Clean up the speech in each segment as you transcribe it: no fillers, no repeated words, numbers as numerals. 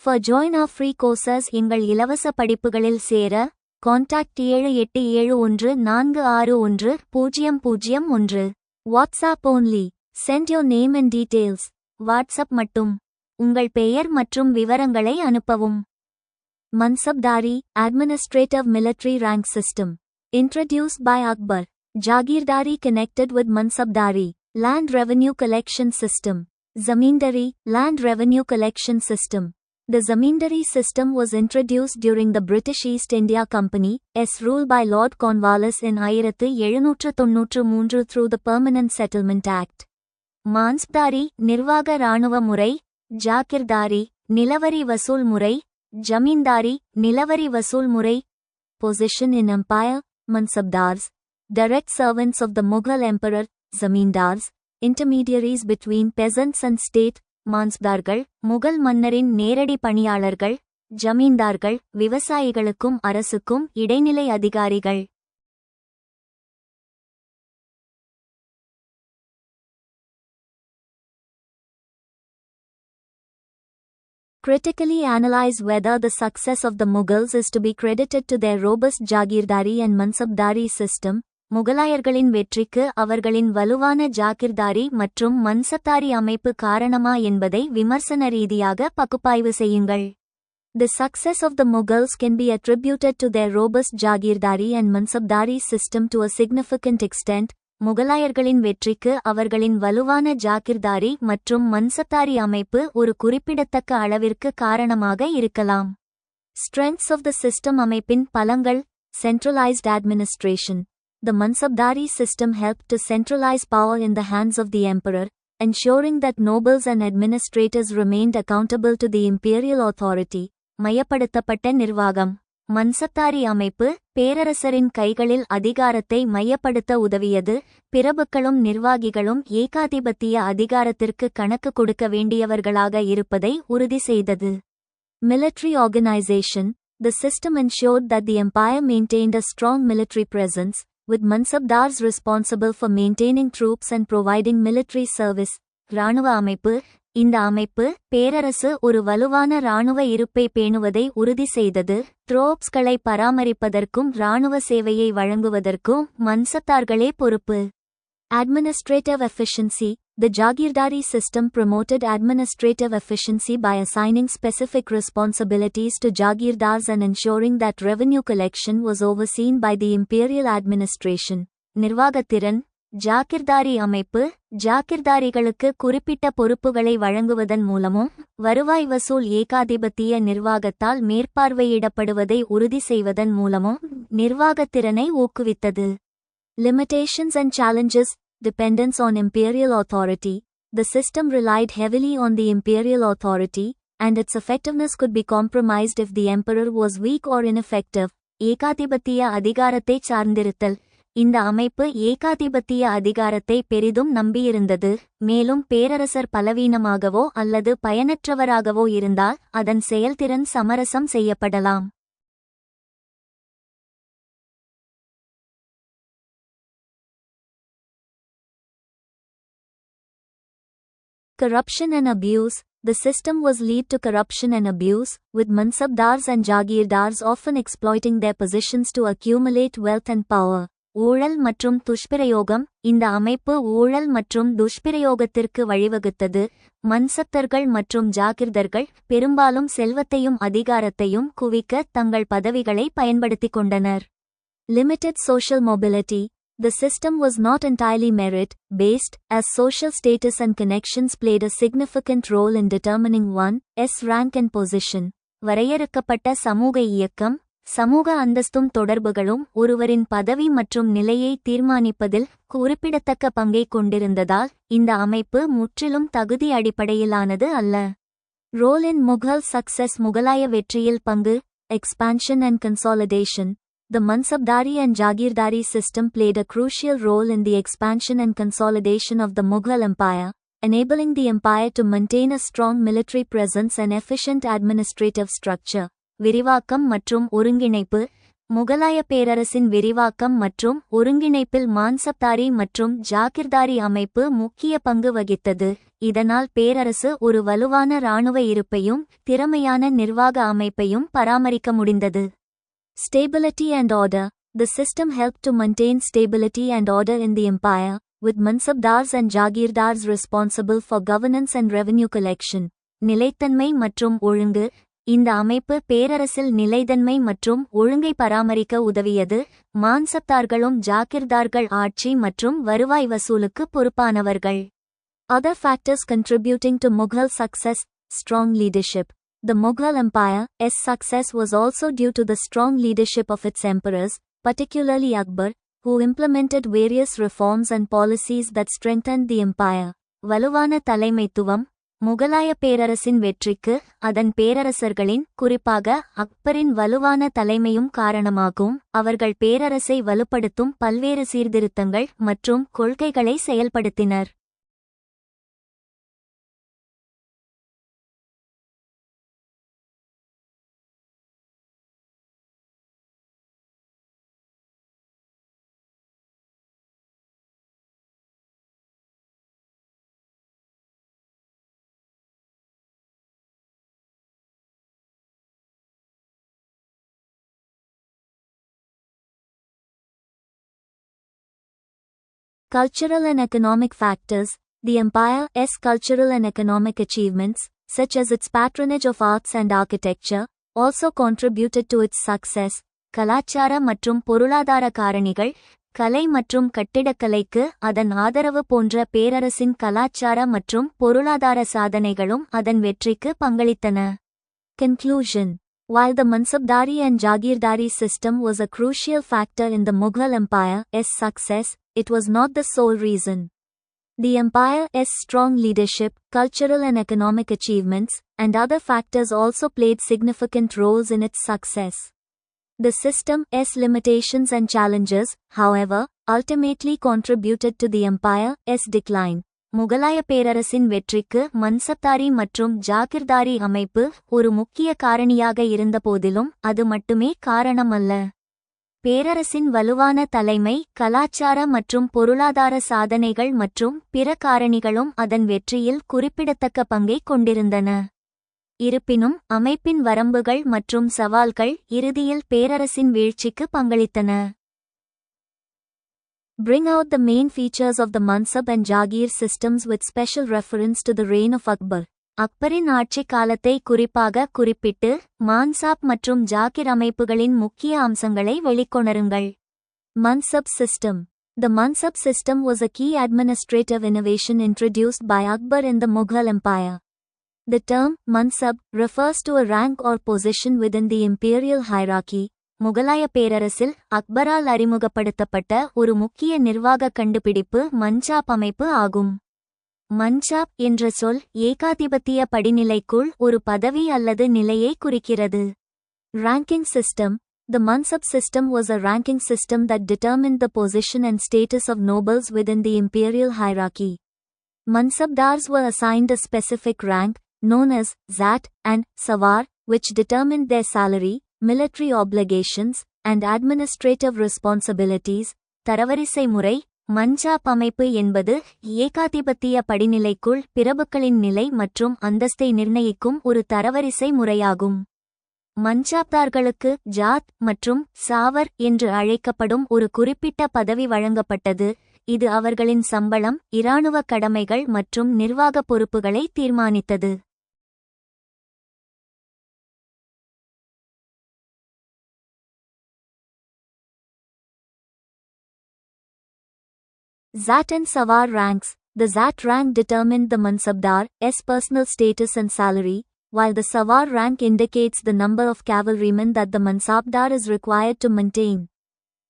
For join our free courses எங்கள் இலவச படிப்புகளில் சேர contact 7871461001. WhatsApp only. Send your name and details. WhatsApp மட்டும். உங்கள் பெயர் மற்றும் விவரங்களை அனுப்பவும். Mansabdari, Administrative Military Rank System. Introduced by Akbar. Jagirdari connected with Mansabdari, Land Revenue Collection System. Zamindari, Land Revenue Collection System. The Zamindari system was introduced during the British East India Company's rule by Lord Cornwallis in 1793 through the Permanent Settlement Act. Mansabdari, Nirvaga Ranuva Murai, Jagirdari, Nilavari Vasool Murai, Jamindari, Nilavari Vasool Murai. Position in Empire, Mansabdars, direct servants of the Mughal Emperor, Zamindars, intermediaries between peasants and state, மான்ஸ்தார்கள், Mughal மன்னரின் நேரடி பணியாளர்கள், ஜமீன்தார்கள், விவசாயிகளுக்கும் அரசுக்கும் இடைநிலை அதிகாரிகள். Critically analyze whether the success of the Mughals is to be credited to their robust Jagirdari and Mansabdari system. முகலாயர்களின் வெற்றிக்கு அவர்களின் வலுவான ஜாகிர்தாரி மற்றும் மன்சப்தாரி அமைப்பு காரணமா என்பதை விமர்சன ரீதியாக பகுப்பாய்வு செய்யுங்கள். The success of the Mughals can be attributed to their robust Jagirdari and Mansabdari system to a significant extent. முகலாயர்களின் வெற்றிக்கு அவர்களின் வலுவான ஜாகிர்தாரி மற்றும் மன்சப்தாரி அமைப்பு ஒரு குறிப்பிடத்தக்க அளவிற்கு காரணமாக இருக்கலாம். Strengths of the system அமைப்பின் பலங்கள். Centralized administration. The Mansabdari system helped to centralize power in the hands of the emperor, ensuring that nobles and administrators remained accountable to the imperial authority. மையப்படுத்தப்பட்ட நிர்வாகம். மன்சப்தாரி அமைப்பு பேரரசரின் கைகளில் அதிகாரத்தை மையப்படுத்த உதவியது. பிரபுக்களும் நிர்வாகிகளும் ஏகாதிபத்திய அதிகாரத்திற்கு கணக்கு கொடுக்க வேண்டியவர்களாக இருப்பதை உறுதி செய்தது. Military organization. The system ensured that the empire maintained a strong military presence, with Mansabdars responsible for maintaining troops and providing military service. இராணுவ அமைப்பு. இந்த அமைப்பு பேரரசு ஒரு வலுவான இராணுவ இருப்பை பேணுவதை உறுதி செய்தது. ட்ரோப்ஸ்களை பராமரிப்பதற்கும் இராணுவ சேவையை வழங்குவதற்கும் மன்சப்தார்களே பொறுப்பு. Administrative efficiency. The Jagirdari system promoted administrative efficiency by assigning specific responsibilities to Jagirdars and ensuring that revenue collection was overseen by the imperial administration. நிர்வாகத்திறன். Jagirdari அமைப்பு ஜாகிர்தாரிகளுக்கு குறிப்பிட்ட பொறுப்புகளை வழங்குவதன் மூலமும் வருவாய் வசூல் ஏகாதிபத்திய நிர்வாகத்தால் மேற்பார்வையிடப்படுவதை உறுதி செய்வதன் மூலமும் நிர்வாகத்திறனை ஊக்குவித்தது. Limitations and challenges. Dependence on imperial authority. The system relied heavily on the imperial authority, and its effectiveness could be compromised if the emperor was weak or ineffective. ஏகாதிபத்திய அதிகாரத்தை சார்ந்திருத்தல். இந்த அமைப்பு ஏகாதிபத்திய அதிகாரத்தை பெரிதும் நம்பியிருந்தது, மேலும் பேரரசர் பலவீனமாகவோ அல்லது பயனற்றவராகவோ இருந்தால் அதன் செயல்திறன் சமரசம் செய்யப்படலாம். Corruption and abuse. The system was lead to corruption and abuse, with Mansabdars and Jagirdars often exploiting their positions to accumulate wealth and power. ஊழல் மற்றும் துஷ்பிரயோகம். இந்த அமைப்பு ஊழல் மற்றும் துஷ்பிரயோகத்திற்கு வழிவகுத்தது. மன்சப்தர்கள் மற்றும் ஜாகிர்தர்கள் பெரும்பாலும் செல்வத்தையும் அதிகாரத்தையும் குவிக்க தங்கள் பதவிகளை பயன்படுத்திக் கொண்டனர். Limited social mobility. The system was not entirely merit-based, as social status and connections played a significant role in determining one's rank and position. வரையறுக்கப்பட்ட சமூக இயக்கம். சமூக அந்தஸ்தும் தொடர்புகளும் ஒருவரின் பதவி மற்றும் நிலையை தீர்மானிப்பதில் குறிப்பிடத்தக்க பங்கை கொண்டிருந்ததால் இந்த அமைப்பு முற்றிலும் தகுதி அடிப்படையிலானது அல்ல. Role in Mughal success. முகலாய வெற்றியில் பங்கு. Expansion and consolidation. The Mansabdari and Jagirdari system played a crucial role in the expansion and consolidation of the Mughal Empire, enabling the empire to maintain a strong military presence and efficient administrative structure. விரிவாக்கம் மற்றும் ஒருங்கிணைப்பு. முகலாய பேரரசின் விரிவாக்கம் மற்றும் ஒருங்கிணைப்பில் மான்சப்தாரி மற்றும் ஜாகிர்தாரி அமைப்பு முக்கிய பங்கு வகித்தது. இதனால் பேரரசு ஒரு வலுவான இராணுவ இருப்பையும் திறமையான நிர்வாக அமைப்பையும் பராமரிக்க முடிந்தது. Stability and order. The system helped to maintain stability and order in the empire, with Mansabdars and Jagirdars responsible for governance and revenue collection. நிலைத்தன்மை மற்றும் ஒழுங்கு. இந்த அமைப்பு பேரரசில் நிலைத்தன்மை மற்றும் ஒழுங்கை பராமரிக்க உதவியது. மான்சப்தார்களும் ஜாகிர்தார்கள் ஆட்சி மற்றும் வருவாய் வசூலுக்கு பொறுப்பானவர்கள். Other factors contributing to Mughal success: strong leadership. The Mughal Empire's success was also due to the strong leadership of its emperors, particularly Akbar, who implemented various reforms and policies that strengthened the empire. வலுவான தலைமைத்துவம். முகலாய பேரரசின் வெற்றிக்கு அதன் பேரரசர்களின், குறிப்பாக அக்பரின் வலுவான தலைமையும் காரணமாகும். அவர்கள் பேரரசை வலுப்படுத்தும் பல்வேறு சீர்திருத்தங்கள் மற்றும் கொள்கைகளை செயல்படுத்தினர். Cultural and economic factors. The empire's cultural and economic achievements, such as its patronage of arts and architecture, also contributed to its success. கலாச்சார மற்றும் பொருளாதார காரணிகள். கலை மற்றும் கட்டிடக்கலைக்கு அதன் ஆதரவு போன்ற பேரரசின் கலாச்சார மற்றும் பொருளாதார சாதனைகளும் அதன் வெற்றிக்கு பங்களித்தன. Conclusion. While the Mansabdari and Jagirdari system was a crucial factor in the Mughal Empire's success, it was not the sole reason. The empire's strong leadership, cultural and economic achievements, and other factors also played significant roles in its success. The system's limitations and challenges, however, ultimately contributed to the empire's decline. முகலாய பேரரசின் வெற்றிக்கு மன்சப்தாரி மற்றும் ஜாகிர்தாரி அமைப்பு ஒரு முக்கிய காரணியாக இருந்தபோதிலும் அது மட்டுமே காரணமல்ல. பேரரசின் வலுவான தலைமை, கலாச்சார மற்றும் பொருளாதார சாதனைகள் மற்றும் பிற காரணிகளும் அதன் வெற்றியில் குறிப்பிடத்தக்க பங்கை கொண்டிருந்தன. இருப்பினும் அமைப்பின் வரம்புகள் மற்றும் சவால்கள் இறுதியில் பேரரசின் வீழ்ச்சிக்கு பங்களித்தன. Bring out the main features of the Mansab and Jagir systems with special reference to the reign of Akbar. அக்பரின் ஆட்சி காலத்தை குறிப்பாக குறிப்பிட்டு மான்சாப் மற்றும் ஜாகிர் அமைப்புகளின் முக்கிய அம்சங்களை வெளிக்கொணருங்கள். Mansab system. The Mansab system was a key administrative innovation introduced by Akbar in the Mughal Empire. The term Mansab refers to a rank or position within the imperial hierarchy. முகலாய பேரரசில் அக்பரால் அறிமுகப்படுத்தப்பட்ட ஒரு முக்கிய நிர்வாக கண்டுபிடிப்பு மன்சாப் அமைப்பு ஆகும். மன்சாப் என்ற சொல் ஏகாதிபத்திய படிநிலைக்குள் ஒரு பதவி அல்லது நிலையை குறிக்கிறது. Ranking system. The Mansab system was a ranking system that determined the position and status of nobles within the imperial hierarchy. Mansabdars were assigned a specific rank, known as Zat and Sawar, which determined their salary, military obligations, and administrative responsibilities. தரவரிசை முறை. மன்சாப் அமைப்பு என்பது ஏகாதிபத்திய படிநிலைக்குள் பிரபுக்களின் நிலை மற்றும் அந்தஸ்தை நிர்ணயிக்கும் ஒரு தரவரிசை முறையாகும். மன்சாப்தார்களுக்கு ஜாத் மற்றும் சாவர் என்று அழைக்கப்படும் ஒரு குறிப்பிட்ட பதவி வழங்கப்பட்டது. இது அவர்களின் சம்பளம், இராணுவ கடமைகள் மற்றும் நிர்வாக பொறுப்புகளை தீர்மானித்தது. Zat and Sawar ranks. The Zat rank determined the Mansabdar's personal status and salary, while the Sawar rank indicates the number of cavalrymen that the Mansabdar is required to maintain.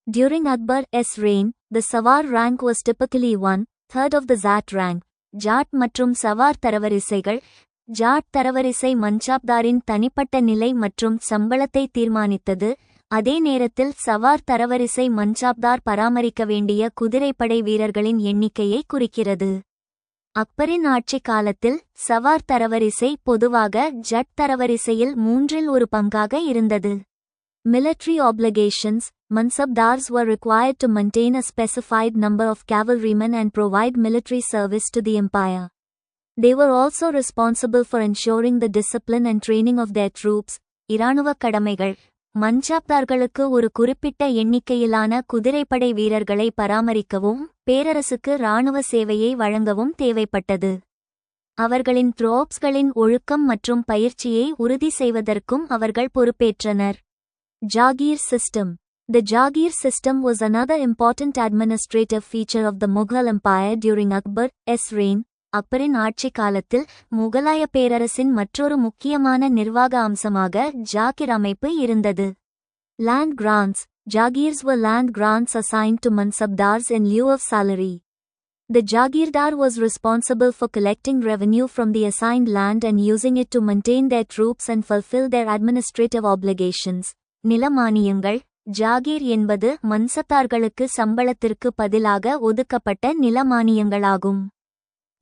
During Akbar's reign, the Sawar rank was typically 1/3 of the Zat rank. Jat மற்றும் சவார் தரவரிசைகள். ஜாட் தரவரிசை மன்சாப்தாரின் தனிப்பட்ட நிலை மற்றும் சம்பளத்தை தீர்மானித்தது. அதே நேரத்தில் சவார் தரவரிசை மன்சாப்தார் பராமரிக்க வேண்டிய குதிரைப்படை வீரர்களின் எண்ணிக்கையை குறிக்கிறது. அக்பரின் ஆட்சி காலத்தில் சவார் தரவரிசை பொதுவாக ஜட் தரவரிசையில் 1/3 பங்காக இருந்தது. Military obligations. Mansabdars were required to maintain a specified number of cavalrymen and provide military service to the empire. They were also responsible for ensuring the discipline and training of their troops. இராணுவ கடமைகள். மன்சாப்தார்களுக்கு ஒரு குறிப்பிட்ட எண்ணிக்கையிலான குதிரைப்படை வீரர்களை பராமரிக்கவும் பேரரசுக்கு இராணுவ சேவையை வழங்கவும் தேவைப்பட்டது. அவர்களின் ட்ரோப்ஸ்களின் ஒழுக்கம் மற்றும் பயிற்சியை உறுதி செய்வதற்கும் அவர்கள் பொறுப்பேற்றனர். Jagir system. The Jagir system was another important administrative feature of the Mughal Empire during Akbar's reign. அக்பரின் ஆட்சி காலத்தில் முகலாய பேரரசின் மற்றொரு முக்கியமான நிர்வாக அம்சமாக ஜாகிர் அமைப்பு இருந்தது. Land grants. Jagirs were land grants assigned to Mansabdars in lieu of salary. The Jagirdar was responsible for collecting revenue from the assigned land and using it to maintain their troops and fulfill their administrative obligations. நிலமானியங்கள். Zakir என்பது மன்சப்தார்களுக்கு சம்பளத்திற்கு பதிலாக ஒதுக்கப்பட்ட நிலமானியங்களாகும்.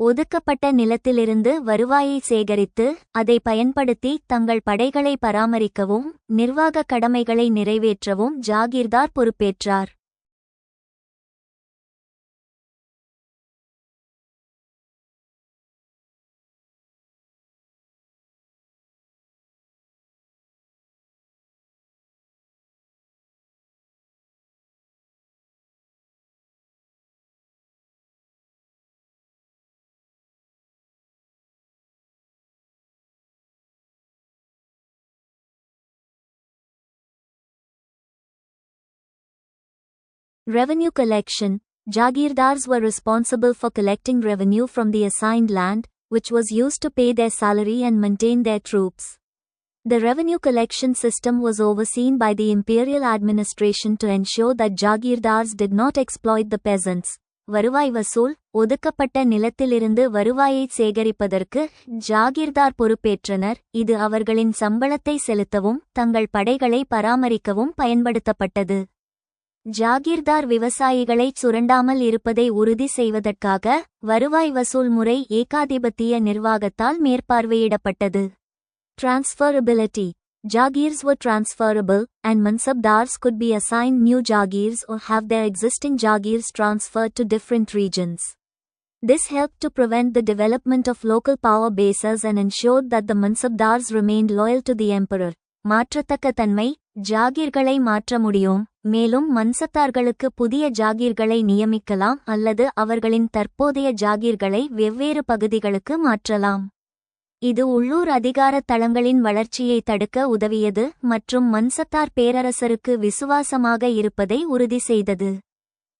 ஒதுக்கப்பட்ட நிலத்திலிருந்து வருவாயை சேகரித்து அதை பயன்படுத்தி தங்கள் படைகளை பராமரிக்கவும் நிர்வாக கடமைகளை நிறைவேற்றவும் ஜாகீர்தார் பொறுப்பேற்றார். Revenue collection. Jagirdars were responsible for collecting revenue from the assigned land, which was used to pay their salary and maintain their troops. The revenue collection system was overseen by the imperial administration to ensure that Jagirdars did not exploit the peasants. வருவாய் வசூல். ஒதுக்கப்பட்ட நிலத்திலிருந்து வருவாயை சேகரிப்பதற்கு ஜாகிர்தார் பொறுப்பேற்றனர். இது அவர்களின் சம்பளத்தை செலுத்தவும் தங்கள் படைகளை பராமரிக்கவும் பயன்படுத்தப்பட்டது. ஜாகிர்தார் விவசாயிகளைச் சுரண்டாமல் இருப்பதை உறுதி செய்வதற்காக வருவாய் வசூல் முறை ஏகாதிபத்திய நிர்வாகத்தால் மேற்பார்வையிடப்பட்டது. Transferability. Jagirs were transferable, and Mansabdars could be assigned new Jagirs or have their existing Jagirs transferred to different regions. This helped to prevent the development of local power bases and ensured that the Mansabdars remained loyal to the emperor. மாற்றத்தக்க தன்மை. ஜாகீர்களை மாற்ற முடியும், மேலும் மன்சப்தார்களுக்கு புதிய ஜாகீர்களை நியமிக்கலாம் அல்லது அவர்களின் தற்போதைய ஜாகீர்களை வெவ்வேறு பகுதிகளுக்கு மாற்றலாம். இது உள்ளூர் அதிகார தளங்களின் வளர்ச்சியை தடுக்க உதவியது மற்றும் மன்சப்தார் பேரரசருக்கு விசுவாசமாக இருப்பதை உறுதி செய்தது.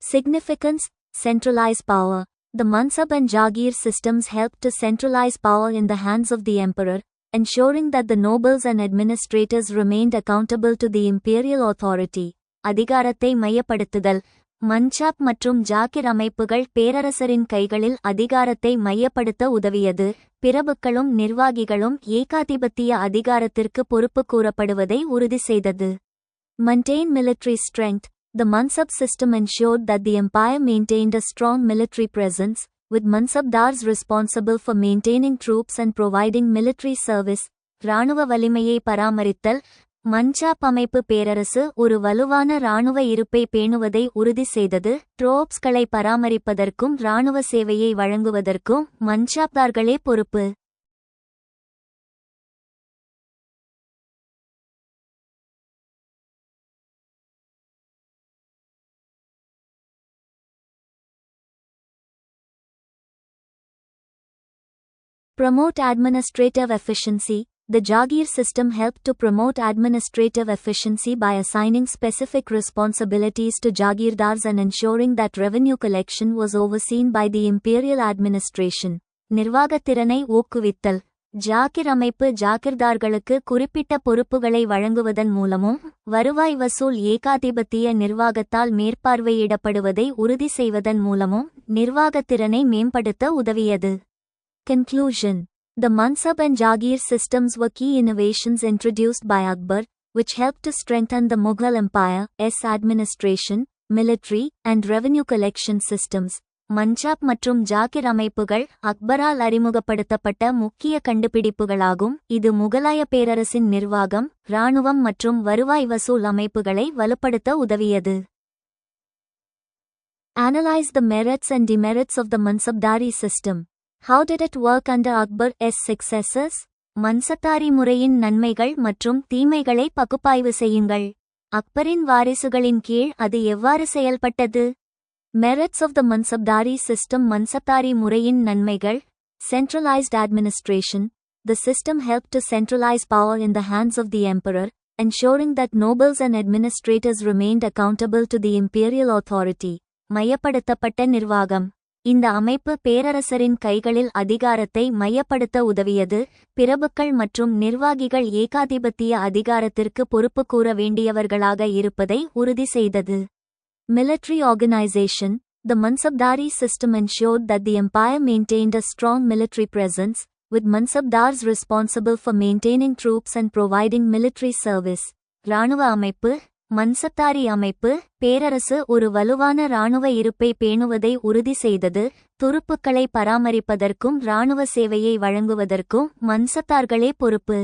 Significance. Centralized power. The Mansab and Jagir systems helped to centralize power in the hands of the emperor, ensuring that the nobles and administrators remained accountable to the imperial authority. அதிகாரத்தை மையப்படுத்துதல். மன்சாப் மற்றும் ஜாகிர் அமைப்புகள் பேரரசரின் கைகளில் அதிகாரத்தை மையப்படுத்த உதவியது. பிரபுக்களும் நிர்வாகிகளும் ஏகாதிபத்திய அதிகாரத்திற்கு பொறுப்பு கூறப்படுவதை உறுதி செய்தது. Maintain military strength. The Mansab system ensured that the empire maintained a strong military presence, with Mansabdars responsible for maintaining troops and providing military service. இராணுவ வலிமையை பராமரித்தல். மன்சாப் அமைப்பு பேரரசு ஒரு வலுவான இராணுவ இருப்பை பேணுவதை உறுதி செய்தது. ட்ரோப்ஸ்களை பராமரிப்பதற்கும் இராணுவ சேவையை வழங்குவதற்கும் மன்சாப்தார்களே பொறுப்பு. Promote administrative efficiency. The Jagir system helped to promote administrative efficiency by assigning specific responsibilities to Jagirdars and ensuring that revenue collection was overseen by the imperial administration. நிர்வாகத்திறனை ஊக்குவித்தல். ஜாகிர் அமைப்பு ஜாகிர்தார்களுக்கு குறிப்பிட்ட பொறுப்புகளை வழங்குவதன் மூலமும் வருவாய் வசூல் ஏகாதிபத்திய நிர்வாகத்தால் மேற்பார்வையிடப்படுவதை உறுதி செய்வதன் மூலமும் நிர்வாகத்திறனை மேம்படுத்த உதவியது. Conclusion. The Mansab and Jagir systems were key innovations introduced by Akbar, which helped to strengthen the Mughal Empire's administration, military, and revenue collection systems. மஞ்சாப் மற்றும் ஜாகிர் அமைப்புகள் அக்பரால் அறிமுகப்படுத்தப்பட்ட முக்கிய கண்டுபிடிப்புகளாகும். இது முகலாய பேரரசின் நிர்வாகம், இராணுவம் மற்றும் வருவாய் வசூல் அமைப்புகளை வலுப்படுத்த உதவியது. Analyze the merits and demerits of the Mansabdari system. How did it work under Akbar's successors? Mansabdari முறையின் நன்மைகள் மற்றும் தீமைகளை பகுப்பாய்வு செய்யுங்கள். அக்பரின் வாரிசுகளின் கீழ் அது எவ்வாறு செயல்பட்டது? Merits of the Mansabdari system. Mansabdari முறையின் நன்மைகள். Centralized administration. The system helped to centralize power in the hands of the emperor, ensuring that nobles and administrators remained accountable to the imperial authority. மையப்படுத்தப்பட்ட நிர்வாகம். இந்த அமைப்பு பேரரசரின் கைகளில் அதிகாரத்தை மையப்படுத்த உதவியது. பிரபுக்கள் மற்றும் நிர்வாகிகள் ஏகாதிபத்திய அதிகாரத்திற்கு பொறுப்பு கூற வேண்டியவர்களாக இருப்பதை உறுதி செய்தது. Military organization. The Mansabdari system ensured that the empire maintained a strong military presence, with Mansabdars responsible for maintaining troops and providing military service. இராணுவ அமைப்பு. மன்சப்தாரி அமைப்பு பேரரசு ஒரு வலுவான இராணுவ இருப்பை பேணுவதை உறுதி செய்தது. துருப்புக்களை பராமரிப்பதற்கும் இராணுவ சேவையை வழங்குவதற்கும் மன்சப்தார்களே பொறுப்பு.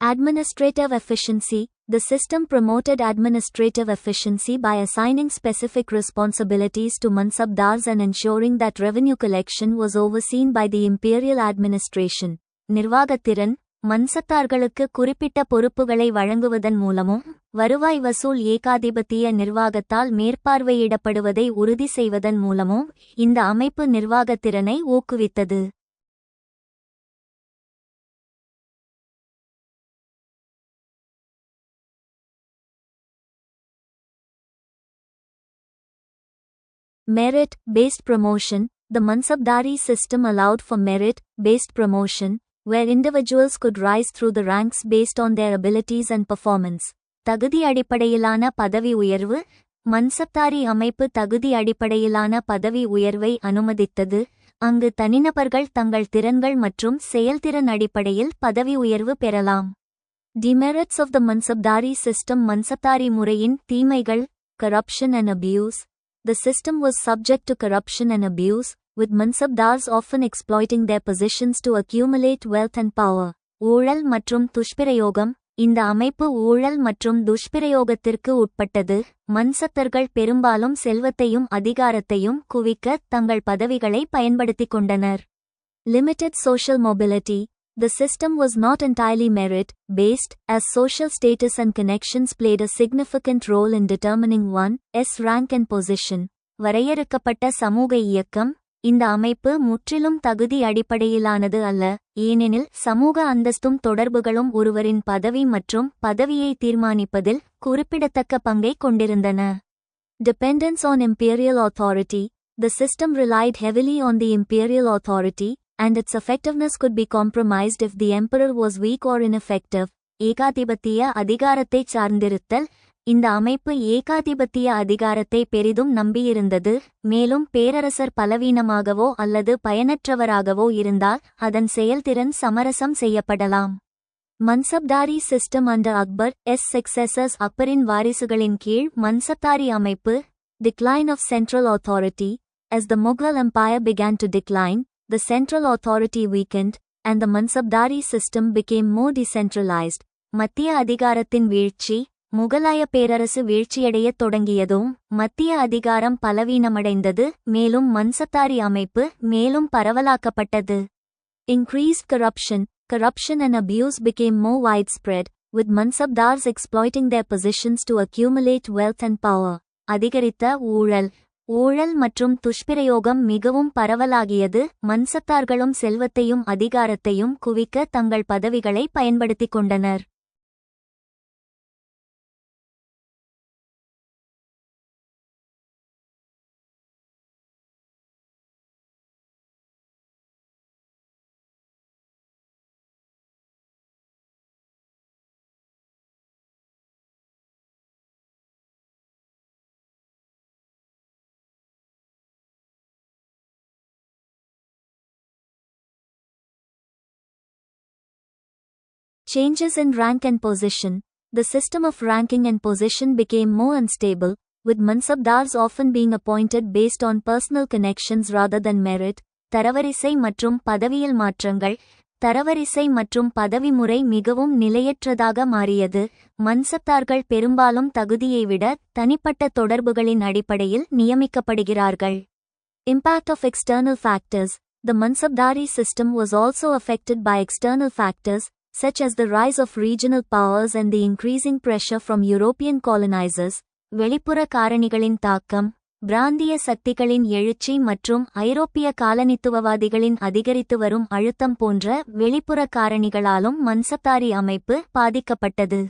Administrative efficiency. The system promoted administrative efficiency by assigning specific responsibilities to Mansabdars and ensuring that revenue collection was overseen by the imperial administration. நிர்வாகத்திறன். மன்சப்தார்களுக்கு குறிப்பிட்ட பொறுப்புகளை வழங்குவதன் மூலமும் வருவாய் வசூல் ஏகாதிபத்திய நிர்வாகத்தால் மேற்பார்வையிடப்படுவதை உறுதி செய்வதன் மூலமும் இந்த அமைப்பு நிர்வாகத்திறனை ஊக்குவித்தது. Merit-based promotion. The Mansabdari system allowed for merit-based promotion, where individuals could rise through the ranks based on their abilities and performance. தகுதி அடிப்படையிலான பதவி உயர்வு. மன்சப்தாரி அமைப்பு தகுதி அடிப்படையிலான பதவி உயர்வை அனுமதித்தது, அங்கு தனிநபர்கள் தங்கள் திறன்கள் மற்றும் செயல்திறன் அடிப்படையில் பதவி உயர்வு பெறலாம். Demerits of the Mansabdari system. Mansabdari முறையின் தீமைகள். Corruption and abuse. The system was subject to corruption and abuse, with Mansabdars often exploiting their positions to accumulate wealth and power. ஊழல் மற்றும் துஷ்பிரயோகம். இந்த அமைப்பு ஊழல் மற்றும் துஷ்பிரயோகத்திற்கு உட்பட்டது. மன்சப்தர்கள் பெரும்பாலும் செல்வத்தையும் அதிகாரத்தையும் குவிக்க தங்கள் பதவிகளை பயன்படுத்திக் கொண்டனர். Limited social mobility. The system was not entirely merit-based, as social status and connections played a significant role in determining one's rank and position. வரையறுக்கப்பட்ட சமூக இயக்கம். இந்த அமைப்பு முற்றிலும் தகுதி அடிப்படையிலானது அல்ல, ஏனெனில் சமூக அந்தஸ்தும் தொடர்புகளும் ஒருவரின் பதவி மற்றும் பதவியை தீர்மானிப்பதில் குறிப்பிடத்தக்க பங்கை கொண்டிருந்தன. Dependence on imperial authority. The system relied heavily on the imperial authority, and its effectiveness could be compromised if the emperor was weak or ineffective. ஏகாதிபத்திய அதிகாரத்தை சார்ந்திருத்தல். இந்த அமைப்பு ஏகாதிபத்திய அதிகாரத்தை பெரிதும் நம்பியிருந்தது, மேலும் பேரரசர் பலவீனமாகவோ அல்லது பயனற்றவராகவோ இருந்தால் அதன் செயல்திறன் சமரசம் செய்யப்படலாம். Mansabdari system under Akbar's successors. அக்பரின் வாரிசுகளின் கீழ் மன்சப்தாரி அமைப்பு. Decline of central authority. As the Mughal empire began to decline, the central authority weakened, and the Mansabdari system became more decentralized. மத்திய அதிகாரத்தின் வீழ்ச்சி. முகலாய பேரரசு வீழ்ச்சியடையத் தொடங்கியதும் மத்திய அதிகாரம் பலவீனமடைந்தது, மேலும் மன்சப்தாரி அமைப்பு மேலும் பரவலாக்கப்பட்டது. Increased corruption. Corruption and abuse became more widespread, with Mansabdars exploiting their positions to accumulate wealth and power. அதிகரித்த ஊழல். ஊழல் மற்றும் துஷ்பிரயோகம் மிகவும் பரவலாகியது, மன்சப்தார்களும் செல்வத்தையும் அதிகாரத்தையும் குவிக்க தங்கள் பதவிகளை பயன்படுத்திக் கொண்டனர். Changes in rank and position. The system of ranking and position became more unstable, with Mansabdars often being appointed based on personal connections rather than merit. தரவரிசை மற்றும் பதவியில் மாற்றங்கள். தரவரிசை மற்றும் பதவி முறை மிகவும் நிலையற்றதாக மாறியது. மன்சப்தார்கள் பெரும்பாலும் தகுதியை விட தனிப்பட்ட தொடர்புகளின் அடிப்படையில் நியமிக்கப்படுகிறார்கள். Impact of external factors. The Mansabdari system was also affected by external factors, such as the rise of regional powers and the increasing pressure from European colonizers. வெளிப்புற காரணிகளின் தாக்கம், பிராந்திய சக்திகளின் எழுச்சி மற்றும் ஐரோப்பிய காலனித்துவவாதிகளின் அதிகரித்து வரும் அழுத்தம் போன்ற வெளிப்புற காரணிகளாலும் மன்சப்தாரி அமைப்பு பாதிக்கப்பட்டது.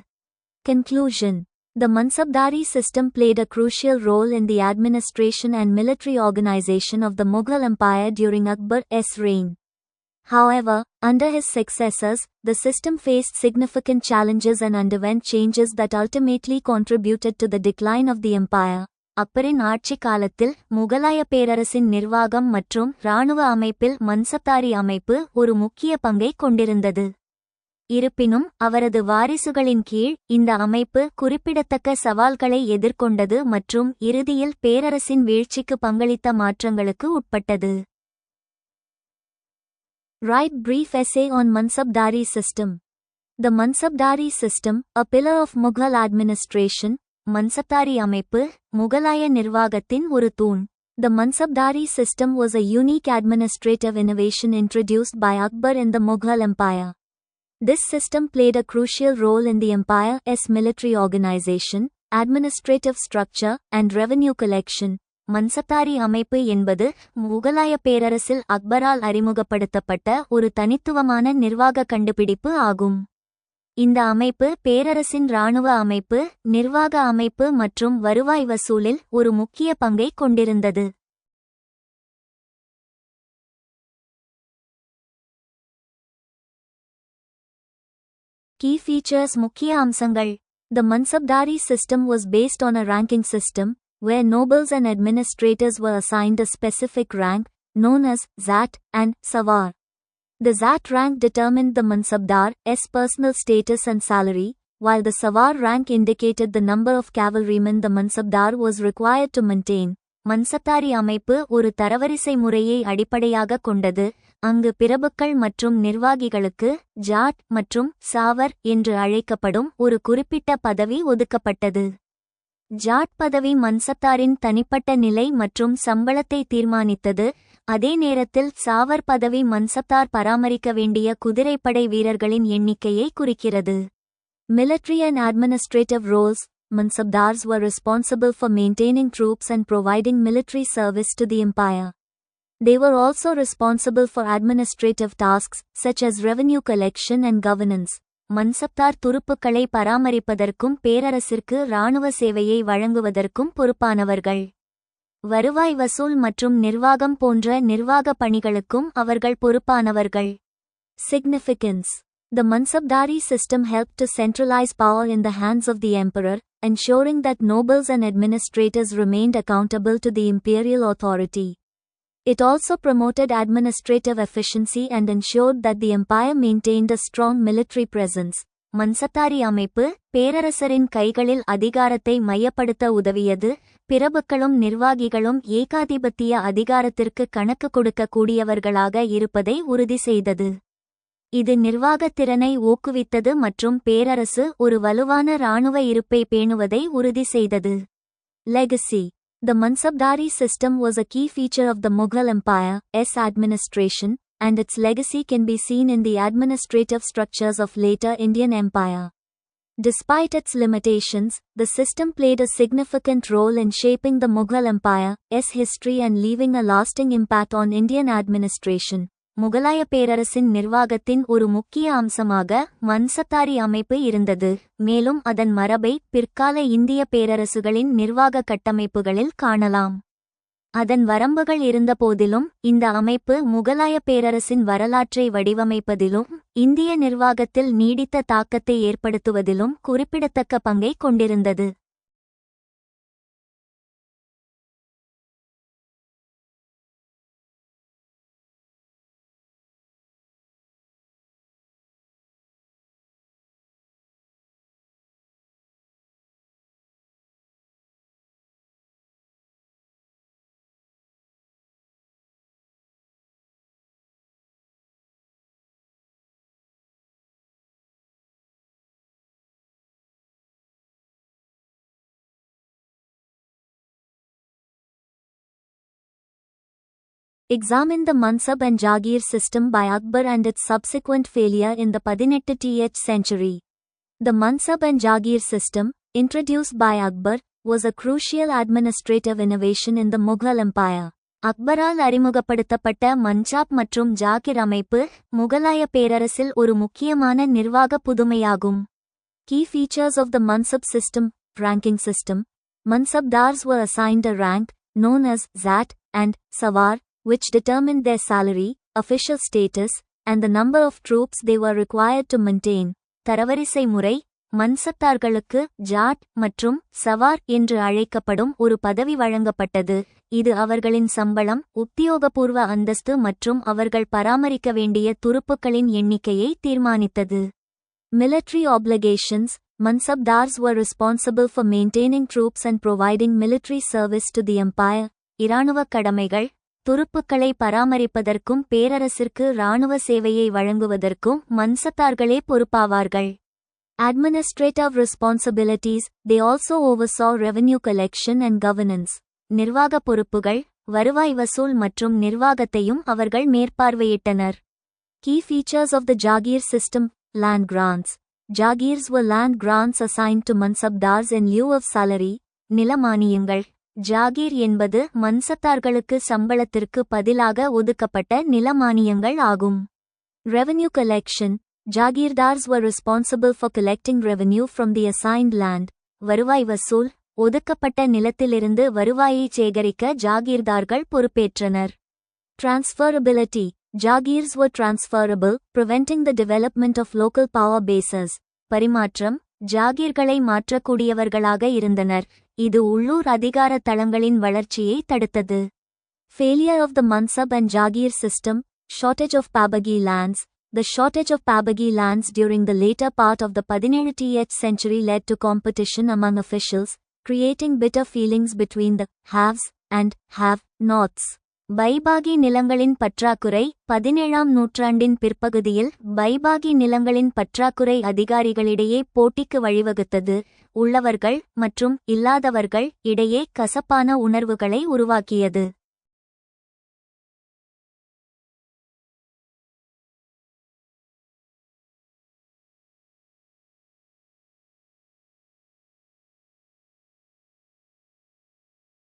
Conclusion. The Mansabdari system played a crucial role in the administration and military organization of the Mughal Empire during Akbar's reign. However, under his successors, the system faced significant challenges and underwent changes that ultimately contributed to the decline of the empire. அக்பரின் ஆட்சி காலத்தில் முகலாய பேரரசின் நிர்வாகம் மற்றும் இராணுவ அமைப்பில் மன்சப்தாரி அமைப்பு ஒரு முக்கிய பங்கை கொண்டிருந்தது. இருப்பினும் அவரது வாரிசுகளின் கீழ் இந்த அமைப்பு குறிப்பிடத்தக்க சவால்களை எதிர்கொண்டது மற்றும் இறுதியில் பேரரசின் வீழ்ச்சிக்கு பங்களித்த மாற்றங்களுக்கு உட்பட்டது. Write brief essay on Mansabdari system. The Mansabdari system, a pillar of Mughal administration. Mansabdari அமைப்பு முகலாய நிர்வாகத்தின் ஒரு தூண். The Mansabdari system was a unique administrative innovation introduced by Akbar in the Mughal Empire. This system played a crucial role in the empire's military organization, administrative structure, and revenue collection. Mansabdari அமைப்பு என்பது முகலாய பேரரசில் அக்பரால் அறிமுகப்படுத்தப்பட்ட ஒரு தனித்துவமான நிர்வாக கண்டுபிடிப்பு ஆகும். இந்த அமைப்பு பேரரசின் இராணுவ அமைப்பு, நிர்வாக அமைப்பு மற்றும் வருவாய் வசூலில் ஒரு முக்கிய பங்கை கொண்டிருந்தது. Key features. முக்கிய அம்சங்கள். The Mansabdari system was based on a ranking system, where nobles and administrators were assigned a specific rank, known as Zat and Sawar. The Zat rank determined the Mansabdar's personal status and salary, while the Sawar rank indicated the number of cavalrymen the Mansabdar was required to maintain. Mansabdari அமைப்பு ஒரு தரவரிசை முறையை அடிப்படையாக கொண்டது, அங்கு பிரபுக்கள் மற்றும் நிர்வாகிகளுக்கு ஜாட் மற்றும் சாவர் என்று அழைக்கப்படும் ஒரு குறிப்பிட்ட பதவி ஒதுக்கப்பட்டது. ஜாட் பதவி மன்சப்தாரின் தனிப்பட்ட நிலை மற்றும் சம்பளத்தை தீர்மானித்தது. அதே நேரத்தில் சாவர் பதவி மன்சப்தார் பராமரிக்க வேண்டிய குதிரைப்படை வீரர்களின் எண்ணிக்கையை குறிக்கிறது. Military and administrative roles. Mansabdars were responsible for maintaining troops and providing military service to the empire. They were also responsible for administrative tasks, such as revenue collection and governance. மன்சப்தார் துருப்புக்களை பராமரிப்பதற்கும் பேரரசிற்கு இராணுவ சேவையை வழங்குவதற்கும் பொறுப்பானவர்கள். வருவாய் வசூல் மற்றும் நிர்வாகம் போன்ற நிர்வாக பணிகளுக்கும் அவர்கள் பொறுப்பானவர்கள். Significance. The Mansabdari system helped to centralize power in the hands of the emperor, ensuring that nobles and administrators remained accountable to the imperial authority. It also promoted administrative efficiency and ensured that the empire maintained a strong military presence. Mansabdari அமைப்பு பேரரசரின் கைகளில் அதிகாரத்தை மையப்படுத்த உதவியது, பிரபுக்களும் நிர்வாகிகளும் ஏகாதிபத்திய அதிகாரத்திற்கு கணக்கு கொடுக்க கூடியவர்களாக இருப்பதை உறுதி செய்தது. இது நிர்வாகத் திறனை ஊக்குவித்தது மற்றும் பேரரசு ஒரு வலுவான இராணுவ இருப்பை பேணுவதை உறுதி செய்தது. Legacy. The Mansabdari system was a key feature of the Mughal Empire's administration, and its legacy can be seen in the administrative structures of later Indian Empire. Despite its limitations, the system played a significant role in shaping the Mughal Empire's history and leaving a lasting impact on Indian administration. முகலாய பேரரசின் நிர்வாகத்தின் ஒரு முக்கிய அம்சமாக மன்சப்தாரி அமைப்பு இருந்தது, மேலும் அதன் மரபை பிற்கால இந்திய பேரரசுகளின் நிர்வாக கட்டமைப்புகளில் காணலாம். அதன் வரம்புகள் இருந்தபோதிலும் இந்த அமைப்பு முகலாய பேரரசின் வரலாற்றை வடிவமைப்பதிலும் இந்திய நிர்வாகத்தில் நீடித்த தாக்கத்தை ஏற்படுத்துவதிலும் குறிப்பிடத்தக்க பங்கை கொண்டிருந்தது. Examine the Mansab and Jagir system by Akbar and its subsequent failure in the 18th century. The Mansab and Jagir system, introduced by Akbar, was a crucial administrative innovation in the Mughal Empire. அக்பரால் அறிமுகப்படுத்தப்பட்ட மன்சாப் மற்றும் ஜாகிர் அமைப்பு முகலாய பேரரசில் ஒரு முக்கியமான நிர்வாக புதுமையாகும். Key features of the Mansab system: ranking system. Mansabdars were assigned a rank, known as Zat and Sawar, which determined their salary, official status, and the number of troops they were required to maintain. தரவரிசை முறை: மன்சப்தார்களுக்கு ஜாட் மற்றும் சவார் என்று அழைக்கப்படும் ஒரு பதவி வழங்கப்பட்டது. இது அவர்களின் சம்பளம், உத்தியோகபூர்வ அந்தஸ்து மற்றும் அவர்கள் பராமரிக்க வேண்டிய துருப்புக்களின் எண்ணிக்கையை தீர்மானித்தது. Military obligations. Mansabdars were responsible for maintaining troops and providing military service to the empire. இராணுவ கடமைகள்: துருப்புக்களை பராமரிப்பதற்கும் பேரரசிற்கு இராணுவ சேவையை வழங்குவதற்கும் மன்சப்தார்களே பொறுப்பாவார்கள். Administrative responsibilities. They also oversaw revenue collection and governance. நிர்வாக பொறுப்புகள், வருவாய் வசூல் மற்றும் நிர்வாகத்தையும் அவர்கள் மேற்பார்வையிட்டனர். Key features of the Jagir system: land grants. Jagirs were land grants assigned to Mansabdars in lieu of salary. நிலமானியங்கள். Zakir என்பது மன்சப்தார்களுக்கு சம்பளத்திற்கு பதிலாக ஒதுக்கப்பட்ட நிலமானியங்கள் ஆகும். Revenue collection. Jagirdars were responsible for collecting revenue from the assigned land. வருவாய் வசூல். ஒதுக்கப்பட்ட நிலத்திலிருந்து வருவாயை சேகரிக்க ஜாகீர்தார்கள் பொறுப்பேற்றனர். Transferability. Jagirs were transferable, preventing the development of local power bases. பரிமாற்றம். ஜாகீர்களை மாற்றக்கூடியவர்களாக இருந்தனர். இது உள்ளூர் அதிகார தளங்களின் வளர்ச்சியை தடுத்தது. Failure of the Mansab and Jagir system. Shortage of Pabagi lands. The shortage of Pabagi lands during the later part of the 17th century led to competition among officials, creating bitter feelings between the haves and have-nots. பைபாகி நிலங்களின் பற்றாக்குறை. 17ஆம் நூற்றாண்டின் பிற்பகுதியில் பைபாகி நிலங்களின் பற்றாக்குறை அதிகாரிகளிடையே போட்டிக்கு வழிவகுத்தது. உள்ளவர்கள் மற்றும் இல்லாதவர்கள் இடையே கசப்பான உணர்வுகளை உருவாக்கியது.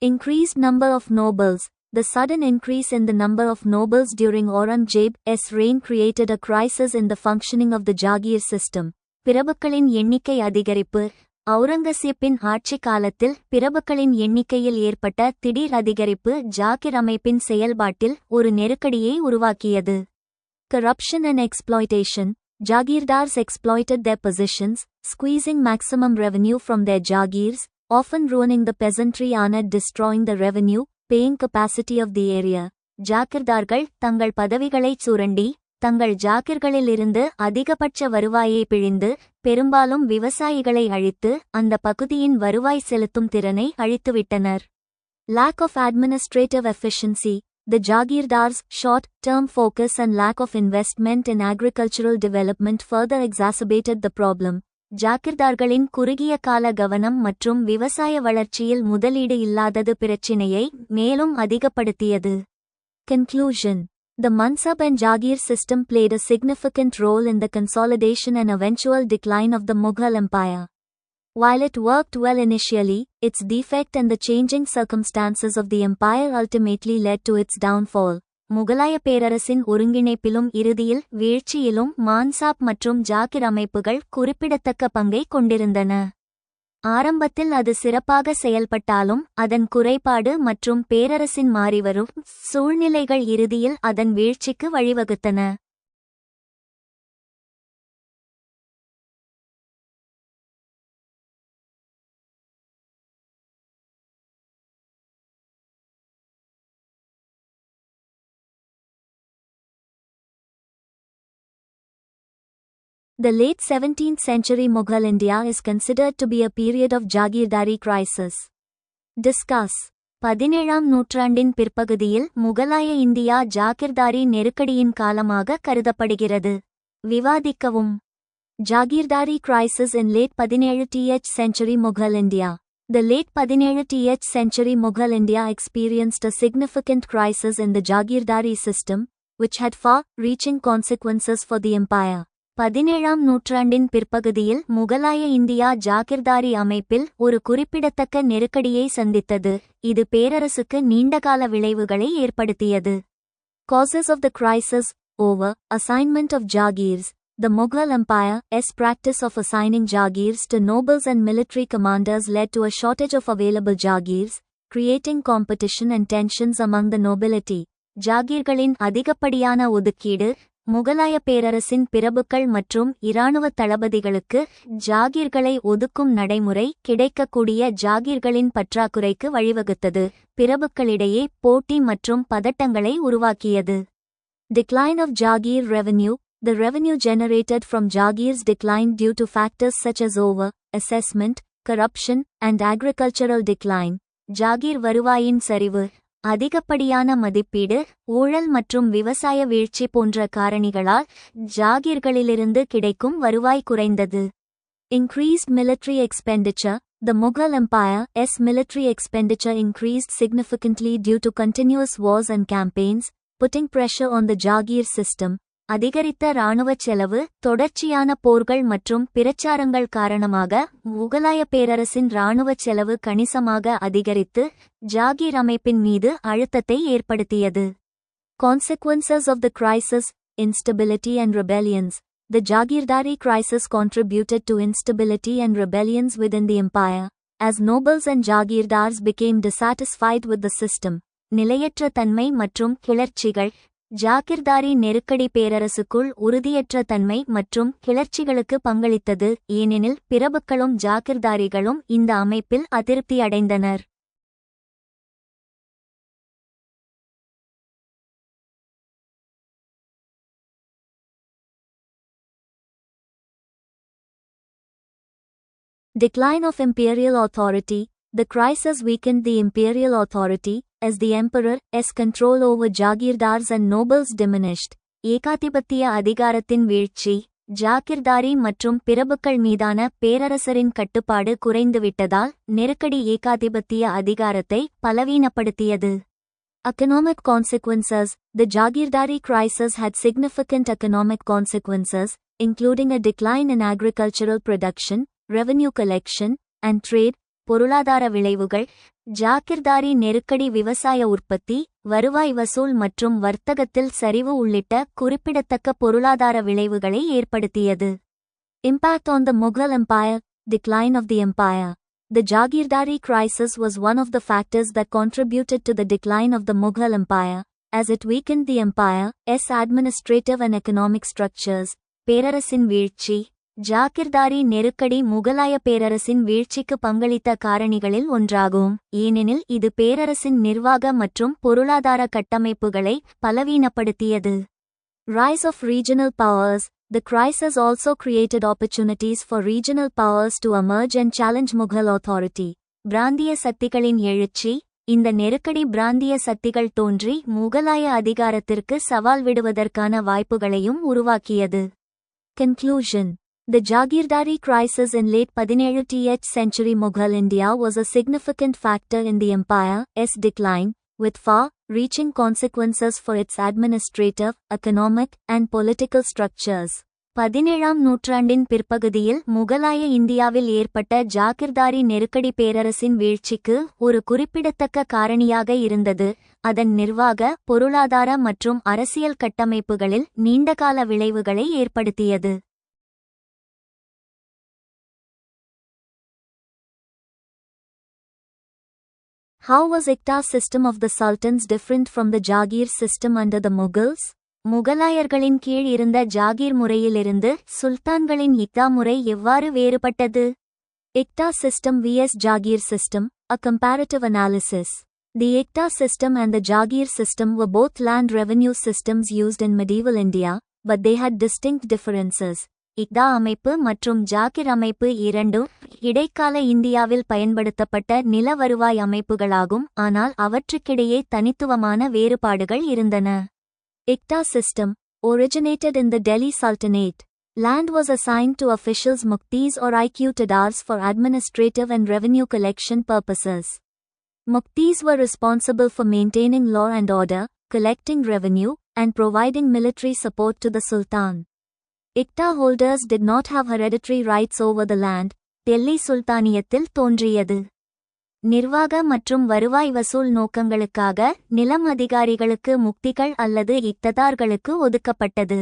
Increased number of nobles. The sudden increase in the number of nobles during Aurangzeb's reign created a crisis in the functioning of the Jagir system. பிரபுக்களின் எண்ணிக்கை அதிகரிப்பு. அவுரங்கசீப்பின் ஆட்சி காலத்தில் பிரபுக்களின் எண்ணிக்கையில் ஏற்பட்ட திடீர் அதிகரிப்பு ஜாகிர் அமைப்பின் செயல்பாட்டில் ஒரு நெருக்கடியை உருவாக்கியது. Corruption and exploitation. Jagirdars exploited their positions, squeezing maximum revenue from their Jagirs, often ruining the peasantry and destroying the revenue paying capacity of the area. ஜாகிர்தார்கள் தங்கள் பதவிகளைச் சுரண்டி தங்கள் ஜாகிர்களிலிருந்து அதிகபட்ச வருவாயை பிழிந்து பெரும்பாலும் விவசாயிகளை அழித்து அந்த பகுதியின் வருவாய் செலுத்தும் திறனை அழித்துவிட்டனர். Lack of administrative efficiency. The Jagirdars' short-term focus and lack of investment in agricultural development further exacerbated the problem. ஜாகிர்தார்களின் குறுகிய கால கவனம் மற்றும் விவசாய வளர்ச்சியில் முதலீடு இல்லாதது பிரச்சினையை மேலும் அதிகப்படுத்தியது. Conclusion. The Mansab and Jagir system played a significant role in the consolidation and eventual decline of the Mughal Empire. While it worked well initially, its defect and the changing circumstances of the empire ultimately led to its downfall. முகலாய பேரரசின் ஒருங்கிணைப்பிலும் இறுதியில் வீழ்ச்சியிலும் மான்சாப் மற்றும் ஜாகிர் அமைப்புகள் குறிப்பிடத்தக்க பங்கை கொண்டிருந்தன. ஆரம்பத்தில் அது சிறப்பாக செயல்பட்டாலும் அதன் குறைபாடு மற்றும் பேரரசின் மாறிவரும் சூழ்நிலைகள் இறுதியில் அதன் வீழ்ச்சிக்கு வழிவகுத்தன. The late 17th century Mughal India is considered to be a period of Jagirdari crisis. Discuss. 17ஆம் நூற்றாண்டின் பிற்பகுதியில் முகலாய இந்தியா ஜாகிர்தாரி நெருக்கடியின் காலமாக கருதப்படுகிறது. விவாதிக்கவும். Jagirdari crisis in late 17th century Mughal India. The late 17th century Mughal India experienced a significant crisis in the Jagirdari system, which had far-reaching consequences for the empire. 17ஆம் நூற்றாண்டின் பிற்பகுதியில் முகலாய இந்தியா ஜாகிர்தாரி அமைப்பில் ஒரு குறிப்பிடத்தக்க நெருக்கடியை சந்தித்தது, இது பேரரசுக்கு நீண்டகால விளைவுகளை ஏற்படுத்தியது. Causes of the crisis: over assignment of Jagirs. The Mughal Empire's practice of assigning Jagirs to nobles and military commanders led to a shortage of available Jagirs, creating competition and tensions among the nobility. ஜாகீர்களின் அதிகப்படியான ஒதுக்கீடு முகலாய பேரரசின் பிரபுக்கள் மற்றும் இராணுவ தளபதிகளுக்கு ஜாகீர்களை ஒதுக்கும் நடைமுறை கிடைக்கக்கூடிய ஜாகீர்களின் பற்றாக்குறைக்கு வழிவகுத்தது, பிரபுக்களிடையே போட்டி மற்றும் பதட்டங்களை உருவாக்கியது. Decline of Jagir revenue. The revenue generated from Jagirs declined due to factors such as over-assessment, corruption, and agricultural decline. Zakir வருவாயின் சரிவு, அதிகப்படியான மதிப்பீடு, ஊழல் மற்றும் விவசாய வீழ்ச்சி போன்ற காரணிகளால் ஜாகீர்களிலிருந்து கிடைக்கும் வருவாய் குறைந்தது. Increased military expenditure. The Mughal Empire's military expenditure increased significantly due to continuous wars and campaigns, putting pressure on the Jagir system. அதிகரித்த இராணுவச் செலவு, தொடர்ச்சியான போர்கள் மற்றும் பிரச்சாரங்கள் காரணமாக முகலாய பேரரசின் இராணுவச் செலவு கணிசமாக அதிகரித்து ஜாகீர் அமைப்பின் மீது அழுத்தத்தை ஏற்படுத்தியது. Consequences of the crisis: instability and rebellions. The Jagirdari crisis contributed to instability and rebellions within the empire, as nobles and Jagirdars became dissatisfied with the system. நிலையற்ற தன்மை மற்றும் கிளர்ச்சிகள். ஜாகிர்தாரி நெருக்கடி பேரரசுக்குள் உறுதியற்ற தன்மை மற்றும் கிளர்ச்சிகளுக்கு பங்களித்தது, ஏனெனில் பிரபுக்களும் ஜாகிர்தாரிகளும் இந்த அமைப்பில் அதிருப்தி அடைந்தனர். Decline of imperial authority. The crisis weakened the imperial authority, as the emperor's control over Jagirdars and nobles diminished. ஏகாதிபத்திய அதிகாரத்தின் வீழ்ச்சி. ஜாகிர்தாரி மற்றும் பிரபுக்கள் மீதான பேரரசரின் கட்டுப்பாடு குறைந்துவிட்டதால் நெருக்கடி ஏகாதிபத்திய அதிகாரத்தை பலவீனப்படுத்தியது. Economic consequences. The Jagirdari crisis had significant economic consequences, including a decline in agricultural production, revenue collection, and trade. பொருளாதார விளைவுகள். ஜாகிர்தாரி நெருக்கடி விவசாய உற்பத்தி, வருவாய் வசூல் மற்றும் வர்த்தகத்தில் சரிவு உள்ளிட்ட குறிப்பிடத்தக்க பொருளாதார விளைவுகளை ஏற்படுத்தியது. Impact on the Mughal Empire. Decline of the empire. The Jagirdari crisis was one of the factors that contributed to the decline of the Mughal Empire, as it weakened the empire's administrative and economic structures. பேரரசின் வீழ்ச்சி. ஜாகிர்தாரி நெருக்கடி முகலாய பேரரசின் வீழ்ச்சிக்கு பங்களித்த காரணிகளில் ஒன்றாகும், ஏனெனில் இது பேரரசின் நிர்வாக மற்றும் பொருளாதார கட்டமைப்புகளை பலவீனப்படுத்தியது. Rise of regional powers. The crisis also created opportunities for regional powers to emerge and challenge Mughal authority. பிராந்திய சக்திகளின் எழுச்சி. இந்த நெருக்கடி பிராந்திய சக்திகள் தோன்றி முகலாய அதிகாரத்திற்கு சவால் விடுவதற்கான வாய்ப்புகளையும் உருவாக்கியது. Conclusion. The Jagirdari crisis in late 17th century Mughal India was a significant factor in the empire's decline, with far-reaching consequences for its administrative, economic, and political structures. 17ஆம் நூற்றாண்டின் பிற்பகுதியில் முகலாய இந்தியாவில் ஏற்பட்ட ஜாகிர்தாரி நெருக்கடி பேரரசின் வீழ்ச்சிக்கு ஒரு குறிப்பிடத்தக்க காரணியாக இருந்தது, அதன் நிர்வாக, பொருளாதார மற்றும் அரசியல் கட்டமைப்புகளில் நீண்டகால விளைவுகளை ஏற்படுத்தியது. How was Iqta's system of the sultans different from the Jagir system under the Mughals? முகலாயர்களின் கீழ் இருந்த ஜாகீர் முறையிலிருந்து சுல்தான்களின் இக்தா முறை எவ்வாறு வேறுபட்டது? Iqta system vs Jagir system, a comparative analysis. The Iqta system and the Jagir system were both land revenue systems used in medieval India, but they had distinct differences. இக்தா அமைப்பு மற்றும் ஜாகிர் அமைப்பு இரண்டும் இடைக்கால இந்தியாவில் பயன்படுத்தப்பட்ட நில வருவாய் அமைப்புகளாகும், ஆனால் அவற்றுக்கிடையே தனித்துவமான வேறுபாடுகள் இருந்தன. Iqta system originated in the Delhi Sultanate. Land was assigned to officials muktis or iqtidars for administrative and revenue collection purposes. Muktis were responsible for maintaining law and order, collecting revenue, and providing military support to the Sultan. Ikta holders did not have hereditary rights over the land. Delhi சுல்தானியத்தில் தோன்றியது. நிர்வாக மற்றும் வருவாய் வசூல் நோக்கங்களுக்காக நிலம் அதிகாரிகளுக்கு முக்திகள் அல்லது இக்ததார்களுக்கு ஒதுக்கப்பட்டது.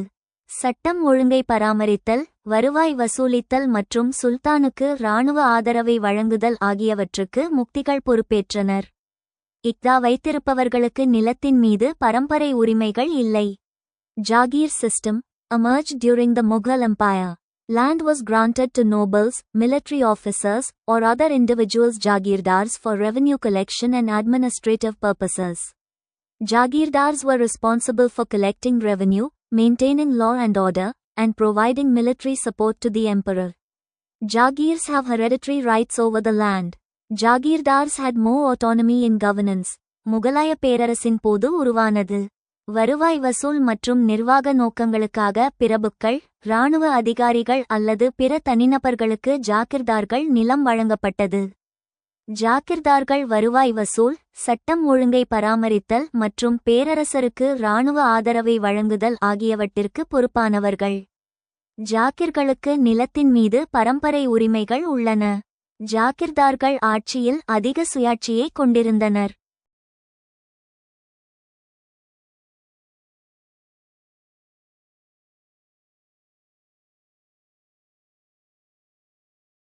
சட்டம் ஒழுங்கை பராமரித்தல், வருவாய் வசூலித்தல் மற்றும் சுல்தானுக்கு இராணுவ ஆதரவை வழங்குதல் ஆகியவற்றுக்கு முக்திகள் பொறுப்பேற்றனர். இக்தா வைத்திருப்பவர்களுக்கு நிலத்தின் மீது பரம்பரை உரிமைகள் இல்லை. Jagir system emerged during the Mughal Empire. Land was granted to nobles, military officers, or other individuals Jagirdars for revenue collection and administrative purposes. Jagirdars were responsible for collecting revenue, maintaining law and order, and providing military support to the emperor. Jagirs have hereditary rights over the land. Jagirdars had more autonomy in governance. முகலாய பேரரசின் போது உருவானது. வருவாய் வசூல் மற்றும் நிர்வாக நோக்கங்களுக்காக பிரபுக்கள், இராணுவ அதிகாரிகள் அல்லது பிற தனிநபர்களுக்கு ஜாகிர்தார்கள் நிலம் வழங்கப்பட்டது. ஜாகிர்தார்கள் வருவாய் வசூல், சட்டம் ஒழுங்கை பராமரித்தல் மற்றும் பேரரசருக்கு இராணுவ ஆதரவை வழங்குதல் ஆகியவற்றிற்கு பொறுப்பானவர்கள். ஜாகிர்களுக்கு நிலத்தின் மீது பரம்பரை உரிமைகள் உள்ளன. ஜாகிர்தார்கள் ஆட்சியில் அதிக சுயாட்சியை கொண்டிருந்தனர்.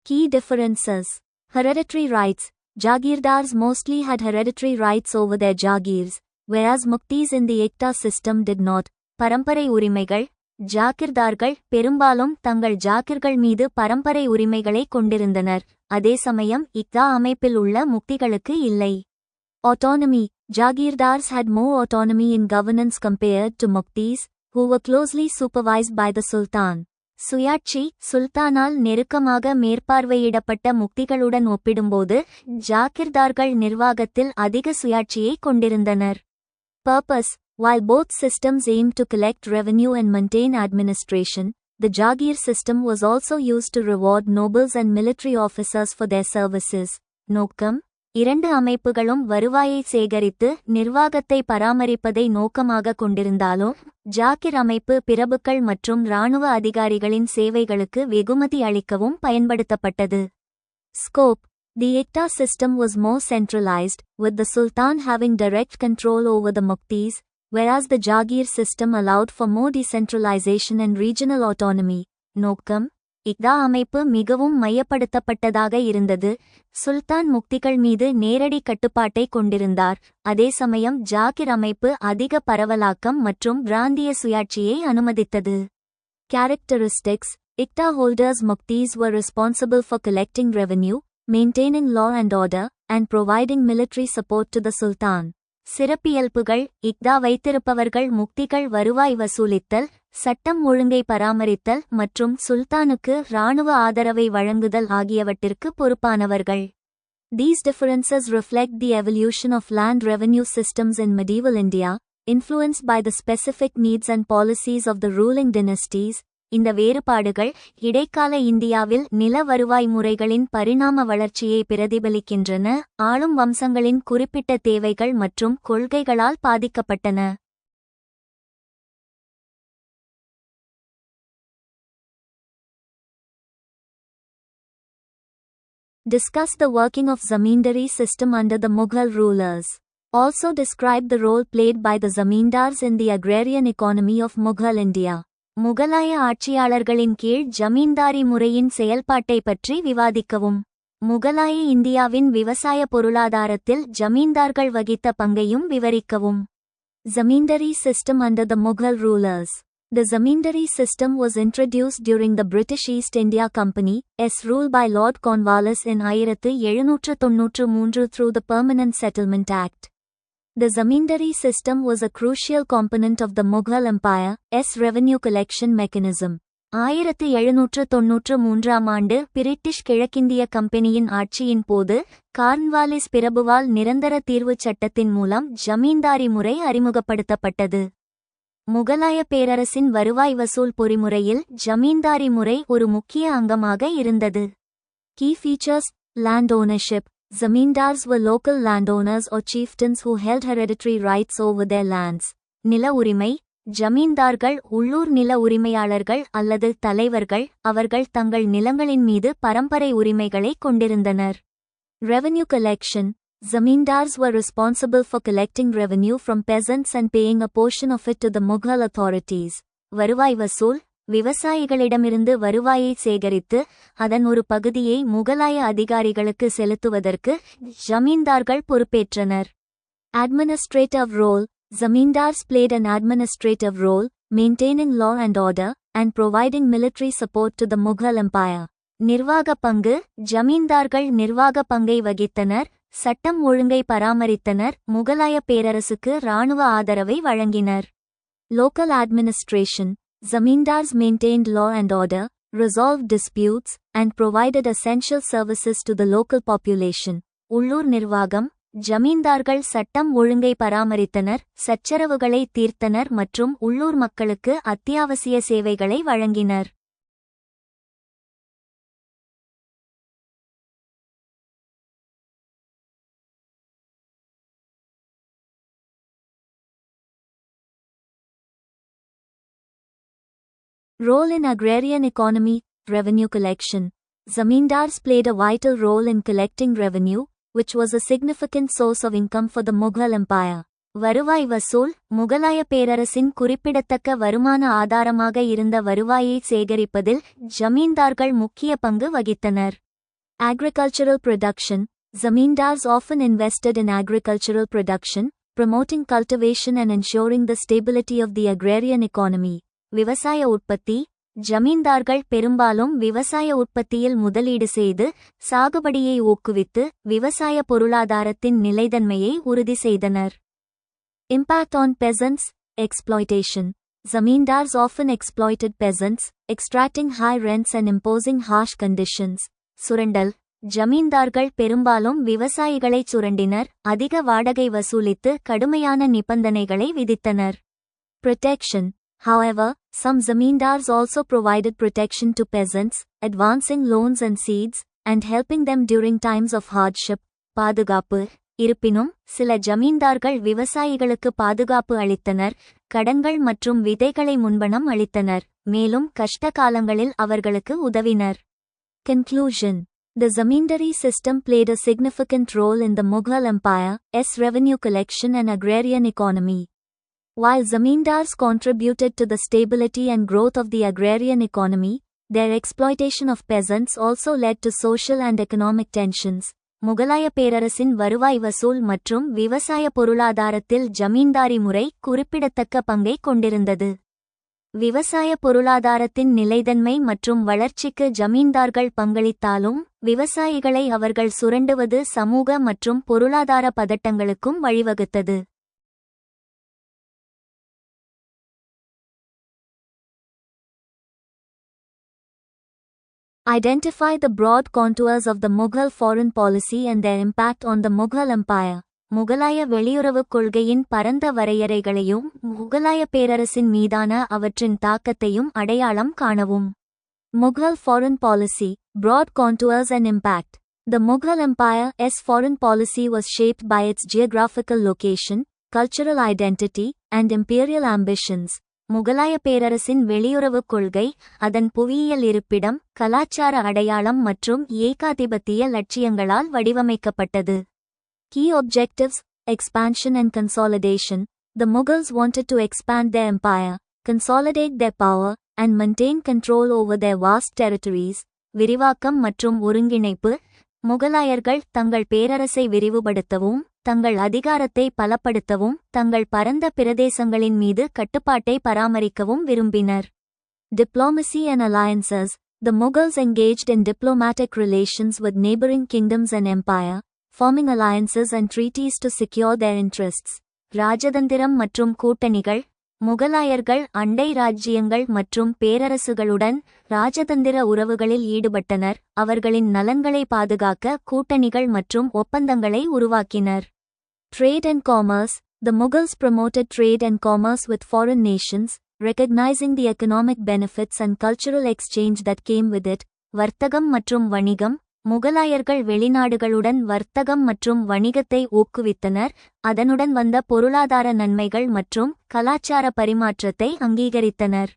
Key differences. Hereditary rights. Jagirdars mostly had hereditary rights over their Jagirs, whereas Muktis in the Ikta system did not. பரம்பரை உரிமைகள். ஜாகிர்தார்கள் பெரும்பாலும் தங்கள் ஜாகிர்கள் மீது பரம்பரை உரிமைகளை கொண்டிருந்தனர், அதே சமயம் இக்தா அமைப்பில் உள்ள முக்திகளுக்கு இல்லை. Autonomy. Jagirdars had more autonomy in governance compared to Muktis, who were closely supervised by the Sultan. சுயாட்சி. சுல்தானால் நெருக்கமாக மேற்பார்வையிடப்பட்ட முக்திகளுடன் ஒப்பிடும்போது ஜாகிர்தார்கள் நிர்வாகத்தில் அதிக சுயாட்சியை கொண்டிருந்தனர். Purpose. While both systems aimed to collect revenue and maintain administration, the Jagir system was also used to reward nobles and military officers for their services. நோக்கம். இரண்டு அமைப்புகளும் வருவாயை சேகரித்து நிர்வாகத்தை பராமரிப்பதை நோக்கமாக கொண்டிருந்தாலும் ஜாகிர் அமைப்பு பிரபுக்கள் மற்றும் இராணுவ அதிகாரிகளின் சேவைகளுக்கு வெகுமதி அளிக்கவும் பயன்படுத்தப்பட்டது. Scope. The Ikta system was more centralized, with the Sultan having direct control over the Muktis, whereas the Jagir system allowed for more decentralization and regional autonomy. நோக்கம். இக்தா அமைப்பு மிகவும் மையப்படுத்தப்பட்டதாக இருந்தது. சுல்தான் முக்திகள் மீது நேரடி கட்டுப்பாட்டை கொண்டிருந்தார், அதே சமயம் ஜாகிர் அமைப்பு அதிக பரவலாக்கம் மற்றும் பிராந்திய சுயாட்சியை அனுமதித்தது. Characteristics. Ikta holders Muktis were responsible for collecting revenue, maintaining law and order, and providing military support to the Sultan. சிறப்பியல்புகள். இக்தா வைத்திருப்பவர்கள் முக்திகள் வருவாய் வசூலித்தல், சட்டம் ஒழுங்கை பராமரித்தல் மற்றும் சுல்தானுக்கு இராணுவ ஆதரவை வழங்குதல் ஆகியவற்றிற்கு பொறுப்பானவர்கள். These differences reflect the evolution of land revenue systems in medieval India, influenced by the specific needs and policies of the ruling dynasties. இந்த வேறுபாடுகள் இடைக்கால இந்தியாவில் நில வருவாய் முறைகளின் பரிணாம வளர்ச்சியை பிரதிபலிக்கின்றன, ஆளும் வம்சங்களின் குறிப்பிட்ட தேவைகள் மற்றும் கொள்கைகளால் பாதிக்கப்பட்டன. Discuss the working of Zamindari system under the Mughal rulers. Also describe the role played by the Zamindars in the agrarian economy of Mughal India. முகலாய ஆட்சியாளர்களின் கீழ் ஜமீன்தாரி முறையின் செயல்பாட்டை பற்றி விவாதிக்கவும். முகலாய இந்தியாவின் விவசாய பொருளாதாரத்தில் ஜமீன்தார்கள் வகித்த பங்கையும் விவரிக்கவும். Zamindari system under the Mughal rulers. The Zamindari system was introduced during the British East India Company's rule by Lord Cornwallis in 1793 through the Permanent Settlement Act. The Zamindari system was a crucial component of the Mughal Empire's revenue collection mechanism. 1793 ஆண்டு British கிழக்கிந்திய கம்பெனியின் ஆட்சியின் போது Cornwallis பிரபுவால் நிரந்தர தீர்வுச் சட்டத்தின் மூலம் ஜமீன்தாரி முறை அறிமுகப்படுத்தப்பட்டது. முகலாய பேரரசின் வருவாய் வசூல் பொறிமுறையில் ஜமீன்தாரி முறை ஒரு முக்கிய அங்கமாக இருந்தது. Key features: land ownership. Zamindars were local landowners or chieftains who held hereditary rights over their lands. நில உரிமை. ஜமீன்தார்கள் உள்ளூர் நில உரிமையாளர்கள் அல்லது தலைவர்கள், அவர்கள் தங்கள் நிலங்களின் மீது பரம்பரை உரிமைகளை கொண்டிருந்தனர். Revenue collection. Zamindars were responsible for collecting revenue from peasants and paying a portion of it to the Mughal authorities. வருவாய் வசூல். விவசாயிகளிடமிருந்து வருவாயை சேகரித்து அதன் ஒரு பகுதியை முகலாய அதிகாரிகளுக்கு செலுத்துவதற்கு ஜமீன்தார்கள் பொறுப்பேற்றனர். Administrative role. Zamindars played an administrative role, maintaining law and order, and providing military support to the Mughal Empire. நிர்வாக பங்கு. ஜமீன்தார்கள் நிர்வாக பங்கை வகித்தனர், சட்டம் ஒழுங்கை பராமரித்தனர், முகலாய பேரரசுக்கு இராணுவ ஆதரவை வழங்கினர். Local administration. Zamindars maintained law and order, resolved disputes, and provided essential services to the local population. உள்ளூர் நிர்வாகம். ஜமீன்தார்கள் சட்டம் ஒழுங்கை பராமரித்தனர், சச்சரவுகளை தீர்த்தனர் மற்றும் உள்ளூர் மக்களுக்கு அத்தியாவசிய சேவைகளை வழங்கினர். Role in agrarian economy. Revenue collection. Zamindars played a vital role in collecting revenue, which was a significant source of income for the Mughal Empire. வருவாய் வசூல். முகலாய பேரரசின் குறிப்பிடத்தக்க வருமான ஆதாரமாக இருந்த வருவாயை சேகரிப்பதில் ஜமீன்தார்கள் முக்கிய பங்கு வகித்தனர். Agricultural production. Zamindars often invested in agricultural production, promoting cultivation and ensuring the stability of the agrarian economy. விவசாய உற்பத்தி. ஜமீன்தார்கள் பெரும்பாலும் விவசாய உற்பத்தியில் முதலீடு செய்து சாகுபடியை ஊக்குவித்து விவசாய பொருளாதாரத்தின் நிலைத்தன்மையை உறுதி செய்தனர். Impact on peasants. Exploitation. Zamindars often exploited peasants, extracting high rents and imposing harsh conditions. சுரண்டல். ஜமீன்தார்கள் பெரும்பாலும் விவசாயிகளை சுரண்டினர், அதிக வாடகை வசூலித்து கடுமையான நிபந்தனைகளை விதித்தனர். Protection. However, some zamindars also provided protection to peasants, advancing loans and seeds, and helping them during times of hardship. பாதுகாப்பு. இருப்பினும் சில ஜமீன்தார்கள் விவசாயிகளுக்கு பாதுகாப்பு அளித்தனர், கடன்கள் மற்றும் விதைகளை முன்பணம் அளித்தனர், மேலும் கஷ்ட காலங்களில் அவர்களுக்கு உதவினர். Conclusion. The zamindari system played a significant role in the Mughal Empire's revenue collection and agrarian economy. While zamindars contributed to the stability and growth of the agrarian economy, their exploitation of peasants also led to social and economic tensions. முகலாய பேரரசின் வருவாய் வசூல் மற்றும் விவசாய பொருளாதாரத்தில் ஜமீன்தாரி முறை குறிப்பிடத்தக்க பங்கை கொண்டிருந்தது. விவசாய பொருளாதாரத்தின் நிலைத்தன்மை மற்றும் வளர்ச்சிக்கு ஜமீன்தார்கள் பங்களித்தாலும், விவசாயிகளை அவர்கள் சுரண்டுவது சமூக மற்றும் பொருளாதார பதட்டங்களுக்கும் வழிவகுத்தது. Identify the broad contours of the Mughal foreign policy and their impact on the Mughal Empire. முகலாய வெளியுறவுக் கொள்கையின் பரந்த வரையறைகளையும் முகலாய பேரரசின் மீதான அவற்றின் தாக்கத்தையும் அடையாளம் காணவும். Mughal foreign policy, broad contours and impact. The Mughal Empire's foreign policy was shaped by its geographical location, cultural identity, and imperial ambitions. முகலாய பேரரசின் வெளியுறவுக் கொள்கை அதன் புவியியல் இருப்பிடம், கலாச்சார அடையாளம் மற்றும் ஏகாதிபத்திய லட்சியங்களால் வடிவமைக்கப்பட்டது. Key objectives: expansion and consolidation. The Mughals wanted to expand their empire, consolidate their power, and maintain control over their vast territories. விரிவாக்கம் மற்றும் ஒருங்கிணைப்பு. முகலாயர்கள் தங்கள் பேரரசை விரிவுபடுத்தவும், தங்கள் அதிகாரத்தை பலப்படுத்தவும், தங்கள் பரந்த பிரதேசங்களின் மீது கட்டுப்பாட்டை பராமரிக்கவும் விரும்பினர். Diplomacy and alliances. The Mughals engaged in diplomatic relations with neighboring kingdoms and empire, forming alliances and treaties to secure their interests. ராஜதந்திரம் மற்றும் கூட்டணிகள். முகலாயர்கள் அண்டை ராஜ்ஜியங்கள் மற்றும் பேரரசுகளுடன் ராஜதந்திர உறவுகளில் ஈடுபட்டனர், அவர்களின் நலன்களை பாதுகாக்க கூட்டணிகள் மற்றும் ஒப்பந்தங்களை உருவாக்கினர். Trade and commerce. The Mughals promoted trade and commerce with foreign nations, recognizing the economic benefits and cultural exchange that came with it. வர்த்தகம் மற்றும் வணிகம். முகலாயர்கள் வெளிநாடுகளுடன் வர்த்தகம் மற்றும் வணிகத்தை ஊக்குவித்தனர், அதனுடன் வந்த பொருளாதார நன்மைகள் மற்றும் கலாச்சார பரிமாற்றத்தை அங்கீகரித்தனர்.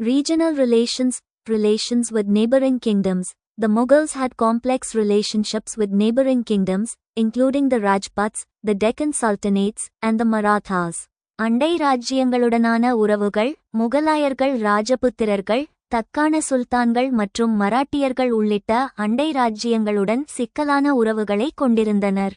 Regional relations with neighboring kingdoms. The Mughals had complex relationships with neighboring kingdoms, including the Rajputs, the Deccan Sultanates, and the Marathas. அண்டை ராஜ்ஜியங்களுடனான உறவுகள். முகலாயர்கள் ராஜபுத்திரர்கள், தக்கான சுல்தான்கள் மற்றும் மராட்டியர்கள் உள்ளிட்ட அண்டை ராஜ்ஜியங்களுடன் சிக்கலான உறவுகளை கொண்டிருந்தனர்.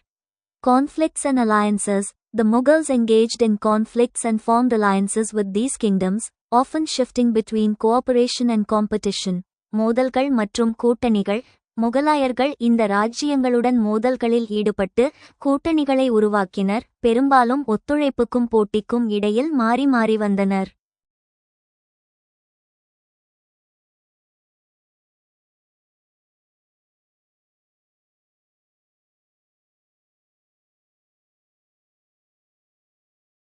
Conflicts and alliances. The Mughals engaged in conflicts and formed alliances with these kingdoms, often shifting between cooperation and competition. மோதல்கள் மற்றும் கூட்டணிகள். முகலாயர்கள் இந்த ராஜ்ஜியங்களுடன் மோதல்களில் ஈடுபட்டு கூட்டணிகளை உருவாக்கினர், பெரும்பாலும் ஒத்துழைப்புக்கும் போட்டிக்கும் இடையில் மாறி மாறி வந்தனர்.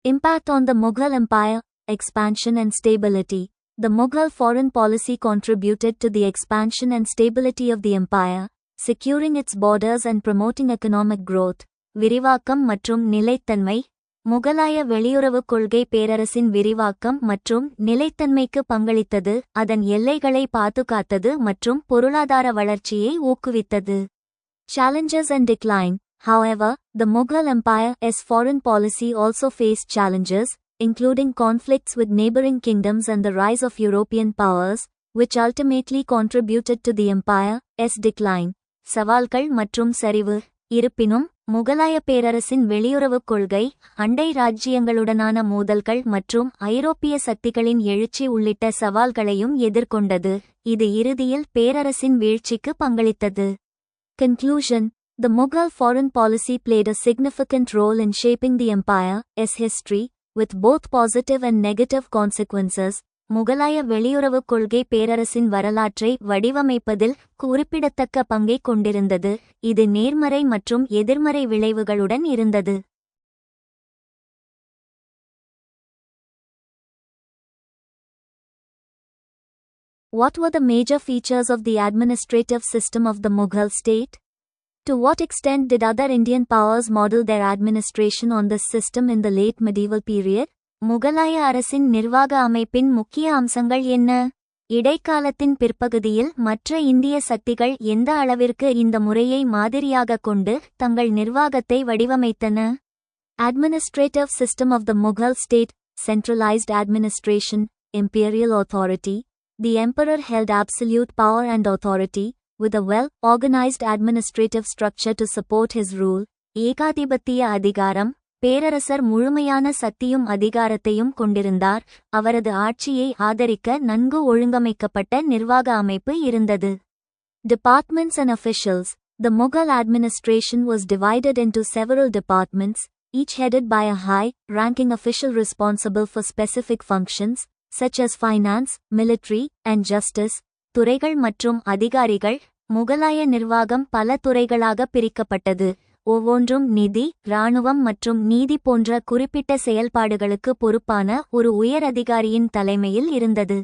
Impact on the Mughal Empire, expansion and stability. The Mughal foreign policy contributed to the expansion and stability of the empire, securing its borders and promoting economic growth. விரிவாக்கம் மற்றும் நிலைத்தன்மை. முகலாய வெளியுறவுக் கொள்கை பேரரசின் விரிவாக்கம் மற்றும் நிலைத்தன்மைக்கு பங்களித்தது, அதன் எல்லைகளை பாதுகாத்தது மற்றும் பொருளாதார வளர்ச்சியை ஊக்குவித்தது. Challenges and decline. However, the Mughal Empire's foreign policy also faced challenges, including conflicts with neighboring kingdoms and the rise of European powers, which ultimately contributed to the empire's decline. சவால்கள் மற்றும் சரிவு. இருப்பினும், முகலாய பேரரசின் வெளியுறவுக் கொள்கை, அண்டை ராஜ்ஜியங்களுடனான மோதல்கள் மற்றும் ஐரோப்பிய சக்திகளின் எழுச்சி உள்ளிட்ட சவால்களையும் எதிர்கொண்டது, இது இறுதியில் பேரரசின் வீழ்ச்சிக்கு பங்களித்தது. Conclusion. The Mughal foreign policy played a significant role in shaping the empire's history, with both positive and negative consequences. முகலாய வெளியுறவுக் கொள்கை பேரரசின் வரலாற்றை வடிவமைப்பதில் குறிப்பிடத்தக்க பங்கை கொண்டிருந்தது, இது நேர்மறை மற்றும் எதிர்மறை விளைவுகளுடன் இருந்தது. What were the major features of the administrative system of the Mughal state? To what extent did other Indian powers model their administration on this system in the late medieval period? முகலாய அரசின் நிர்வாக அமைப்பின் முக்கிய அம்சங்கள் என்ன? இடைக்காலத்தின் பிற்பகுதியில் மற்ற இந்திய சக்திகள் எந்த அளவிற்கு இந்த முறையை மாதிரியாகக் கொண்டு தங்கள் நிர்வாகத்தை வடிவமைத்தன? Administrative system of the Mughal state. Centralized administration, imperial authority. The emperor held absolute power and authority, with a well-organized administrative structure to support his rule. ஏகாதிபத்திய அதிகாரம். பேரரசர் முழுமையான சக்தியும் அதிகாரத்தையும் கொண்டிருந்தார், அவரது ஆட்சியை ஆதரிக்க நன்கு ஒழுங்கமைக்கப்பட்ட நிர்வாக அமைப்பு இருந்தது. Departments and officials. The Mughal administration was divided into several departments, each headed by a high-ranking official responsible for specific functions, such as finance, military, and justice. துறைகள் மற்றும் அதிகாரிகள். முகலாய நிர்வாகம் பல துறைகளாக பிரிக்கப்பட்டது, ஒவ்வொன்றும் நிதி, இராணுவம் மற்றும் நீதி போன்ற குறிப்பிட்ட செயல்பாடுகளுக்கு பொறுப்பான ஒரு உயர் அதிகாரியின் தலைமையில் இருந்தது.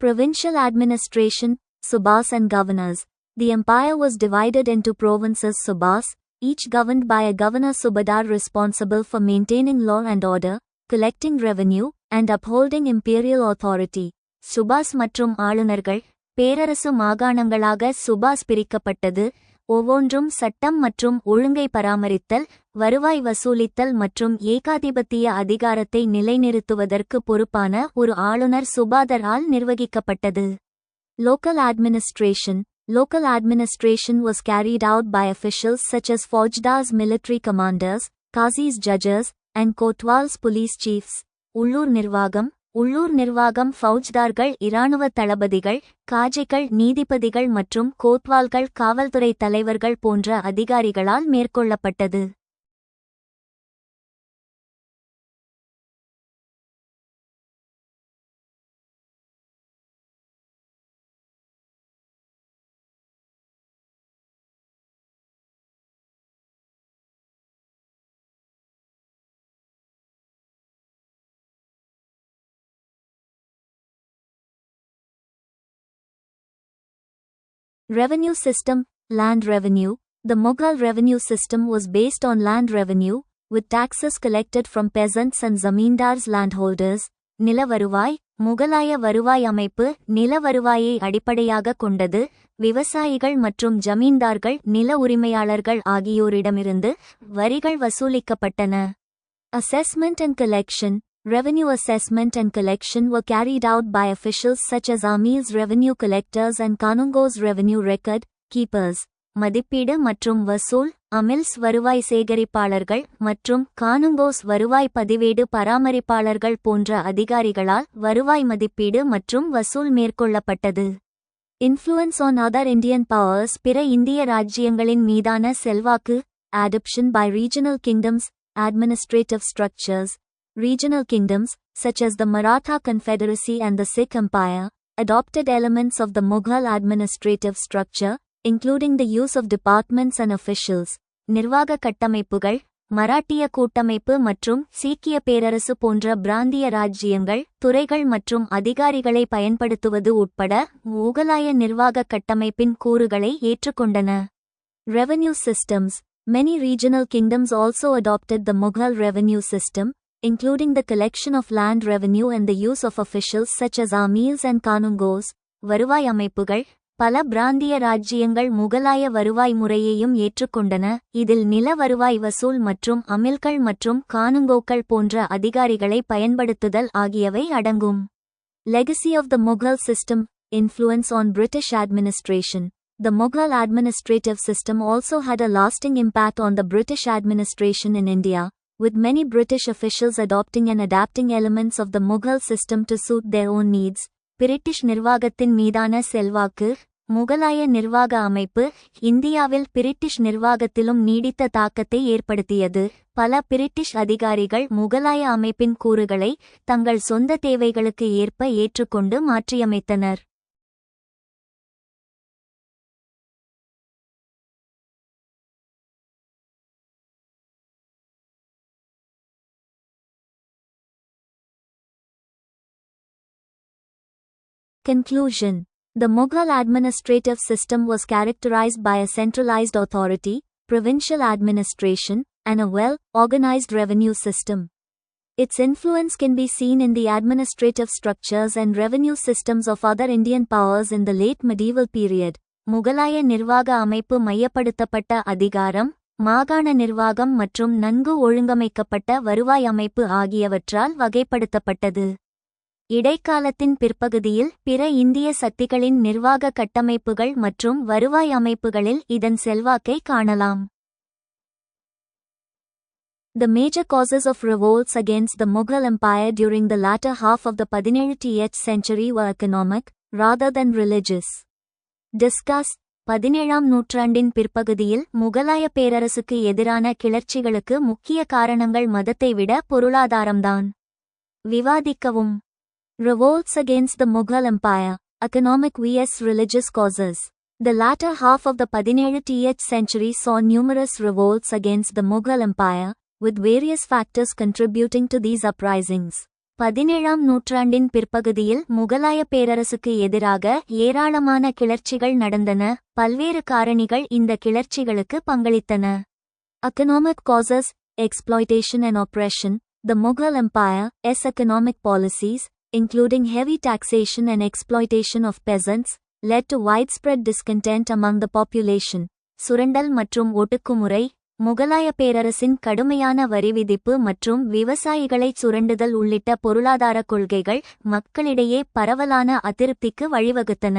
Provincial administration, subas and governors. The empire was divided into provinces subas, each governed by a governor subadar responsible for maintaining law and order, collecting revenue, and upholding imperial authority. சுபாஸ் மற்றும் ஆளுநர்கள். பேரரசு மாகாணங்களாக சுபாஸ் பிரிக்கப்பட்டது, ஒவ்வொன்றும் சட்டம் மற்றும் ஒழுங்கை பராமரித்தல், வருவாய் வசூலித்தல் மற்றும் ஏகாதிபத்திய அதிகாரத்தை நிலைநிறுத்துவதற்கு பொறுப்பான ஒரு ஆளுநர் சுபாதரால் நிர்வகிக்கப்பட்டது. Local administration. Local administration was carried out by officials such as Faujdars, military commanders, Qazis, judges, and Kotwals, police chiefs. உள்ளூர் நிர்வாகம். உள்ளூர் நிர்வாகம் ஃபவுஜ்தார்கள், இராணுவ தளபதிகள், காஜிகள், நீதிபதிகள் மற்றும் கோத்வால்கள், காவல்துறை தலைவர்கள் போன்ற அதிகாரிகளால் மேற்கொள்ளப்பட்டது. Revenue system, land revenue. The Mughal revenue system was based on land revenue, with taxes collected from peasants and zamindars landholders. நில வருவாய். முகலாய வருவாய் அமைப்பு நில வருவாயை அடிப்படையாக கொண்டது. விவசாயிகள் மற்றும் ஜமீன்தார்கள் நில உரிமையாளர்கள் ஆகியோரிடமிருந்து வரிகள் வசூலிக்கப்பட்டன. Assessment and collection. Revenue assessment and collection were carried out by officials such as Amils revenue collectors and Kanungos revenue record keepers. மதிப்பீடு மற்றும் வசூல். அமில்ஸ் வருவாய் சேகரிப்பாளர்கள் மற்றும் கானுங்கோஸ் வருவாய் பதிவேடு பராமரிப்பாளர்கள் போன்ற அதிகாரிகளால் வருவாய் மதிப்பீடு மற்றும் வசூல் மேற்கொள்ளப்பட்டது. Influence on other Indian powers. பிற இந்திய ராஜ்யங்களின் மீதான செல்வாக்கு. Adoption by regional kingdoms. Administrative structures. Regional kingdoms, such as the Maratha Confederacy and the Sikh Empire, adopted elements of the Mughal administrative structure, including the use of departments and officials. நிர்வாக கட்டமைப்புகள். மராட்டிய கூட்டமைப்பு மற்றும் சீக்கிய பேரரசு போன்ற பிராந்திய ராஜ்யங்கள் துறைகள் மற்றும் அதிகாரிகளை பயன்படுத்துவது உட்பட முகலாய நிர்வாக கட்டமைப்பின் கூறுகளை ஏற்றுக்கொண்டன. Revenue systems. Many regional kingdoms also adopted the Mughal revenue system, including the collection of land revenue and the use of officials such as Amils and Kanungos. வருவாய் அமைப்புகள். பல பிராந்திய ராஜ்யங்கள் முகலாய வருவாய் முறையையும் ஏற்றுக்கொண்டன, இதில் நில வருவாய் வசூல் மற்றும் அமில்கள் மற்றும் கானுங்கோக்கள் போன்ற அதிகாரிகளை பயன்படுத்துதல் ஆகியவை அடங்கும். Legacy of the Mughal system. Influence on British administration. The Mughal administrative system also had a lasting impact on the British administration in India, with many British officials adopting and adapting elements of the Mughal system to suit their own needs. British நிர்வாகத்தின் மீதான செல்வாக்கு. முகலாய நிர்வாக அமைப்பு இந்தியாவில் British நிர்வாகத்திலும் நீடித்த தாக்கத்தை ஏற்படுத்தியது. பல பிரிட்டிஷ் அதிகாரிகள் முகலாய அமைப்பின் கூறுகளை தங்கள் சொந்த தேவைகளுக்கு ஏற்ப ஏற்றுக்கொண்டு மாற்றியமைத்தனர். Conclusion. The Mughal administrative system was characterized by a centralized authority, provincial administration, and a well-organized revenue system. Its influence can be seen in the administrative structures and revenue systems of other Indian powers in the late medieval period. முகலாய நிர்வாக அமைப்பு மையப்படுத்தப்பட்ட அதிகாரம், மாகாண நிர்வாகம் மற்றும் நன்கு ஒழுங்கமைக்கப்பட்ட வருவாய் அமைப்பு ஆகியவற்றால் வகைப்படுத்தப்பட்டது. இடைக்காலத்தின் பிற்பகுதியில் பிற இந்திய சக்திகளின் நிர்வாக கட்டமைப்புகள் மற்றும் வருவாய் அமைப்புகளில் இதன் செல்வாக்கை காணலாம். The major causes of revolts against the Mughal Empire during the latter half of the 17th century were economic, rather than religious. Discuss. 17ஆம் நூற்றாண்டின் பிற்பகுதியில் முகலாய பேரரசுக்கு எதிரான கிளர்ச்சிகளுக்கு முக்கிய காரணங்கள் மதத்தை விட பொருளாதாரம்தான். விவாதிக்கவும். Revolts against the Mughal Empire. Economic vs religious causes. The latter half of the 17th century saw numerous revolts against the Mughal Empire, with various factors contributing to these uprisings. 17ஆம் நூற்றாண்டின் பிற்பகுதியில் முகலாய பேரரசுக்கு எதிராக ஏராளமான கிளர்ச்சிகள் நடந்தன. பல்வேறு காரணிகள் இந்த கிளர்ச்சிகளுக்கு பங்களித்தன. Economic causes. Exploitation and oppression. The Mughal Empire's economic policies, including heavy taxation and exploitation of peasants, led to widespread discontent among the population. சுரண்டல் மற்றும் ஒடுக்குமுறை. முகலாய பேரரசின் கடுமையான வரி விதிப்பு மற்றும் விவசாயிகளைச் சுரண்டுதல் உள்ளிட்ட பொருளாதார கொள்கைகள் மக்களிடையே பரவலான அதிருப்திக்கு வழிவகுத்தன.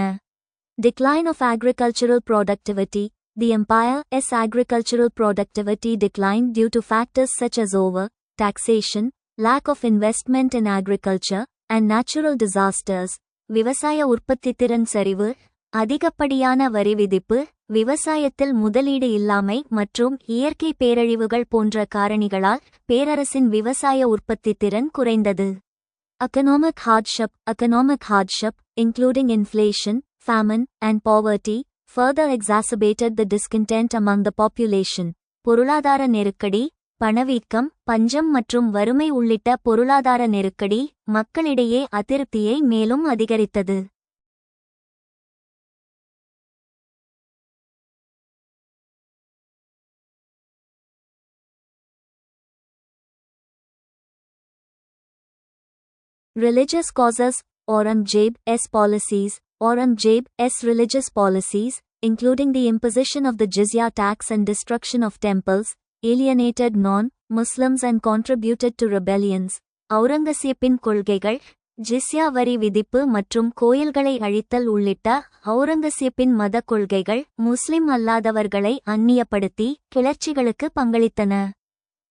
Decline of agricultural productivity. The empire's agricultural productivity declined due to factors such as over-taxation, lack of investment in agriculture, and natural disasters. விவசாய உற்பத்தித்திறன் சரிவு, அதிகப்படியான வரி விதிப்பு, விவசாயத்தில் முதலீடு இல்லாமை மற்றும் இயற்கை பேரழிவுகள் போன்ற காரணிகளால் பேரரசின் விவசாய உற்பத்தித்திறன் குறைந்தது. Economic hardship, including inflation, famine, and poverty, further exacerbated the discontent among the population. பொருளாதார நெருக்கடி, பணவீக்கம், பஞ்சம் மற்றும் வறுமை உள்ளிட்ட பொருளாதார நெருக்கடி மக்களிடையே அதிருப்தியை மேலும் அதிகரித்தது. Religious causes. Aurangzeb's policies. Aurangzeb's religious policies, including the imposition of the jizya tax and destruction of temples, alienated non-Muslims and contributed to rebellions. அவுரங்கசீப்பின் கொள்கைகள் ஜிஸ்யா வரி விதிப்பு மற்றும் கோயில்களை அழித்தல் உள்ளிட்ட அவுரங்கசீப்பின் மத கொள்கைகள் முஸ்லிம் அல்லாதவர்களை அந்நியப்படுத்தி கிளர்ச்சிகளுக்கு பங்களித்தன.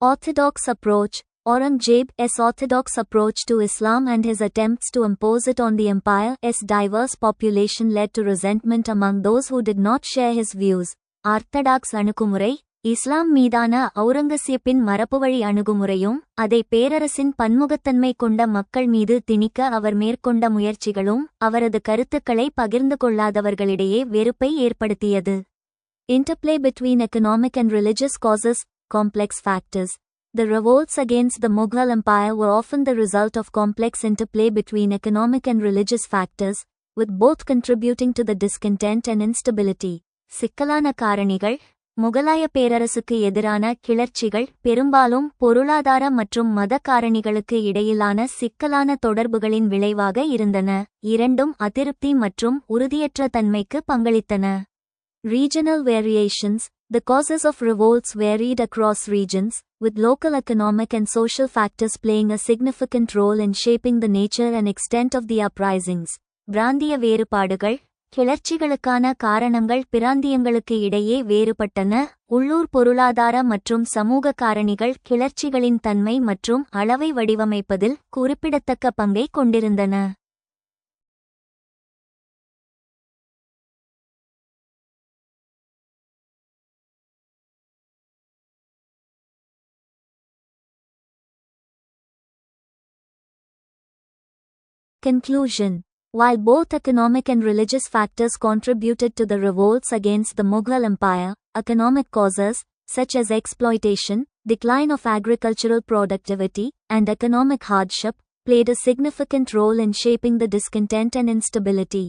Orthodox approach. Aurangzeb's orthodox approach to Islam and his attempts to impose it on the empire's diverse population led to resentment among those who did not share his views. Orthodox அணுகுமுறை. இஸ்லாம் மீதான அவுரங்கசீப்பின் மரபுவழி அணுகுமுறையும் அதை பேரரசின் பன்முகத்தன்மை கொண்ட மக்கள் மீது திணிக்க அவர் மேற்கொண்ட முயற்சிகளும் அவரது கருத்துக்களை பகிர்ந்து கொள்ளாதவர்களிடையே வெறுப்பை ஏற்படுத்தியது. Interplay between economic and religious causes. Complex factors. The revolts against the Mughal Empire were often the result of complex interplay between economic and religious factors, with both contributing to the discontent and instability. சிக்கலான காரணிகள். முகலாய பேரரசுக்கு எதிரான கிளர்ச்சிகள் பெரும்பாலும் பொருளாதார மற்றும் மத காரணிகளுக்கு இடையிலான சிக்கலான தொடர்புகளின் விளைவாக இருந்தன. இரண்டும் அதிருப்தி மற்றும் உறுதியற்ற தன்மைக்கு பங்களித்தன. Regional variations. The causes of revolts varied across regions, with local economic and social factors playing a significant role in shaping the nature and extent of the uprisings. பிராந்திய வேறுபாடுகள். கிளர்ச்சிகளுக்கான காரணங்கள் பிராந்தியங்களுக்கு இடையே வேறுபட்டன. உள்ளூர் பொருளாதார மற்றும் சமூக காரணிகள் கிளர்ச்சிகளின் தன்மை மற்றும் அளவை வடிவமைப்பதில் குறிப்பிடத்தக்க பங்கை கொண்டிருந்தன. Conclusion. While both economic and religious factors contributed to the revolts against the Mughal Empire, economic causes, such as exploitation, decline of agricultural productivity, and economic hardship, played a significant role in shaping the discontent and instability.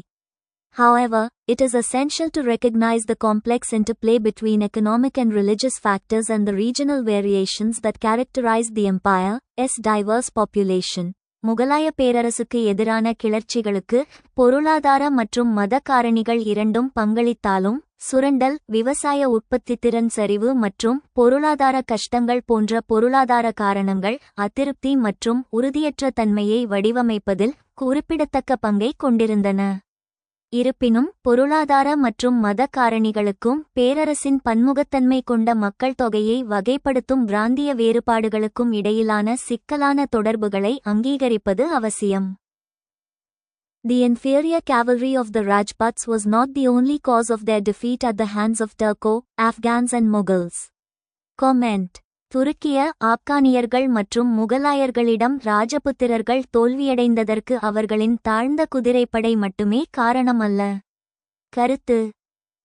However, it is essential to recognize the complex interplay between economic and religious factors and the regional variations that characterized the empire's diverse population. முகலாய பேரரசுக்கு எதிரான கிளர்ச்சிகளுக்கு பொருளாதார மற்றும் மத காரணிகள் இரண்டும் பங்களித்தாலும் சுரண்டல், விவசாய உற்பத்தித்திறன் சரிவு மற்றும் பொருளாதார கஷ்டங்கள் போன்ற பொருளாதார காரணங்கள் அதிருப்தி மற்றும் உறுதியற்ற தன்மையை வடிவமைப்பதில் குறிப்பிடத்தக்க பங்கை கொண்டிருந்தன. இருப்பினும் பொருளாதார மற்றும் மத காரணிகளுக்கும் பேரரசின் பன்முகத்தன்மை கொண்ட மக்கள் தொகையை வகைப்படுத்தும் பிராந்திய வேறுபாடுகளுக்கும் இடையிலான சிக்கலான தொடர்புகளை அங்கீகரிப்பது அவசியம். The inferior cavalry of the Rajputs was not the only cause of their defeat at the hands of Turco, Afghans and Mughals. Comment. துருக்கிய, ஆப்கானியர்கள் மற்றும் முகலாயர்களிடம் ராஜபுத்திரர்கள் தோல்வியடைந்ததற்கு அவர்களின் தாழ்ந்த குதிரைப்படை மட்டுமே காரணமல்ல. கருத்து.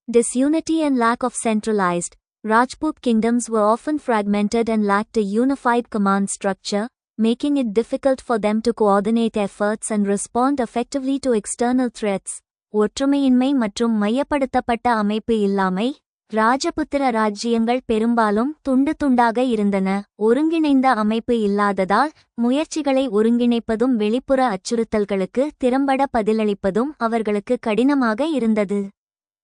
Disunity and lack of centralized Rajput kingdoms were often fragmented and lacked a unified command structure, making it difficult for them to coordinate efforts and respond effectively to external threats. ஒற்றுமையின்மை மற்றும் மையப்படுத்தப்பட்ட அமைப்பு இல்லாமை. ராஜபுத்திர ராஜ்ஜியங்கள் பெரும்பாலும் துண்டு துண்டாக இருந்தன. ஒருங்கிணைந்த அமைப்பு இல்லாததால் முயற்சிகளை ஒருங்கிணைப்பதும் வெளிப்புற அச்சுறுத்தல்களுக்கு திறம்பட பதிலளிப்பதும் அவர்களுக்கு கடினமாக இருந்தது.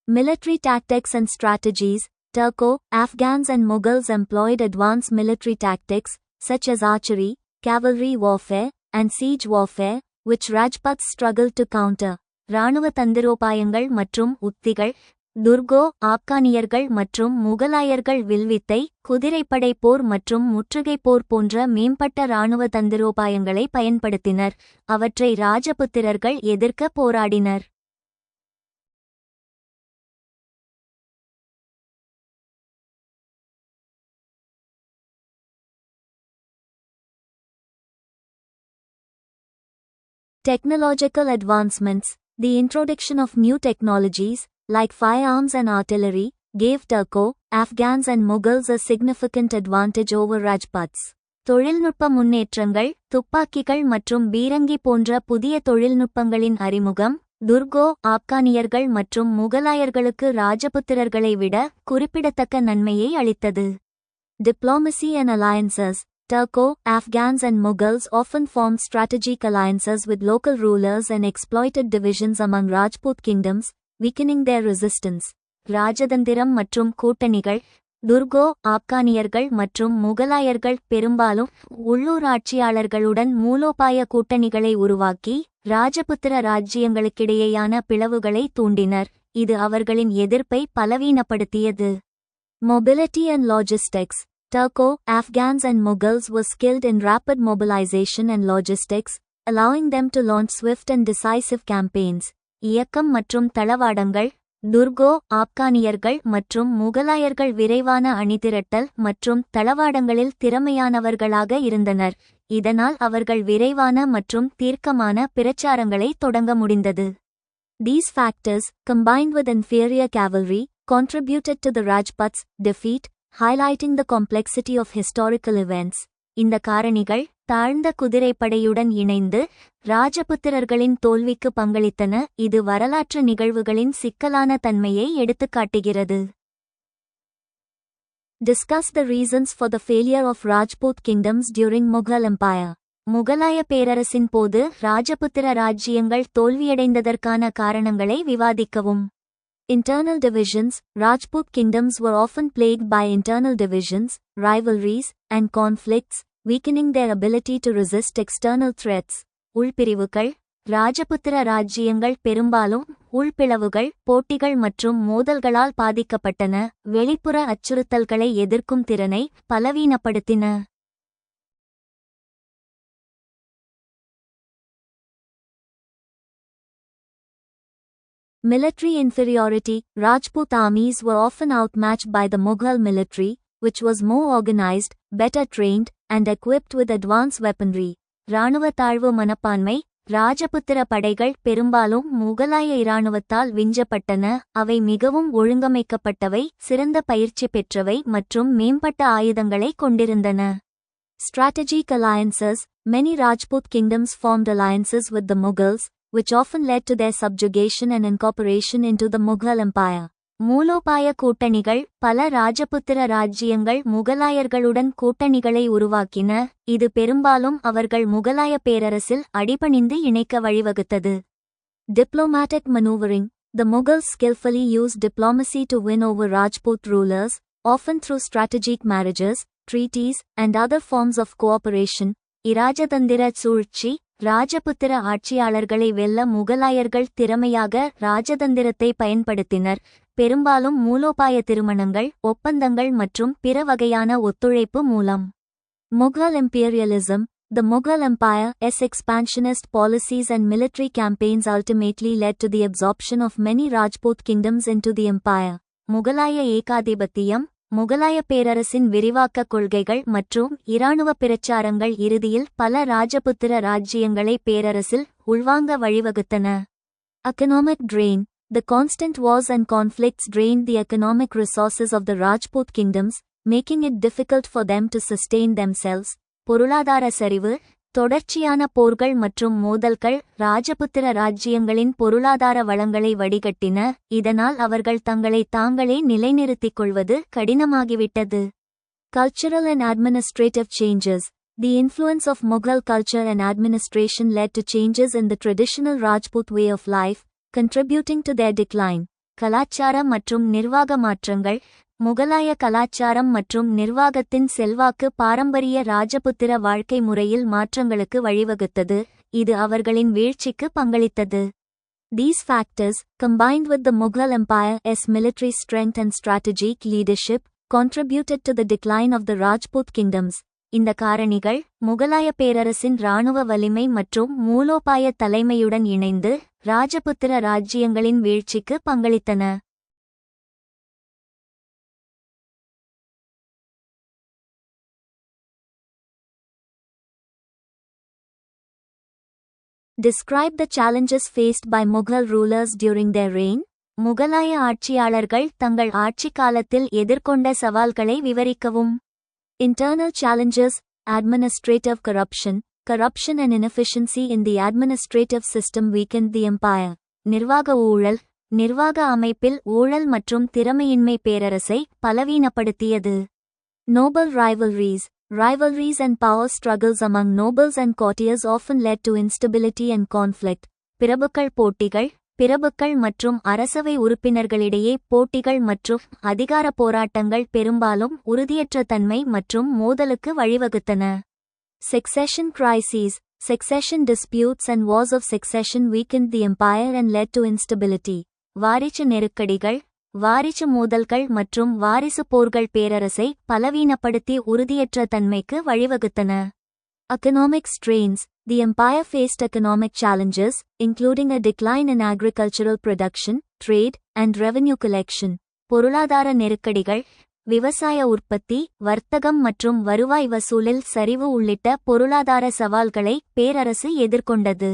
Military tactics and strategies. Turco, Afghans and Mughals employed advanced military tactics, such as archery, cavalry warfare, and siege warfare, which Rajputs struggled to counter. இராணுவ தந்திரோபாயங்கள் மற்றும் உத்திகள். துர்கோ, ஆப்கானியர்கள் மற்றும் முகலாயர்கள் வில்வித்தை, குதிரைப்படை போர் மற்றும் முற்றுகை போர் போன்ற மேம்பட்ட இராணுவ தந்திரோபாயங்களை பயன்படுத்தினர். அவற்றை ராஜபுத்திரர்கள் எதிர்க்க போராடினர். Technological advancements. The introduction of new technologies, like firearms and artillery, gave Turco, Afghans and Mughals a significant advantage over Rajputs. தொழில்நுட்ப முன்னேற்றங்கள், துப்பாக்கிகள் மற்றும் பீரங்கி போன்ற புதிய தொழில்நுட்பங்களின் அறிமுகம், துர்கோ, ஆப்கானியர்கள் மற்றும் முகலாயர்களுக்கு ராஜபுத்திரர்களை விட குறிப்பிடத்தக்க நன்மையை அளித்தது. Diplomacy and alliances. Turco, Afghans and Mughals often formed strategic alliances with local rulers and exploited divisions among Rajput kingdoms, weakening their resistance. ராஜதந்திரம் மற்றும் கூட்டணிகள். துர்கோ, ஆப்கானியர்கள் மற்றும் முகலாயர்கள் பெரும்பாலும் உள்ளூர் ஆட்சியாளர்களுடன் மூலோபாய கூட்டணிகளை உருவாக்கி ராஜபுத்திர ராஜ்ஜியங்களுக்கிடையேயான பிளவுகளை தூண்டினர். இது அவர்களின் எதிர்ப்பை பலவீனப்படுத்தியது. Mobility and logistics. Turco, Afghans and Mughals were skilled in rapid mobilization and logistics, allowing them to launch swift and decisive campaigns. இயக்கம் மற்றும் தளவாடங்கள். துர்கோ, ஆப்கானியர்கள் மற்றும் முகலாயர்கள் விரைவான அணிதிரட்டல் மற்றும் தளவாடங்களில் திறமையானவர்களாக இருந்தனர். இதனால் அவர்கள் விரைவான மற்றும் தீர்க்கமான பிரச்சாரங்களை தொடங்க முடிந்தது. These factors, combined with inferior cavalry, contributed to the Rajputs' defeat, highlighting the complexity of historical events. இந்த காரணிகள் தாழ்ந்த குதிரைப்படையுடன் இணைந்து ராஜபுத்திரர்களின் தோல்விக்கு பங்களித்தன. இது வரலாற்று நிகழ்வுகளின் சிக்கலான தன்மையை எடுத்துக்காட்டுகிறது. Discuss the reasons for the failure of Rajput kingdoms during Mughal Empire. முகலாய பேரரசின் போது ராஜபுத்திர ராஜ்ஜியங்கள் தோல்வியடைந்ததற்கான காரணங்களை விவாதிக்கவும். Internal divisions. Rajput kingdoms were often plagued by internal divisions, rivalries, and conflicts, weakening their ability to resist external threats. உள்பிரிவுகள். ராஜபுத்திர ராஜ்ஜியங்கள் பெரும்பாலும் உள்பிளவுகள், போட்டிகள் மற்றும் மோதல்களால் பாதிக்கப்பட்டன, வெளிப்புற அச்சுறுத்தல்களை எதிர்க்கும் திறனை பலவீனப்படுத்தின. Military inferiority. Rajput armies were often outmatched by the Mughal military, which was more organized, better trained, and equipped with advanced weaponry. இராணுவ தாழ்வு மனப்பான்மை. ராஜபுத்திர படைகள் பெரும்பாலும் முகலாய இராணுவத்தால் விஞ்சப்பட்டன. அவை மிகவும் ஒழுங்கமைக்கப்பட்டவை, சிறந்த பயிற்சி பெற்றவை மற்றும் மேம்பட்ட ஆயுதங்களை கொண்டிருந்தன. Strategic alliances. Many Rajput kingdoms formed alliances with the Mughals, which often led to their subjugation and incorporation into the Mughal Empire. மூலோபாய கூட்டணிகள். பல ராஜபுத்திர ராஜ்ஜியங்கள் முகலாயர்களுடன் கூட்டணிகளை உருவாக்கின. இது பெரும்பாலும் அவர்கள் முகலாய பேரரசில் அடிபணிந்து இணைக்க வழிவகுத்தது. Diplomatic maneuvering. The Mughals skillfully used diplomacy to win over Rajput rulers, often through strategic marriages, treaties, and other forms of cooperation. இராஜதந்திர சூழ்ச்சி. ராஜபுத்திர ஆட்சியாளர்களை வெல்ல முகலாயர்கள் திறமையாக ராஜதந்திரத்தை பயன்படுத்தினர். பெரும்பாலும் மூலோபாய திருமணங்கள், ஒப்பந்தங்கள் மற்றும் பிற வகையான ஒத்துழைப்பு மூலம். Mughal imperialism. The Mughal Empire's expansionist policies and military campaigns ultimately led to the absorption of many Rajput kingdoms into the empire. முகலாய ஏகாதிபத்தியம். முகலாய பேரரசின் விரிவாக்க கொள்கைகள் மற்றும் இராணுவ பிரச்சாரங்கள் இறுதியில் பல ராஜபுத்திர ராஜ்ஜியங்களை பேரரசில் உள்வாங்க வழிவகுத்தன. Economic drain. The constant wars and conflicts drained the economic resources of the Rajput kingdoms, making it difficult for them to sustain themselves. பொருளாதார சரிவு. தொடர்ச்சியான போர்கள் மற்றும் மோதல்கள் ராஜபுத்திர ராஜ்ஜியங்களின் பொருளாதார வளங்களை வடிகட்டின. இதனால் அவர்கள் தங்களை தாங்களே நிலைநிறுத்திக் கொள்வது கடினமாகிவிட்டது. Cultural and administrative changes. The influence of Mughal culture and administration led to changes in the traditional Rajput way of life, contributing to their decline. கலாச்சார மற்றும் நிர்வாக மாற்றங்கள். முகலாய கலாச்சாரம் மற்றும் நிர்வாகத்தின் செல்வாக்கு பாரம்பரிய ராஜபுத்திர வாழ்க்கை முறையில் மாற்றங்களுக்கு வழிவகுத்தது. இது அவர்களின் வீழ்ச்சிக்கு பங்களித்தது. These factors, combined with the Mughal Empire's military strength and strategic leadership, contributed to the decline of the Rajput kingdoms. இந்த காரணிகள் முகலாய பேரரசின் இராணுவ வலிமை மற்றும் மூலோபாய தலைமையுடன் இணைந்து ராஜபுத்திர ராஜ்ஜியங்களின் வீழ்ச்சிக்கு பங்களித்தன. Describe the challenges faced by Mughal rulers during their reign. முகலாய ஆட்சியாளர்கள் தங்கள் ஆட்சி காலத்தில் எதிர்கொண்ட சவால்களை விவரிக்கவும். Internal challenges. Administrative corruption. Corruption and inefficiency in the administrative system weakened the empire. நிர்வாக ஊழல். நிர்வாக அமைப்பில் ஊழல் மற்றும் திறமையின்மை பேரரசை பலவீனப்படுத்தியது. Noble rivalries. Rivalries and power struggles among nobles and courtiers often led to instability and conflict. பிரபுக்கள் போட்டிகள் பிரபுக்கள் மற்றும் அரசவை உறுப்பினர்களிடையே போட்டிகள் மற்றும் அதிகார போராட்டங்கள் பெரும்பாலும் உறுதியற்ற தன்மை மற்றும் மோதலுக்கு வழிவகுத்தன. Succession crises. Succession disputes and wars of succession weakened the empire and led to instability. வாரிசு நெருக்கடிகள் வாரிசு மோதல்கள் மற்றும் வாரிசு போர்கள் பேரரசை பலவீனப்படுத்தி உறுதியற்ற தன்மைக்கு வழிவகுத்தன. Economic strains. The empire faced economic challenges, including a decline in agricultural production, trade, and revenue collection. பொருளாதார நெருக்கடிகள் விவசாய உற்பத்தி வர்த்தகம் மற்றும் வருவாய் வசூலில் சரிவு உள்ளிட்ட பொருளாதார சவால்களை பேரரசு எதிர்கொண்டது.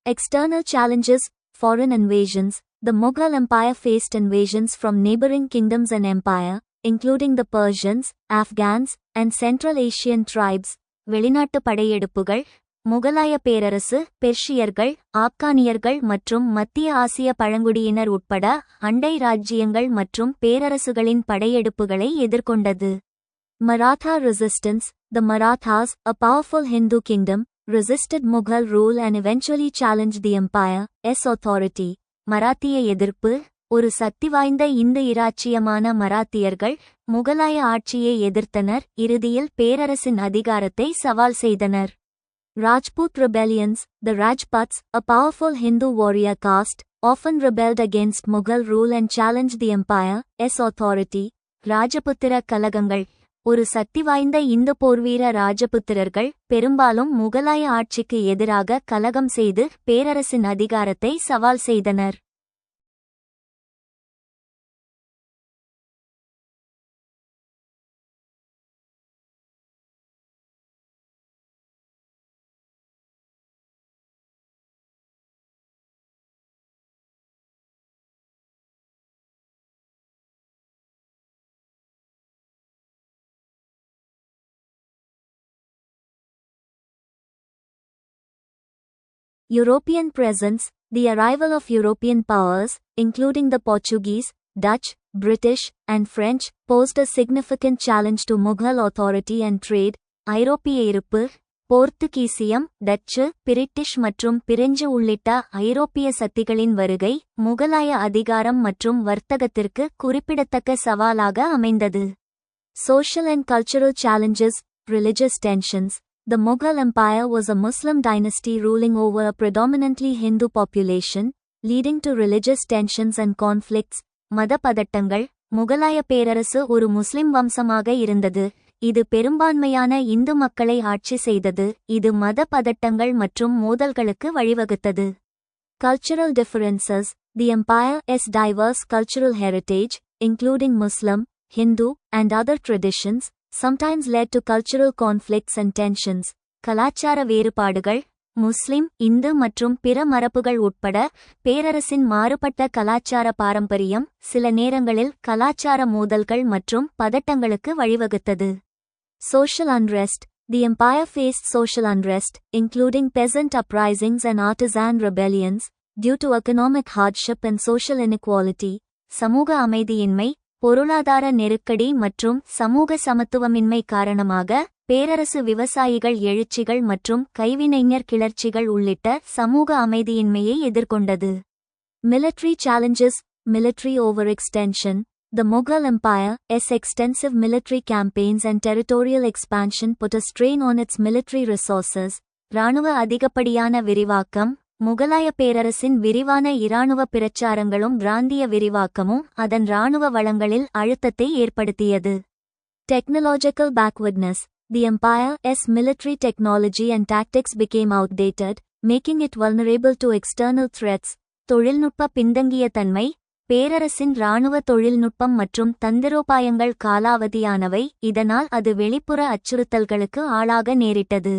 External challenges. Foreign invasions. The Mughal Empire faced invasions from neighboring kingdoms and empire, including the Persians, Afghans, and Central Asian tribes. வெளிநாட்டு படையெடுப்புகள் முகலாய பேரரசு பெர்ஷியர்கள் ஆப்கானியர்கள் மற்றும் மத்திய ஆசிய பழங்குடியினர் உட்பட அண்டை ராஜ்ஜியங்கள் மற்றும் பேரரசுகளின் படையெடுப்புகளை எதிர்கொண்டது. Maratha resistance. The Marathas, a powerful Hindu kingdom, resisted Mughal rule and eventually challenged the empire's authority. மராத்திய எதிர்ப்பு ஒரு சக்திவாய்ந்த இந்து இராச்சியமான மராத்தியர்கள் முகலாய ஆட்சியை எதிர்த்தனர் இறுதியில் பேரரசின் அதிகாரத்தை சவால் செய்தனர். Rajput rebellions. The Rajputs, a powerful Hindu warrior caste, often rebelled against Mughal rule and challenged the empire's authority. ராஜபுத்திர கலகங்கள் ஒரு சக்திவாய்ந்த இந்து போர்வீர ராஜபுத்திரர்கள் பெரும்பாலும் முகலாய ஆட்சிக்கு எதிராக கலகம் செய்து பேரரசின் அதிகாரத்தை சவால் செய்தனர். European presence. The arrival of European powers, including the Portuguese, Dutch, British, and French, posed a significant challenge to Mughal authority and trade. ஐரோப்பிய இருப்பு போர்த்துகீசியம் டச்சு பிரிட்டிஷ் மற்றும் பிரெஞ்சு உள்ளிட்ட ஐரோப்பிய சக்திகளின் வருகை முகலாய அதிகாரம் மற்றும் வர்த்தகத்திற்கு குறிப்பிடத்தக்க சவாலாக அமைந்தது. Social and cultural challenges. Religious tensions. The Mughal Empire was a Muslim dynasty ruling over a predominantly Hindu population, leading to religious tensions and conflicts. மத பதட்டங்கள் முகலாய பேரரசு ஒரு முஸ்லிம் வம்சமாக இருந்தது, இது பெரும்பான்மையான இந்து மக்களை ஆட்சி செய்தது, இது மத பதட்டங்கள் மற்றும் மோதல்களுக்கு வழிவகுத்தது. Cultural differences. The empire's diverse cultural heritage, including Muslim, Hindu, and other traditions, sometimes led to cultural conflicts and tensions. கலாச்சார வேறுபாடுகள் முஸ்லிம் இந்து மற்றும் பிற மரபுகள் உட்பட பேரரசின் மாறுபட்ட கலாச்சார பாரம்பரியம் சில நேரங்களில் கலாச்சார மோதல்கள் மற்றும் பதட்டங்களுக்கு வழிவகுத்தது. Social unrest. The empire faced social unrest, including peasant uprisings and artisan rebellions, due to economic hardship and social inequality. சமூக அமைதியின்மை பொருளாதார நெருக்கடி மற்றும் சமூக சமத்துவமின்மை காரணமாக பேரரசு விவசாயிகள் எழுச்சிகள் மற்றும் கைவினைஞர் கிளர்ச்சிகள் உள்ளிட்ட சமூக அமைதியின்மையை எதிர்கொண்டது. Military challenges. Military overextension. The Mughal Empire's extensive military campaigns and territorial expansion put a strain on its military resources. இராணுவ அதிகப்படியான விரிவாக்கம் முகலாய பேரரசின் விரிவான இராணுவ பிரச்சாரங்களும் பிராந்திய விரிவாக்கமும் அதன் இராணுவ வளங்களில் அழுத்தத்தை ஏற்படுத்தியது. Technological backwardness. The empire's military technology and tactics became outdated, making it vulnerable to external threats. தொழில்நுட்ப பின்தங்கிய தன்மை பேரரசின் இராணுவ தொழில்நுட்பம் மற்றும் தந்திரோபாயங்கள் காலாவதியானவை, இதனால் அது வெளிப்புற அச்சுறுத்தல்களுக்கு ஆளாக நேரிட்டது.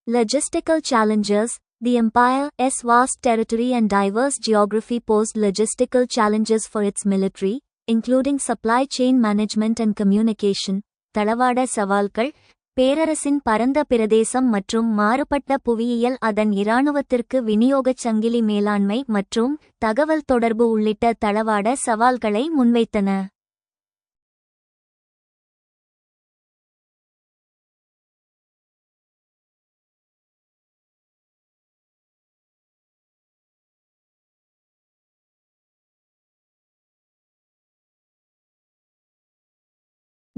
Logistical challenges. The empire's vast territory and diverse geography posed logistical challenges for its military, including supply chain management and communication. தளவாட சவால்கள் பேரரசின் பரந்த பிரதேசம் மற்றும் மாறுபட்ட புவியியல் அதன் இராணுவத்திற்கு விநியோகச் சங்கிலி மேலாண்மை மற்றும் தகவல் தொடர்பு உள்ளிட்ட தளவாட சவால்களை முன்வைத்தன.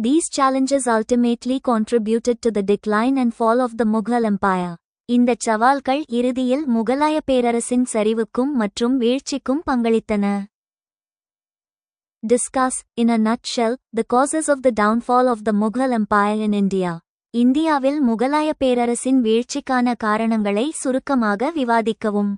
These challenges ultimately contributed to the decline and fall of the Mughal Empire. இந்தச் சவால்கள் இறுதியில் முகலாய பேரரசின் சரிவுக்கும் மற்றும் வீழ்ச்சிக்கும் பங்களித்தன. Discuss, in a nutshell, the causes of the downfall of the Mughal Empire in India. இந்தியாவில் முகலாய பேரரசின் வீழ்ச்சிக்கான காரணங்களை சுருக்கமாக விவாதிக்கவும்.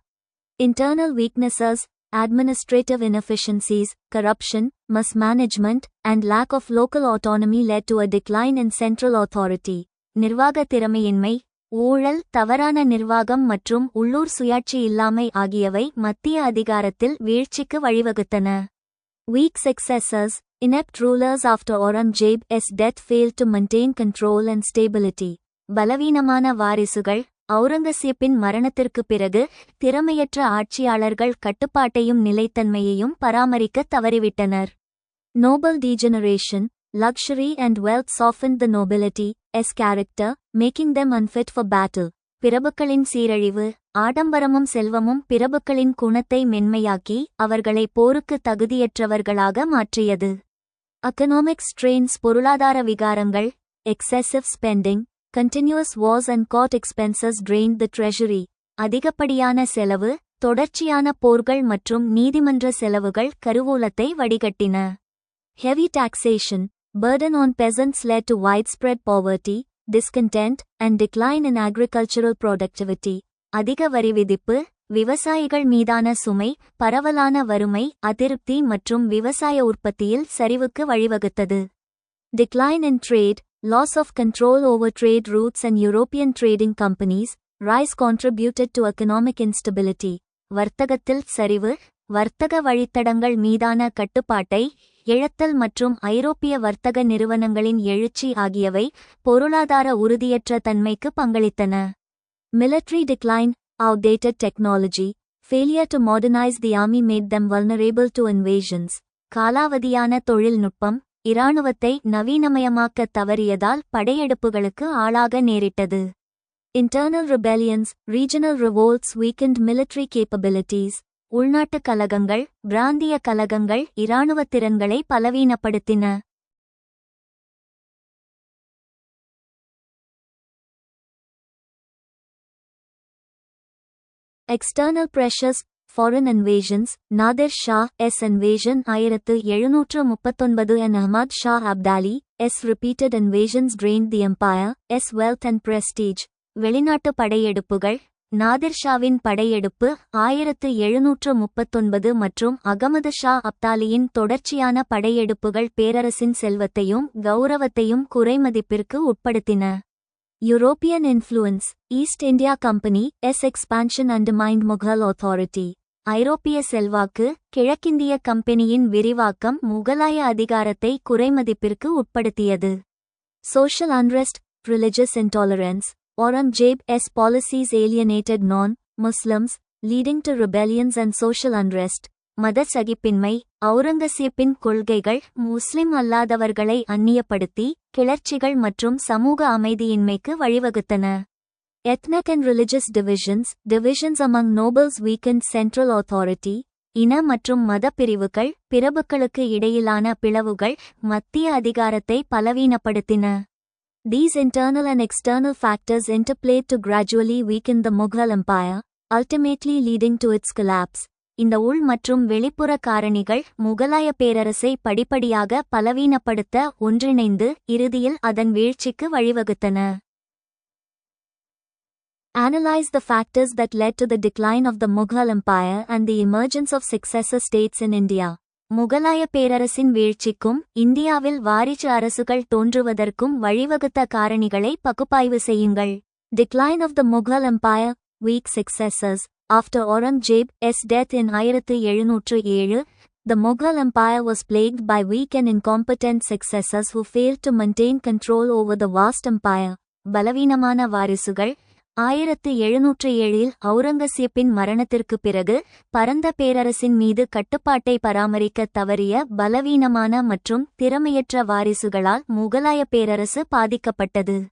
Internal weaknesses, administrative inefficiencies, corruption, mismanagement, and lack of local autonomy led to a decline in central authority. நிர்வாக திறமையின்மை, ஊழல், தவறான நிர்வாகம் மற்றும் உள்ளூர் சுயாட்சி இல்லாமை ஆகியவை மத்திய அதிகாரத்தில் வீழ்ச்சிக்கு வழிவகுத்தன. Weak successors, inept rulers after Aurangzeb's death failed to maintain control and stability. பலவீனமான வாரிசுகள், அவுரங்கசீப்பின் மரணத்திற்குப் பிறகு திறமையற்ற ஆட்சியாளர்கள் கட்டுப்பாட்டையும் நிலைத்தன்மையையும் பராமரிக்க தவறிவிட்டனர். Noble degeneration, luxury and wealth softened the nobility's character, making them unfit for battle. பிரபுக்களின் சீரழிவு, ஆடம்பரமும் செல்வமும் பிரபுக்களின் குணத்தை மென்மையாக்கி அவர்களை போருக்கு தகுதியற்றவர்களாக மாற்றியது. Economic strains, பொருளாதார விகாரங்கள், excessive spending, continuous wars and court expenses drained the treasury. அதிகப்படியான செலவு, தொடர்ச்சியான போர்கள் மற்றும் நீதிமன்ற செலவுகள் கருவூலத்தை வடிகட்டின. Heavy taxation, burden on peasants led to widespread poverty, discontent, and decline in agricultural productivity. அதிக வரி விதிப்பு, விவசாயிகள் மீதான சுமை, பரவலான வறுமை, அதிருப்தி மற்றும் விவசாய உற்பத்தியில் சரிவுக்கு வழிவகுத்தது. Decline in trade, loss of control over trade routes and European trading companies, rise contributed to economic instability. வர்த்தகத்தில் சரிவு, வர்த்தக வழித்தடங்கள் மீதான கட்டுப்பாட்டை இழத்தல் மற்றும் ஐரோப்பிய வர்த்தக நிறுவனங்களின் எழுச்சி ஆகியவை பொருளாதார உறுதியற்ற தன்மைக்கு பங்களித்தன. Military decline, outdated technology, failure to modernize the army made them vulnerable to invasions. காலாவதியான தொழில்நுட்பம், இராணுவத்தை நவீனமயமாக்க தவறியதால் படையெடுப்புகளுக்கு ஆளாக நேரிட்டது. Internal rebellions, regional revolts weakened military capabilities. உள்நாட்டு கலகங்கள், பிராந்திய கலகங்கள் இராணுவ திறன்களை பலவீனப்படுத்தின. External pressures, foreign invasions, Nadir Shah's invasion 1739 and Ahmad Shah Abdali's repeated invasions drained the empire's wealth and prestige. வெளிநாட்டு படையெடுப்புகள், நாதிர் ஷாவின் படையெடுப்பு 1739 மற்றும் அகமது ஷா அப்தாலியின் தொடர்ச்சியான படையெடுப்புகள் பேரரசின் செல்வத்தையும் கௌரவத்தையும் குறைமதிப்பிற்கு உட்படுத்தின. European influence, East India Company's expansion undermined Mughal authority. ஐரோப்பிய செல்வாக்கு, கிழக்கிந்திய கம்பெனியின் விரிவாக்கம் முகலாய அதிகாரத்தை குறைமதிப்பிற்கு உட்படுத்தியது. Social unrest, religious intolerance, Aurangzeb's policies alienated non-Muslims, leading to rebellions and social unrest. மத சகிப்பின்மை, அவுரங்கசீப்பின் கொள்கைகள் முஸ்லிம் அல்லாதவர்களை அந்நியப்படுத்தி கிளர்ச்சிகள் மற்றும் சமூக அமைதியின்மைக்கு வழிவகுத்தன. Ethnic and religious divisions among nobles weakened central authority. இன மற்றும் மத பிரிவுகள், பிரபுக்களுக்கு இடையிலான பிளவுகள் மத்திய அதிகாரத்தை பலவீனப்படுத்தின. These internal and external factors interplayed to gradually weaken the Mughal Empire, ultimately leading to its collapse. இந்த உள் மற்றும் வெளிப்புற காரணிகள் முகலாய பேரரசை படிப்படியாக பலவீனப்படுத்த ஒன்றிணைந்து இறுதியில் அதன் வீழ்ச்சிக்கு வழிவகுத்தன. Analyze the factors that led to the decline of the Mughal Empire and the emergence of successor states in India. முகலாய பேரரசின் வீழ்ச்சிக்கும் இந்தியாவில் வாரிசு அரசுகள் தோன்றுவதற்கும் வழிவகுத்த காரணிகளை பகுப்பாய்வு செய்யுங்கள். Decline of the Mughal Empire, weak successors. After Aurangzeb's death in 1707, the Mughal Empire was plagued by weak and incompetent successors who failed to maintain control over the vast empire. பலவீனமான வாரிசுகள், 1707 அவுரங்கசீப்பின் மரணத்திற்குப் பிறகு பரந்த பேரரசின் மீது கட்டுப்பாட்டை பராமரிக்க தவறிய பலவீனமான மற்றும் திறமையற்ற வாரிசுகளால் முகலாய பேரரசு பாதிக்கப்பட்டது.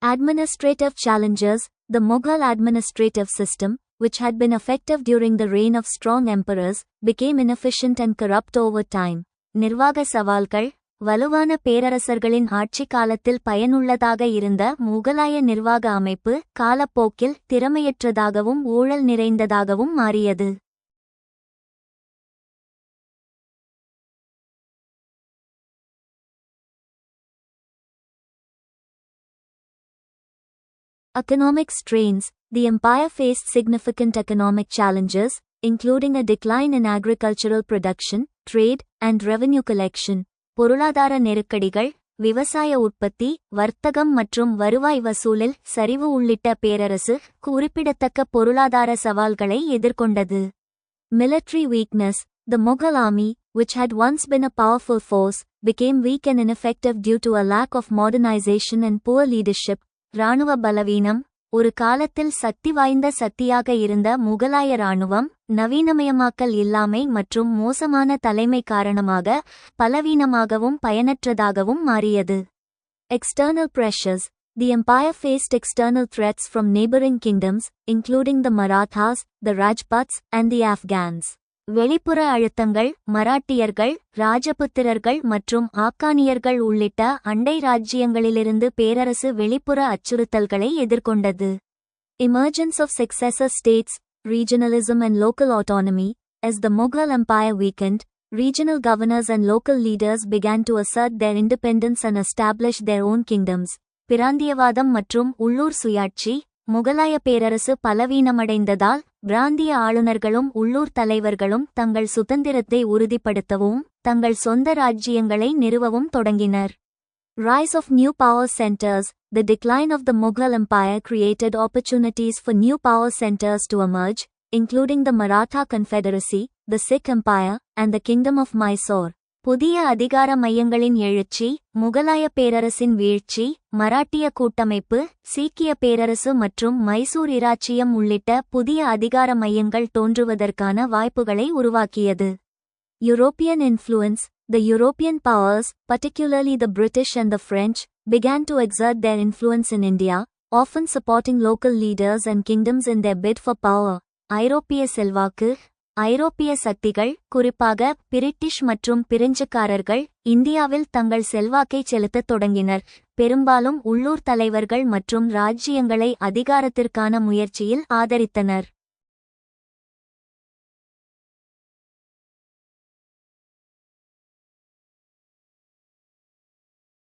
Administrative challenges. The Mughal administrative system, which had been effective during the reign of strong emperors, became inefficient and corrupt over time. நிர்வாக சவால்கள், வலுவான பேரரசர்களின் ஆட்சி காலத்தில் பயனுள்ளதாக இருந்த முகலாய நிர்வாக அமைப்பு காலப்போக்கில் திறமையற்றதாகவும் ஊழல் நிறைந்ததாகவும் மாறியது. Economic strains. The empire faced significant economic challenges, including a decline in agricultural production, trade, and revenue collection. பொருளாதார நெருக்கடிகள், விவசாய உற்பத்தி, வர்த்தகம் மற்றும் வருவாய் வசூலில் சரிவு உள்ளிட்ட பேரரசு குறிப்பிடத்தக்க பொருளாதார சவால்களை எதிர்கொண்டது. Military weakness. The Mughal army, which had once been a powerful force, became weak and ineffective due to a lack of modernization and poor leadership. இராணுவ பலவீனம். ஒரு காலத்தில் சக்தி வாய்ந்த சக்தியாக இருந்த முகலாய இராணுவம் நவீனமயமாக்கல் இல்லாமை மற்றும் மோசமான தலைமை காரணமாக பலவீனமாகவும் பயனற்றதாகவும் மாறியது. External pressures. The empire faced external threats from neighboring kingdoms, including the Marathas, the Rajputs, and the Afghans. வெளிப்புற அழுத்தங்கள் மராட்டியர்கள், ராஜபுத்திரர்கள் மற்றும் ஆப்கானியர்கள் உள்ளிட்ட அண்டை ராஜ்ஜியங்களிலிருந்து பேரரசு வெளிப்புற அச்சுறுத்தல்களை எதிர்கொண்டது. Emergence of successor states, regionalism and local autonomy. As the Mughal Empire weakened, regional governors and local leaders began to assert their independence and establish their own kingdoms. பிராந்தியவாதம் மற்றும் உள்ளூர் சுயாட்சி. முகலாய பேரரசு பலவீனமடைந்ததால் பிராந்திய ஆளுநர்களும் உள்ளூர் தலைவர்களும் தங்கள் சுதந்திரத்தை உறுதிப்படுத்தவும் தங்கள் சொந்த ராஜ்ஜியங்களை நிறுவவும் தொடங்கினர். Rise of new power centers. The decline of the Mughal Empire created opportunities for new power centers to emerge, including the Maratha Confederacy, the Sikh Empire, and the Kingdom of Mysore. புதிய அதிகார மையங்களின் எழுச்சி, முகலாய பேரரசின் வீழ்ச்சி, மராட்டிய கூட்டமைப்பு, சீக்கிய பேரரசு மற்றும் மைசூர் இராச்சியம் உள்ளிட்ட புதிய அதிகார மையங்கள் தோன்றுவதற்கான வாய்ப்புகளை உருவாக்கியது. European influence. The European powers, particularly the British and the French, began to exert their influence in India, often supporting local leaders and kingdoms in their bid for power. ஐரோப்பிய செல்வாக்கு. ஐரோப்பிய சக்திகள், குறிப்பாக பிரிட்டிஷ் மற்றும் பிரெஞ்சுக்காரர்கள், இந்தியாவில் தங்கள் செல்வாக்கை செலுத்தத் தொடங்கினர், பெரும்பாலும் உள்ளூர் தலைவர்கள் மற்றும் ராஜ்ஜியங்களை அதிகாரத்திற்கான முயற்சியில் ஆதரித்தனர்.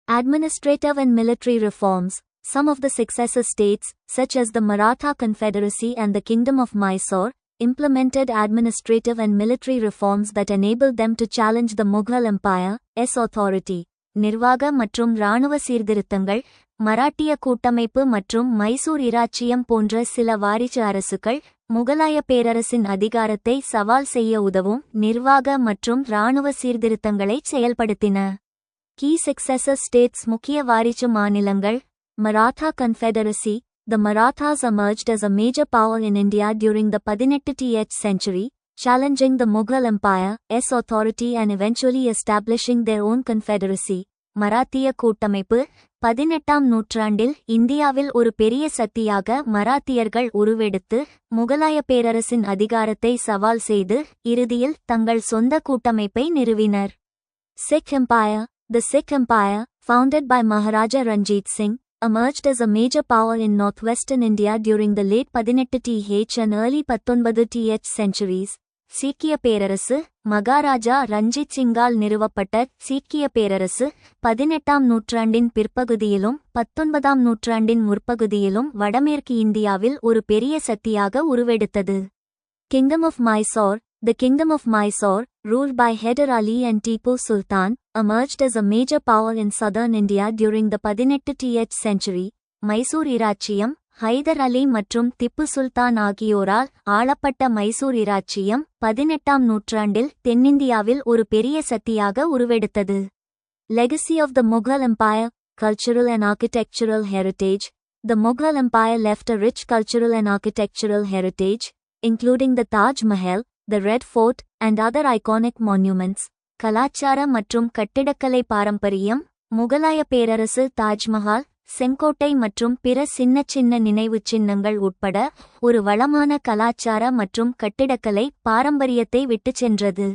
Administrative and military reforms. Some of the successor states, such as the Maratha Confederacy and the Kingdom of Mysore, implemented administrative and military reforms that enabled them to challenge the Mughal Empire's authority. நிர்வாக மற்றும் இராணுவ சீர்திருத்தங்கள். மராட்டிய கூட்டமைப்பு மற்றும் மைசூர் இராச்சியம் போன்ற சில வாரிசு அரசுகள் முகலாய பேரரசின் அதிகாரத்தை சவால் செய்ய உதவும் நிர்வாக மற்றும் இராணுவ சீர்திருத்தங்களை செயல்படுத்தின. Key successor states. முக்கிய வாரிசு மாநிலங்கள். Maratha Confederacy. The Marathas emerged as a major power in India during the 18th century, challenging the Mughal Empire's authority and eventually establishing their own confederacy. மராத்திய கூட்டமைப்பு. 18ஆம் நூற்றாண்டில் இந்தியாவில் ஒரு பெரிய சக்தியாக மராத்தியர்கள் உருவெடுத்து முகலாய பேரரசின் அதிகாரத்தை சவால் செய்து இறுதியில் தங்கள் சொந்த கூட்டமைப்பை நிறுவினர். Sikh Empire. The Sikh Empire, founded by Maharaja Ranjit Singh, emerged as a major power in northwestern India during the late 18th and early 19th centuries. சீக்கிய பேரரசு. மகாராஜா ரஞ்சித் சிங்கால் நிறுவப்பட்ட சீக்கிய பேரரசு 18ஆம் நூற்றாண்டின் பிற்பகுதியிலும் 19ஆம் நூற்றாண்டின் முற்பகுதியிலும் வடமேற்கு இந்தியாவில் ஒரு பெரிய சக்தியாக உருவெடுத்தது. Kingdom of Mysore. The Kingdom of Mysore, ruled by Hyder Ali and Tipu Sultan, emerged as a major power in southern India during the 18th century. Mysore இராச்சியம். ஹைதர் அலி மற்றும் திப்பு சுல்தான் ஆகியோரால் ஆளப்பட்ட மைசூர் இராச்சியம் 18ஆம் நூற்றாண்டில் தென்னிந்தியாவில் ஒரு பெரிய சக்தியாக உருவெடுத்தது. Legacy of the Mughal Empire. Cultural and architectural heritage. The Mughal Empire left a rich cultural and architectural heritage, including the Taj Mahal, the Red Fort, and other iconic monuments. கலாச்சார மற்றும் கட்டிடக்கலை பாரம்பரியம். முகலாய பேரரசு தாஜ்மஹால், செங்கோட்டை மற்றும் பிற சின்ன நினைவுச் சின்னங்கள் உட்பட ஒரு வளமான கலாச்சார மற்றும் கட்டிடக்கலை பாரம்பரியத்தை விட்டுச் சென்றது.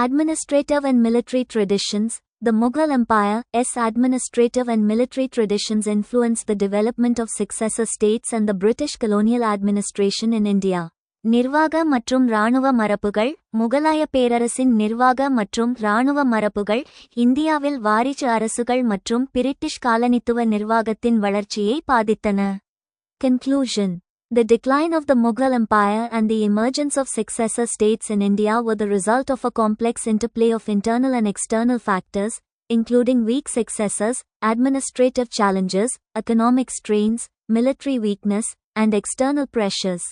Administrative and military traditions. The Mughal Empire's administrative and military traditions influenced the development of successor states and the British colonial administration in India. நிர்வாக மற்றும் இராணுவ மரபுகள். முகலாய பேரரசின் நிர்வாக மற்றும் இராணுவ மரபுகள் இந்தியாவில் வாரிசு அரசுகள் மற்றும் பிரிட்டிஷ் காலனித்துவ நிர்வாகத்தின் வளர்ச்சியை பாதித்தன. Conclusion. The decline of the Mughal Empire and the emergence of successor states in India were the result of a complex interplay of internal and external factors, including weak successors, administrative challenges, economic strains, military weakness, and external pressures.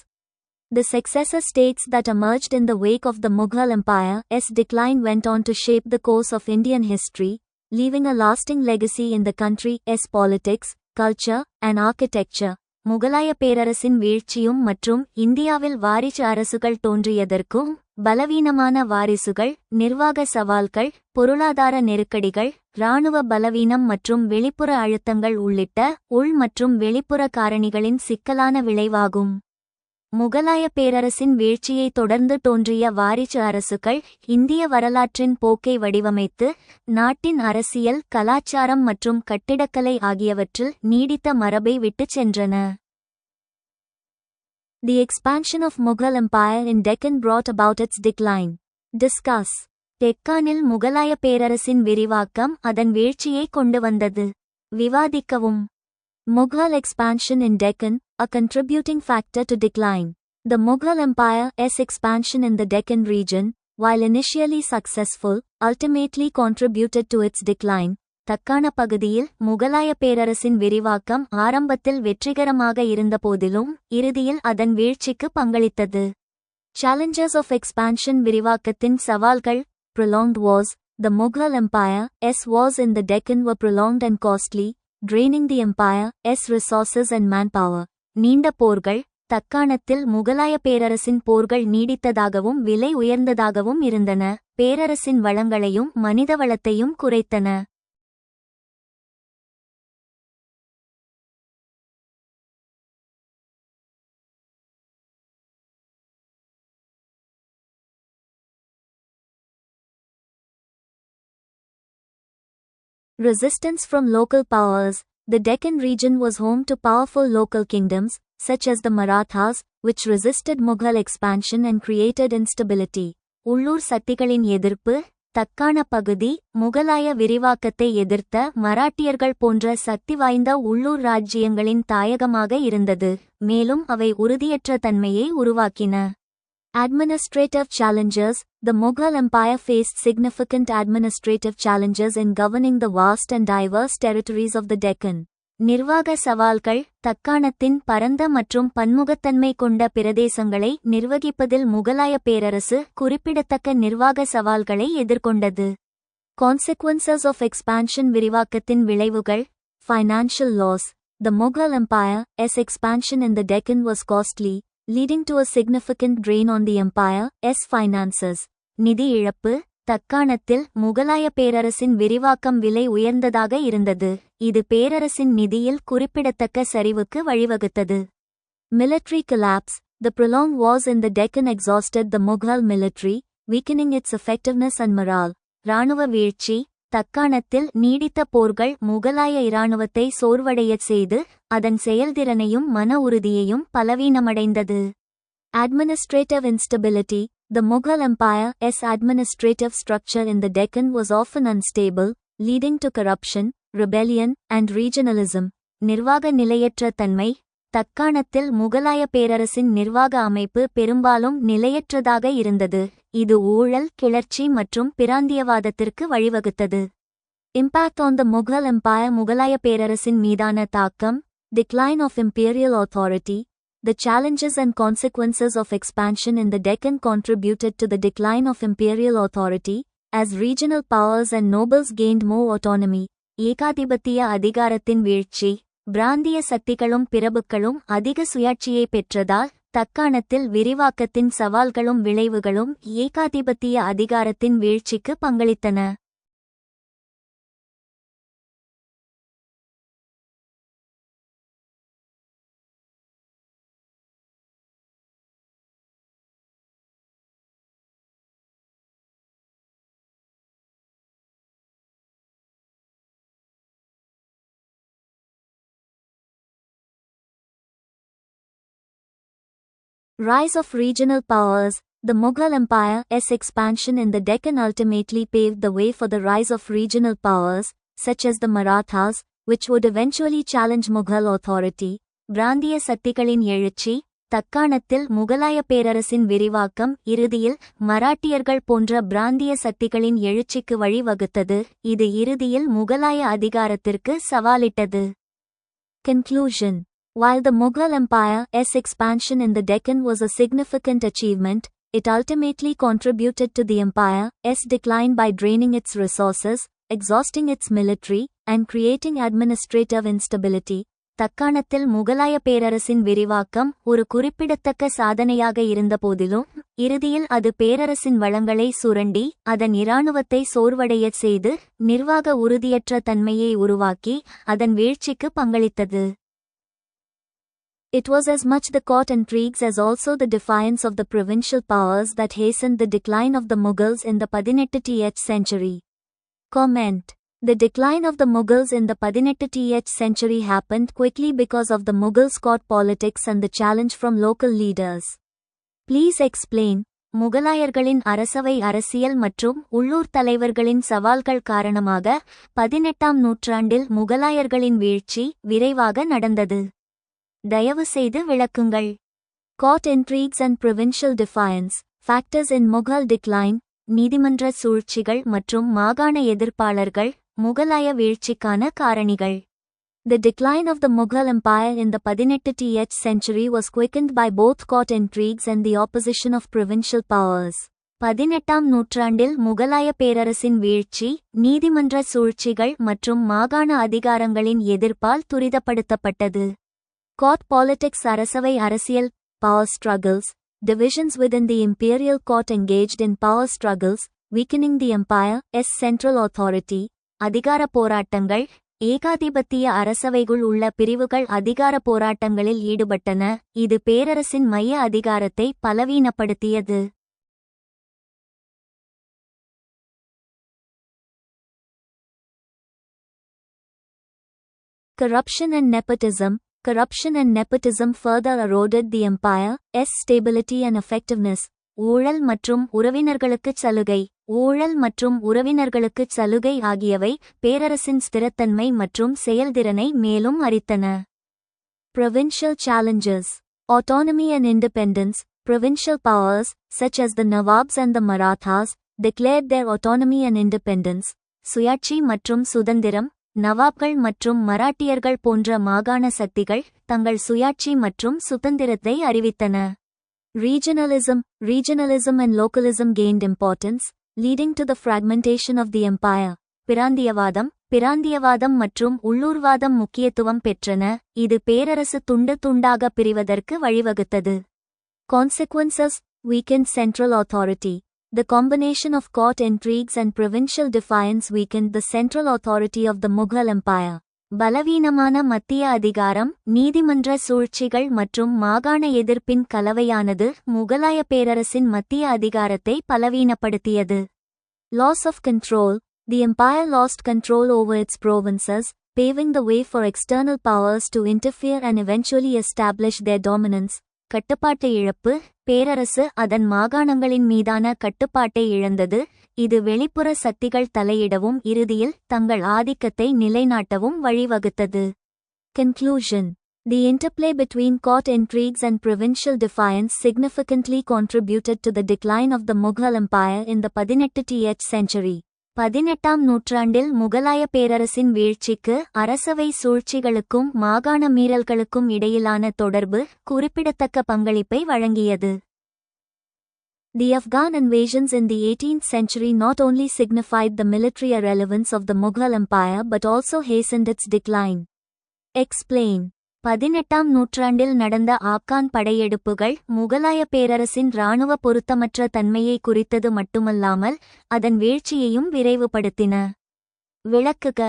The successor states that emerged in the wake of the Mughal Empire's decline went on to shape the course of Indian history, leaving a lasting legacy in the country's politics, culture, and architecture. முகலாய பேரரசின் வீழ்ச்சியும் மற்றும் இந்தியாவில் வாரிசு அரசுகள் தோன்றியதற்கும் பலவீனமான வாரிசுகள், நிர்வாக சவால்கள், பொருளாதார நெருக்கடிகள், இராணுவ பலவீனம் மற்றும் வெளிப்புற அழுத்தங்கள் உள்ளிட்ட உள் மற்றும் வெளிப்புற காரணிகளின் சிக்கலான விளைவாகும். முகலாய பேரரசின் வீழ்ச்சியை தொடர்ந்து தோன்றிய வாரிசு அரசுகள் இந்திய வரலாற்றின் போக்கை வடிவமைத்து நாட்டின் அரசியல், கலாச்சாரம் மற்றும் கட்டிடக்கலை ஆகியவற்றில் நீடித்த மரபை விட்டுச் சென்றன. The expansion of Mughal Empire in Deccan brought about its decline. Discuss. டெக்கானில் முகலாய பேரரசின் விரிவாக்கம் அதன் வீழ்ச்சியை கொண்டு வந்தது. விவாதிக்கவும். Mughal expansion in Deccan, a contributing factor to decline. The Mughal Empire's expansion in the Deccan region, while initially successful, ultimately contributed to its decline. Deccan பகுதியில் முகலாய பேரரசின் விரிவாக்கம் ஆரம்பத்தில் வெற்றிகரமாக இருந்தபோதிலும் இறுதியில் அதன் வீழ்ச்சிக்கு பங்களித்தது. Challenges of expansion. விரிவாக்கத்தின் சவால்கள். Prolonged wars. The Mughal Empire's wars in the Deccan were prolonged and costly, draining the empire's resources and manpower. நீண்ட போர்கள். தக்காணத்தில் முகலாய பேரரசின் போர்கள் நீடித்ததாகவும் விலை உயர்ந்ததாகவும் இருந்தன, பேரரசின் வளங்களையும் மனிதவளத்தையும் குறைத்தன. Resistance from local powers. The Deccan region was home to powerful local kingdoms, such as the Marathas, which resisted Mughal expansion and created instability. உள்ளூர் சக்திகளின் எதிர்ப்பு. தக்காண பகுதி முகலாய விரிவாக்கத்தை எதிர்த்த மராட்டியர்கள் போன்ற சக்தி வாய்ந்த உள்ளூர் ராஜ்ஜியங்களின் தாயகமாக இருந்தது, மேலும் அவை உறுதியற்ற தன்மையை உருவாக்கின. Administrative challenges. The Mughal Empire faced significant administrative challenges in governing the vast and diverse territories of the Deccan. நிர்வாக சவால்கள். தக்காணத்தின் பரந்த மற்றும் பன்முகத்தன்மை கொண்ட பிரதேசங்களை நிர்வகிப்பதில் முகலாய பேரரசு குறிப்பிடத்தக்க நிர்வாக சவால்களை எதிர்கொண்டது. Consequences of expansion. விரிவாக்கத்தின் விளைவுகள். Financial loss. The Mughal Empire's expansion in the Deccan was costly, leading to a significant drain on the empire's finances. நிதி இழப்பு. தக்காணத்தில் முகலாய பேரரசின் விரிவாக்கம் விலை உயர்ந்ததாக இருந்தது, இது பேரரசின் நிதியில் குறிப்பிடத்தக்க சரிவுக்கு வழிவகுத்தது. Military collapse. The prolonged wars in the Deccan exhausted the Mughal military, weakening its effectiveness and morale. இராணுவ வீழ்ச்சி. தக்காணத்தில் நீடித்த போர்கள் முகலாய இராணுவத்தை சோர்வடையச் செய்து அதன் செயல்திறனையும் மன உறுதியையும் பலவீனமடைந்தது. Administrative instability. The Mughal Empire's administrative structure in the Deccan was often unstable, leading to corruption, rebellion, and regionalism. நிர்வாக நிலையற்ற தன்மை. தக்காணத்தில் முகலாய பேரரசின் நிர்வாக அமைப்பு பெரும்பாலும் நிலையற்றதாக இருந்தது, இது ஊழல், கிளர்ச்சி மற்றும் பிராந்தியவாதத்திற்கு வழிவகுத்தது. Impact on the Mughal Empire. முகலாய பேரரசின் மீதான தாக்கம். Decline of imperial authority. The challenges and consequences of expansion in the Deccan contributed to the decline of imperial authority, as regional powers and nobles gained more autonomy. ஏகாதிபத்திய அதிகாரத்தின் வீழ்ச்சி. பிராந்திய சக்திகளும் பிரபுக்களும் அதிக சுயாட்சியை பெற்றதால் தக்காணத்தில் விரிவாக்கத்தின் சவால்களும் விளைவுகளும் ஏகாதிபத்திய அதிகாரத்தின் வீழ்ச்சிக்கு பங்களித்தன. Rise of regional powers. The Mughal Empire's expansion in the Deccan ultimately paved the way for the rise of regional powers, such as the Marathas, which would eventually challenge Mughal authority. பிராந்திய சக்திகளின் எழுச்சி. தக்காணத்தில் முகலாய பேரரசின் விரிவாக்கம் இறுதியில் மராட்டியர்கள் போன்ற பிராந்திய சக்திகளின் எழுச்சிக்கு வழிவகுத்தது. இது இறுதியில் முகலாய அதிகாரத்திற்கு சவாலிட்டது. Conclusion. While the Mughal Empire's expansion in the Deccan was a significant achievement, it ultimately contributed to the empire's decline by draining its resources, exhausting its military, and creating administrative instability. தக்காணத்தில் முகலாய பேரரசின் விரிவாக்கம் ஒரு குறிப்பிடத்தக்க சாதனையாக இருந்தபோதிலும், இறுதியில் அது பேரரசின் வளங்களை சுரண்டி, அதன் இராணுவத்தை சோர்வடையச் செய்து, நிர்வாக உறுதியற்ற தன்மையை உருவாக்கி, அதன் வீழ்ச்சிக்கு பங்களித்தது. It was as much the court intrigues as also the defiance of the provincial powers that hastened the decline of the Mughals in the 18th century. Comment. The decline of the Mughals in the 18th century happened quickly because of the Mughals' court politics and the challenge from local leaders. Please explain. முகலாயர்களின் அரசவை அரசியல் மற்றும் உள்ளூர் தலைவர்களின் சவால்கள் காரணமாக 18ஆம் நூற்றாண்டில் முகலாயர்களின் வீழ்ச்சி விரைவாக நடந்தது. தயவுசெய்து விளக்குங்கள். Court intrigues and provincial defiance. Factors in Mughal decline. நீதிமன்ற சூழ்ச்சிகள் மற்றும் மாகாண எதிர்ப்பாளர்கள் முகலாய வீழ்ச்சிக்கான காரணிகள். The decline of the Mughal Empire in the 18th century was quickened by both court intrigues and the opposition of provincial powers. 18ஆம் நூற்றாண்டில் முகலாய பேரரசின் வீழ்ச்சி, நீதிமன்ற சூழ்ச்சிகள் மற்றும் மாகாண அதிகாரங்களின் எதிர்ப்பால் துரிதப்படுத்தப்பட்டது. Court politics அரசவை அரசியல். Power struggles. Divisions within the imperial court engaged in power struggles, weakening the empire's central authority. அதிகார போராட்டங்கள். ஏகாதிபத்திய அரசவைக்குள் உள்ள பிரிவுகள் அதிகார போராட்டங்களில் ஈடுபட்டன, இது பேரரசின் மைய அதிகாரத்தை பலவீனப்படுத்தியது. Corruption and nepotism. Corruption and nepotism further eroded the empire's stability and effectiveness. ஊழல் மற்றும் உறவினர்களுக்குச் சலுகை. ஊழல் மற்றும் உறவினர்களுக்குச் சலுகை ஆகியவை பேரரசின் ஸ்திரத்தன்மை மற்றும் செயல்திறனை மேலும் அரித்தன. Provincial challenges. Autonomy and independence. Provincial powers, such as the Nawabs and the Marathas, declared their autonomy and independence. சுயாட்சி மற்றும் சுதந்திரம். நவாப்கள் மற்றும் மராட்டியர்கள் போன்ற மாகாண சக்திகள் தங்கள் சுயாட்சி மற்றும் சுதந்திரத்தை அறிவித்தன. Regionalism and localism gained importance, leading to the fragmentation of the empire. பிராந்தியவாதம் மற்றும் உள்ளூர்வாதம் முக்கியத்துவம் பெற்றன, இது பேரரசு துண்டு துண்டாக பிரிவதற்கு வழிவகுத்தது. Consequences. Weakened central authority. The combination of court intrigues and provincial defiance weakened the central authority of the Mughal Empire. பலவீனமான மத்திய அதிகாரம், நீதிமன்ற சூழ்ச்சிகள் மற்றும் மாகாண எதிர்ப்பின் கலவையானது முகலாய பேரரசின் மத்திய அதிகாரத்தை பலவீனப்படுத்தியது. Loss of control. The empire lost control over its provinces, paving the way for external powers to interfere and eventually establish their dominance. கட்டுப்பாட்டு இழப்பு. பேரரசு அதன் மாகாணங்களின் மீதான கட்டுப்பாட்டை இழந்தது, இது வெளிப்புற சக்திகள் தலையிடவும் இறுதியில் தங்கள் ஆதிக்கத்தை நிலைநாட்டவும் வழிவகுத்தது. Conclusion. The interplay between court intrigues and provincial defiance significantly contributed to the decline of the Mughal Empire in the 18th century. 18ஆம் நூற்றாண்டில் முகலாய பேரரசின் வீழ்ச்சிக்கு அரசவை சூழ்ச்சிகளுக்கும் மாகாண மீறல்களுக்கும் இடையிலான தொடர்பு குறிப்பிடத்தக்க பங்களிப்பை வழங்கியது. The Afghan invasions in the 18th century not only signified the military irrelevance of the Mughal Empire but also hastened its decline. Explain. 18ஆம் நூற்றாண்டில் நடந்த ஆப்கான் படையெடுப்புகள் முகலாய பேரரசின் இராணுவ பொருத்தமற்ற தன்மையை குறித்தது மட்டுமல்லாமல் அதன் வீழ்ச்சியையும் விரைவுபடுத்தின. விளக்குக.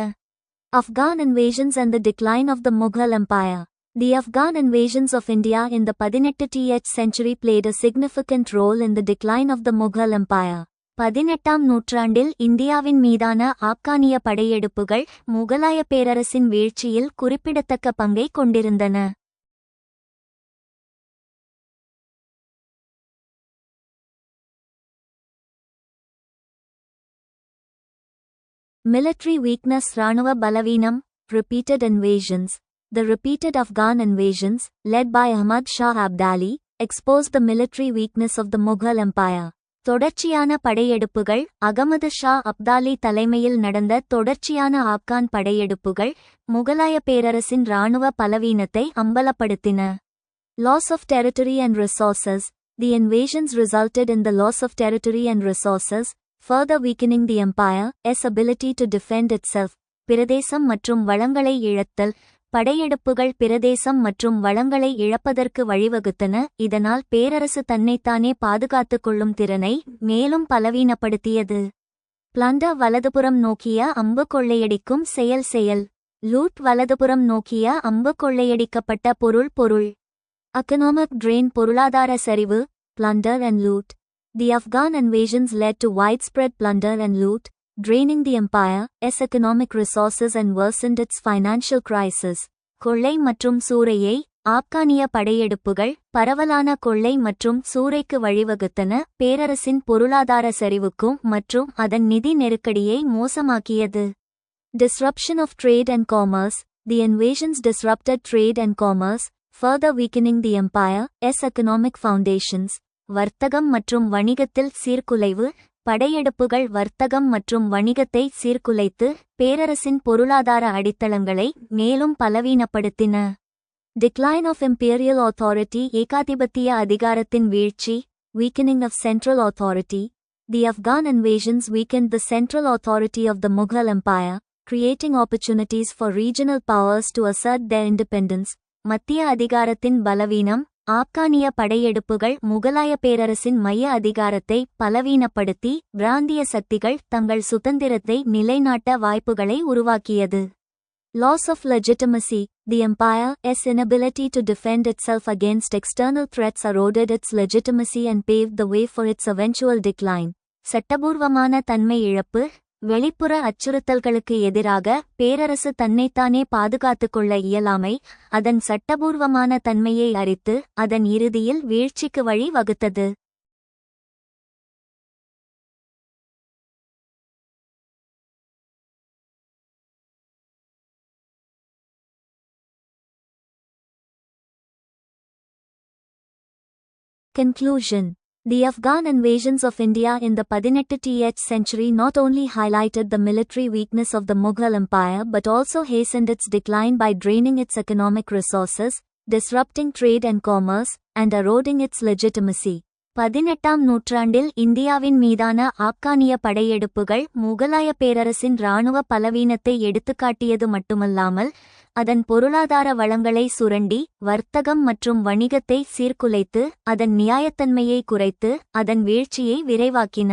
Afghan invasions and the decline of the Mughal Empire. The Afghan invasions of India in the 18th century played a significant role in the decline of the Mughal Empire. 18ஆம் நூற்றாண்டில் இந்தியாவின் மீதான ஆப்கானிய படையெடுப்புகள் முகலாய பேரரசின் வீழ்ச்சியில் குறிப்பிடத்தக்க பங்கை கொண்டிருந்தன. Military weakness ராணுவ பலவீனம், repeated invasions. The repeated Afghan invasions, led by Ahmad Shah Abdali, exposed the military weakness of the Mughal Empire. தொடர்ச்சியான படையெடுப்புகள் அகமது ஷா அப்தாலி தலைமையில் நடந்த தொடர்ச்சியான ஆப்கான் படையெடுப்புகள் முகலாய பேரரசின் இராணுவ பலவீனத்தை அம்பலப்படுத்தின. Loss of territory and resources. The invasions resulted in the loss of territory and resources, further weakening the empire's ability to defend itself. பிரதேசம் மற்றும் வளங்களை இழத்தல். படையெடுப்புகள் பிரதேசம் மற்றும் வளங்களை இழப்பதற்கு வழிவகுத்தன, இதனால் பேரரசு தன்னைத்தானே பாதுகாத்துக் கொள்ளும் திறனை மேலும் பலவீனப்படுத்தியது. பிளண்டர் வலதுபுறம் நோக்கிய அம்பு கொள்ளையடிக்கும் செயல். லூட் வலதுபுறம் நோக்கிய அம்பு கொள்ளையடிக்கப்பட்ட பொருள். Economic drain பொருளாதார சரிவு, plunder and loot. The Afghan invasions led to widespread plunder and loot, draining the empire's economic resources and worsened its financial crisis. கொள்ளை மற்றும் சூறையை. ஆப்கானிய படையெடுப்புகள் பரவலான கொள்ளை மற்றும் சூறைக்கு வழிவகுத்தன, பேரரசின் பொருளாதார சரிவுக்கும் மற்றும் அதன் நிதி நெருக்கடியை மோசமாக்கியது. Disruption of trade and commerce. The invasions disrupted trade and commerce, further weakening the empire's economic foundations. வர்த்தகம் மற்றும் வணிகத்தில் சீர்குலைவு. படையெடுப்புகள் வர்த்தகம் மற்றும் வணிகத்தை சீர்குலைத்து பேரரசின் பொருளாதார அடித்தளங்களை மேலும் பலவீனப்படுத்தின. Decline of imperial authority. ஏகாதிபத்திய அதிகாரத்தின் வீழ்ச்சி, weakening of central authority. The Afghan invasions weakened the central authority of the Mughal Empire, creating opportunities for regional powers to assert their independence. மத்திய அதிகாரத்தின் பலவீனம். ஆப்கானிய படையெடுப்புகள் முகலாய பேரரசின் மைய அதிகாரத்தை பலவீனப்படுத்தி பிராந்திய சக்திகள் தங்கள் சுதந்திரத்தை நிலைநாட்ட வாய்ப்புகளை உருவாக்கியது. Loss of legitimacy. The empire's inability to defend itself against external threats eroded its legitimacy and paved the way for its eventual decline. சட்டபூர்வமான தன்மை இழப்பு. வெளிப்புற அச்சுறுத்தல்களுக்கு எதிராக பேரரசு தன்னைத்தானே பாதுகாத்துக் கொள்ள இயலாமை, அதன் சட்டபூர்வமான தன்மையை அரித்து அதன் இறுதியில் வீழ்ச்சிக்கு வழி வகுத்தது. Conclusion. The Afghan invasions of India in the 18th century not only highlighted the military weakness of the Mughal Empire but also hastened its decline by draining its economic resources, disrupting trade and commerce, and eroding its legitimacy. 18ஆம் நூற்றாண்டில் இந்தியாவின் மீதான ஆப்கானிய படையெடுப்புகள் முகலாய பேரரசின் இராணுவ பலவீனத்தை எடுத்துக்காட்டியது மட்டுமல்லாமல் அதன் பொருளாதார வளங்களை சுரண்டி வர்த்தகம் மற்றும் வணிகத்தை சீர்குலைத்து அதன் நியாயத்தன்மையை குறைத்து அதன் வீழ்ச்சியை விரைவாக்கின.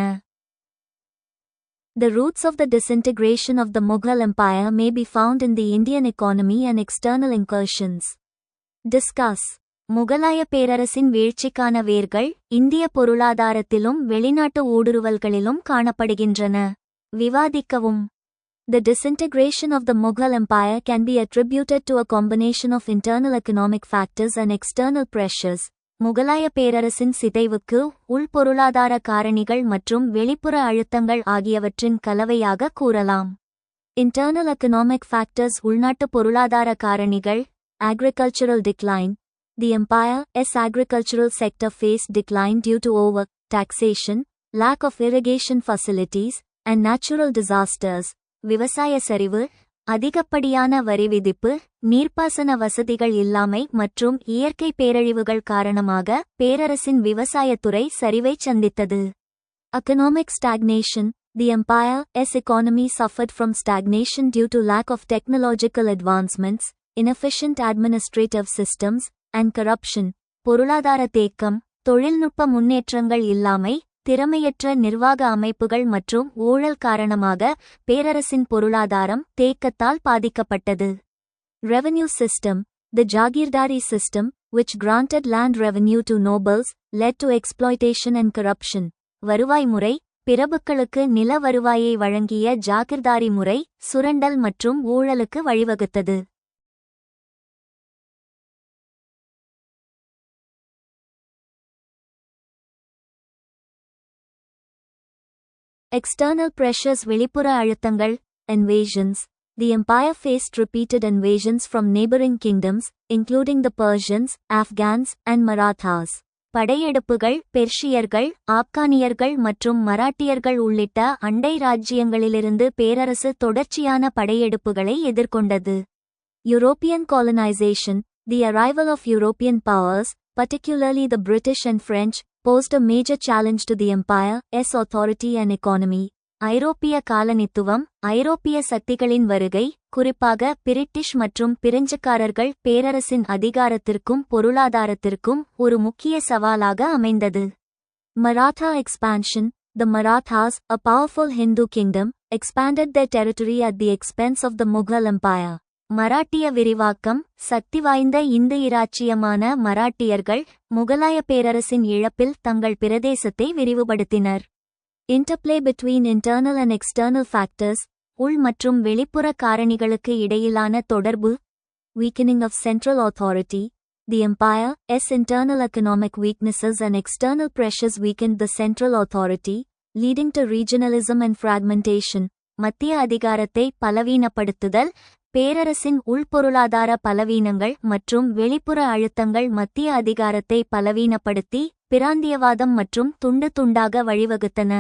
The roots of the disintegration of the Mughal Empire may be found in the Indian economy and external incursions. Discuss. முகலாய பேரரசின் வீழ்ச்சிக்கான வேர்கள் இந்திய பொருளாதாரத்திலும் வெளிநாட்டு ஊடுருவல்களிலும் காணப்படுகின்றன. விவாதிக்கவும். The disintegration of the Mughal Empire can be attributed to a combination of internal economic factors and external pressures. முகலாய பேரரசின் சிதைவுக்கு உள்பொருளாதார காரணிகள் மற்றும் வெளிப்புற அழுத்தங்கள் ஆகியவற்றின் கலவையாக கூறலாம். Internal economic factors. உள்நாட்டு பொருளாதார காரணிகள். Agricultural decline. The empire's agricultural sector faced decline due to over-taxation, lack of irrigation facilities, and natural disasters. விவசாய சரிவு. அதிகப்படியான வரி விதிப்பு, நீர்ப்பாசன வசதிகள் இல்லாமை மற்றும் இயற்கை பேரழிவுகள் காரணமாக பேரரசின் விவசாயத்துறை சரிவைச் சந்தித்தது. Economic stagnation. The empire's economy suffered from stagnation due to lack of technological advancements, inefficient administrative systems, and corruption. பொருளாதார தேக்கம். தொழில்நுட்ப முன்னேற்றங்கள் இல்லாமை, திறமையற்ற நிர்வாக அமைப்புகள் மற்றும் ஊழல் காரணமாக பேரரசின் பொருளாதாரம் தேக்கத்தால் பாதிக்கப்பட்டது. Revenue system. The Jagirdari system, which granted land revenue to nobles, led to exploitation and corruption. வருவாய் முறை. பிரபுக்களுக்கு நில வருவாயை வழங்கிய ஜாகிர்தாரி முறை சுரண்டல் மற்றும் ஊழலுக்கு வழிவகுத்தது. External pressures. வெளிப்புற அழுத்தங்கள். Invasions. The empire faced repeated invasions from neighboring kingdoms, including the Persians, Afghans, and Marathas. படையெடுப்புகள் பெர்ஷியர்கள், ஆப்கானியர்கள் மற்றும் மராட்டியர்கள் உள்ளிட்ட அண்டை ராஜ்ஜியங்களிலிருந்து பேரரசு தொடர்ச்சியான படையெடுப்புகளை எதிர்கொண்டது. European colonization. The arrival of European powers, particularly the British and French, posed a major challenge to the empire's authority and economy. ஐரோப்பிய காலனித்துவம், ஐரோப்பிய சக்திகளின் வருகை, குறிப்பாக பிரிட்டிஷ் மற்றும் பிரெஞ்சுக்காரர்கள் பேரரசின் அதிகாரத்திற்கும் பொருளாதாரத்திற்கும் ஒரு முக்கிய சவாலாக அமைந்தது. Maratha expansion. The Marathas, a powerful Hindu kingdom, expanded their territory at the expense of the Mughal Empire. மராட்டிய விரிவாக்கம். சக்தி வாய்ந்த இந்து இராச்சியமான மராட்டியர்கள் முகலாய பேரரசின் இழப்பில் தங்கள் பிரதேசத்தை விரிவுபடுத்தினர். Interplay between internal and external factors. உள் மற்றும் வெளிப்புற காரணிகளுக்கு இடையிலான தொடர்பு. Weakening of central authority. The empire's internal economic weaknesses and external pressures weakened the central authority, leading to regionalism and fragmentation. மத்திய அதிகாரத்தை பலவீனப்படுத்துதல். பேரரசின் உள்பொருளாதார பலவீனங்கள் மற்றும் வெளிப்புற அழுத்தங்கள் மத்திய அதிகாரத்தை பலவீனப்படுத்தி பிராந்தியவாதம் மற்றும் துண்டு துண்டாக வழிவகுத்தன.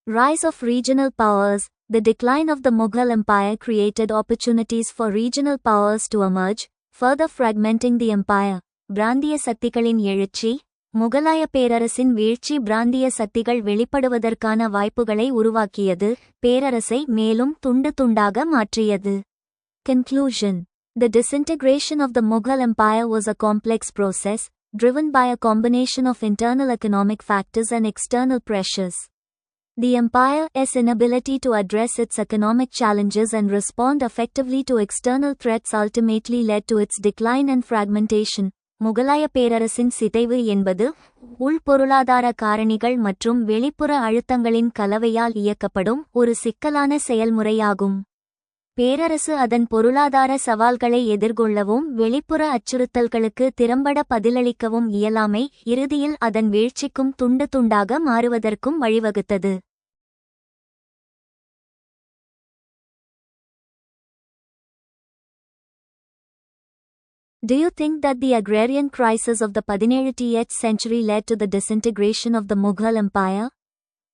Rise of regional powers. The decline of the Mughal Empire created opportunities for regional powers to emerge, further fragmenting the empire. பிராந்திய சக்திகளின் எழுச்சி. முகலாய பேரரசின் வீழ்ச்சி பிராந்திய சக்திகள் வெளிப்படுவதற்கான வாய்ப்புகளை உருவாக்கியது, பேரரசை மேலும் துண்டு துண்டாக மாற்றியது. Conclusion. The disintegration of the Mughal Empire was a complex process, driven by a combination of internal economic factors and external pressures. The empire's inability to address its economic challenges and respond effectively to external threats ultimately led to its decline and fragmentation. முகலாய பேரரசின் சிதைவு என்பது உள் பொருளாதார காரணிகள் மற்றும் வெளிப்புற அழுத்தங்களின் கலவையால் இயக்கப்படும் ஒரு சிக்கலான செயல்முறையாகும். பேரரசு அதன் பொருளாதார சவால்களை எதிர்கொள்ளவும் வெளிப்புற அச்சுறுத்தல்களுக்கு திறம்பட பதிலளிக்கவும் இயலாமை இறுதியில் அதன் வீழ்ச்சிக்கும் துண்டு துண்டாக மாறுவதற்கும் வழிவகுத்தது. Do you think that the agrarian crisis of the 17th century led to the disintegration of the Mughal Empire?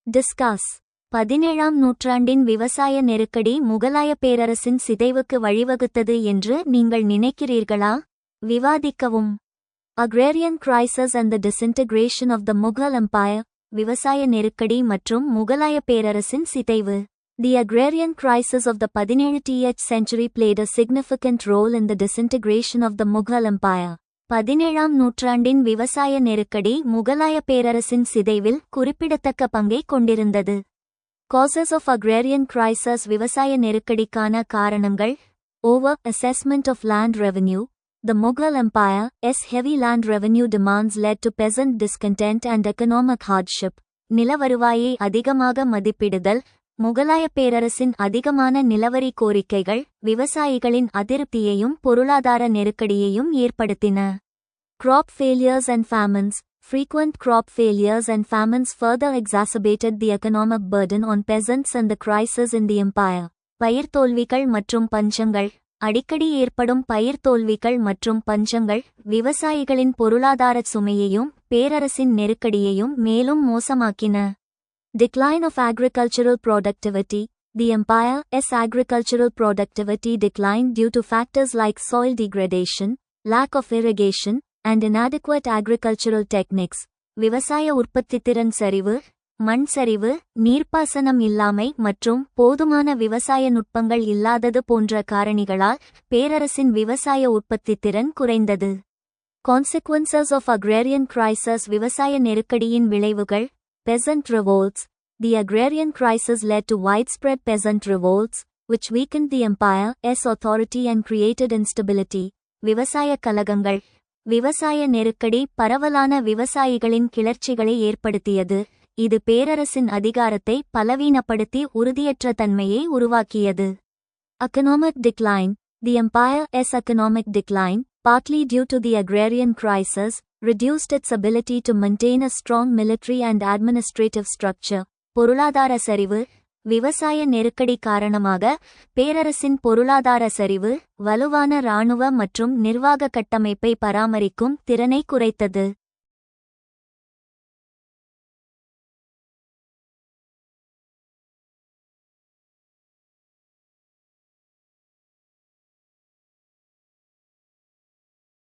Discuss. 17ஆம் நூற்றாண்டின் விவசாய நெருக்கடி முகலாய பேரரசின் சிதைவுக்கு வழிவகுத்தது என்று நீங்கள் நினைக்கிறீர்களா? விவாதிக்கவும். Agrarian crisis and the disintegration of the Mughal Empire. விவசாய நெருக்கடி மற்றும் முகலாய பேரரசின் சிதைவு. The agrarian crisis of the 17th century played a significant role in the disintegration of the Mughal Empire. 17ஆம் நூற்றாண்டின் விவசாய நெருக்கடி முகலாய பேரரசின் சிதைவில் குறிப்பிடத்தக்க பங்கை கொண்டிருந்தது. Causes of agrarian crisis. விவசாய நெருக்கடிக்கான காரணங்கள். Over assessment of land revenue. The Mughal Empire's heavy land revenue demands led to peasant discontent and economic hardship. நில வருவாயை அதிகமாக மதிப்பிடுதல். முகலாய பேரரசின் அதிகமான நிலவரி கோரிக்கைகள் விவசாயிகளின் அதிருப்தியையும் பொருளாதார நெருக்கடியையும் ஏற்படுத்தின. Crop failures and famines. Frequent crop failures and famines further exacerbated the economic burden on peasants and the crisis in the empire. பயிர் தோல்விகள் மற்றும் பஞ்சங்கள். அடிக்கடி ஏற்படும் பயிர் தோல்விகள் மற்றும் பஞ்சங்கள் விவசாயிகளின் பொருளாதார சுமையையும் பேரரசின் நெருக்கடியையும் மேலும் மோசமாக்கின. Decline of agricultural productivity. The empire's agricultural productivity declined due to factors like soil degradation, lack of irrigation, and inadequate agricultural techniques. விவசாய உற்பத்தித்திறன் சரிவு, மண் சரிவு, நீர்ப்பாசனம் இல்லாமை மற்றும் போதுமான விவசாய நுட்பங்கள் இல்லாதது போன்ற காரணிகளால் பேரரசின் விவசாய உற்பத்தித்திறன் குறைந்தது. Consequences of agrarian crisis. விவசாய நெருக்கடியின் விளைவுகள். Peasant revolts. The agrarian crisis led to widespread peasant revolts, which weakened the empire's authority and created instability. விவசாய கலகங்கள். விவசாய நெருக்கடி பரவலான விவசாயிகளின் கிளர்ச்சிகளை ஏற்படுத்தியது, இது பேரரசின் அதிகாரத்தை பலவீனப்படுத்தி உறுதியற்ற தன்மையை உருவாக்கியது. Economic decline. The empire's economic decline, partly due to the agrarian crisis, reduced its ability to maintain a strong military and administrative structure. பொருளாதார சரிவு. விவசாய நெருக்கடி காரணமாக பேரரசின் பொருளாதார சரிவு வலுவான இராணுவ மற்றும் நிர்வாக கட்டமைப்பை பராமரிக்கும் திறனை குறைத்தது.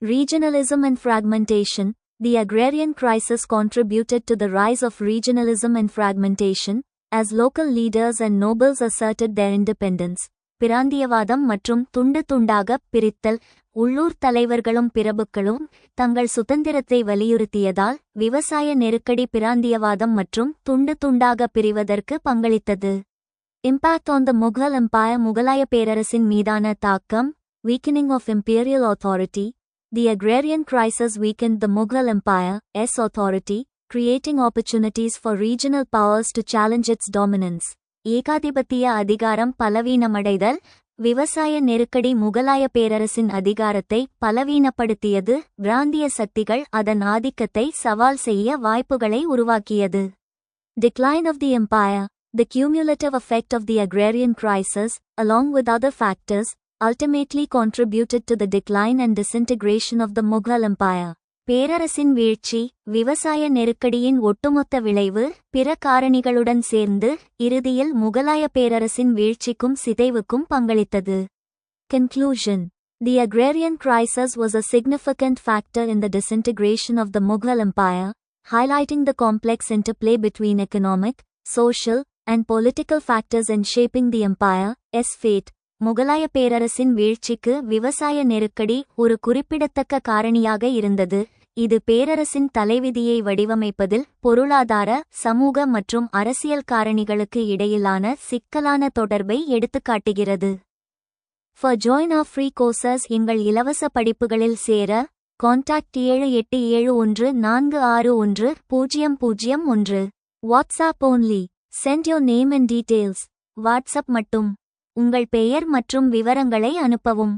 Regionalism and fragmentation. The agrarian crisis contributed to the rise of regionalism and fragmentation, as local leaders and nobles asserted their independence. பிராந்தியவாதம் மற்றும் துண்டு துண்டாக பிரித்தல். உள்ளூர் தலைவர்களும் பிரபுக்களும் தங்கள் சுதந்திரத்தை வலியுறுத்தியதால் விவசாய நெருக்கடி பிராந்தியவாதம் மற்றும் துண்டு துண்டாக பிரிவதற்கு பங்களித்தது. Impact on the Mughal Empire. முகலாய பேரரசின் மீதான தாக்கம். Weakening of imperial authority. The agrarian crisis weakened the Mughal Empire's authority, creating opportunities for regional powers to challenge its dominance. ஏகாதிபத்திய அதிகாரம் பலவீனமடைதல். விவசாய நெருக்கடி முகலாய பேரரசின் அதிகாரத்தை பலவீனப்படுத்தியது. பிராந்திய சக்திகள் அதன் ஆதிக்கத்தை சவால் செய்ய வாய்ப்புகளை உருவாக்கியது. Decline of the empire. The cumulative effect of the agrarian crisis, along with other factors, ultimately contributed to the decline and disintegration of the Mughal Empire. பேரரசின் வீழ்ச்சி. விவசாய நெருக்கடியின் ஒட்டுமொத்த விளைவு பிற காரணிகளுடன் சேர்ந்து இறுதியில் முகலாய பேரரசின் வீழ்ச்சிக்கும் சிதைவுக்கும் பங்களித்தது. Conclusion. The agrarian crisis was a significant factor in the disintegration of the Mughal Empire, highlighting the complex interplay between economic, social, and political factors in shaping the empire's fate. முகலாய பேரரசின் வீழ்ச்சிக்கு விவசாய நெருக்கடி ஒரு குறிப்பிடத்தக்க காரணியாக இருந்தது. இது பேரரசின் தலைவிதியை வடிவமைப்பதில் பொருளாதார, சமூக மற்றும் அரசியல் காரணிகளுக்கு இடையிலான சிக்கலான தொடர்பை எடுத்துக்காட்டுகிறது. For join our free courses. எங்கள் இலவச படிப்புகளில் சேர contact 7871461001. WhatsApp only. Send your name and details. WhatsApp மட்டும். உங்கள் பெயர் மற்றும் விவரங்களை அனுப்பவும்.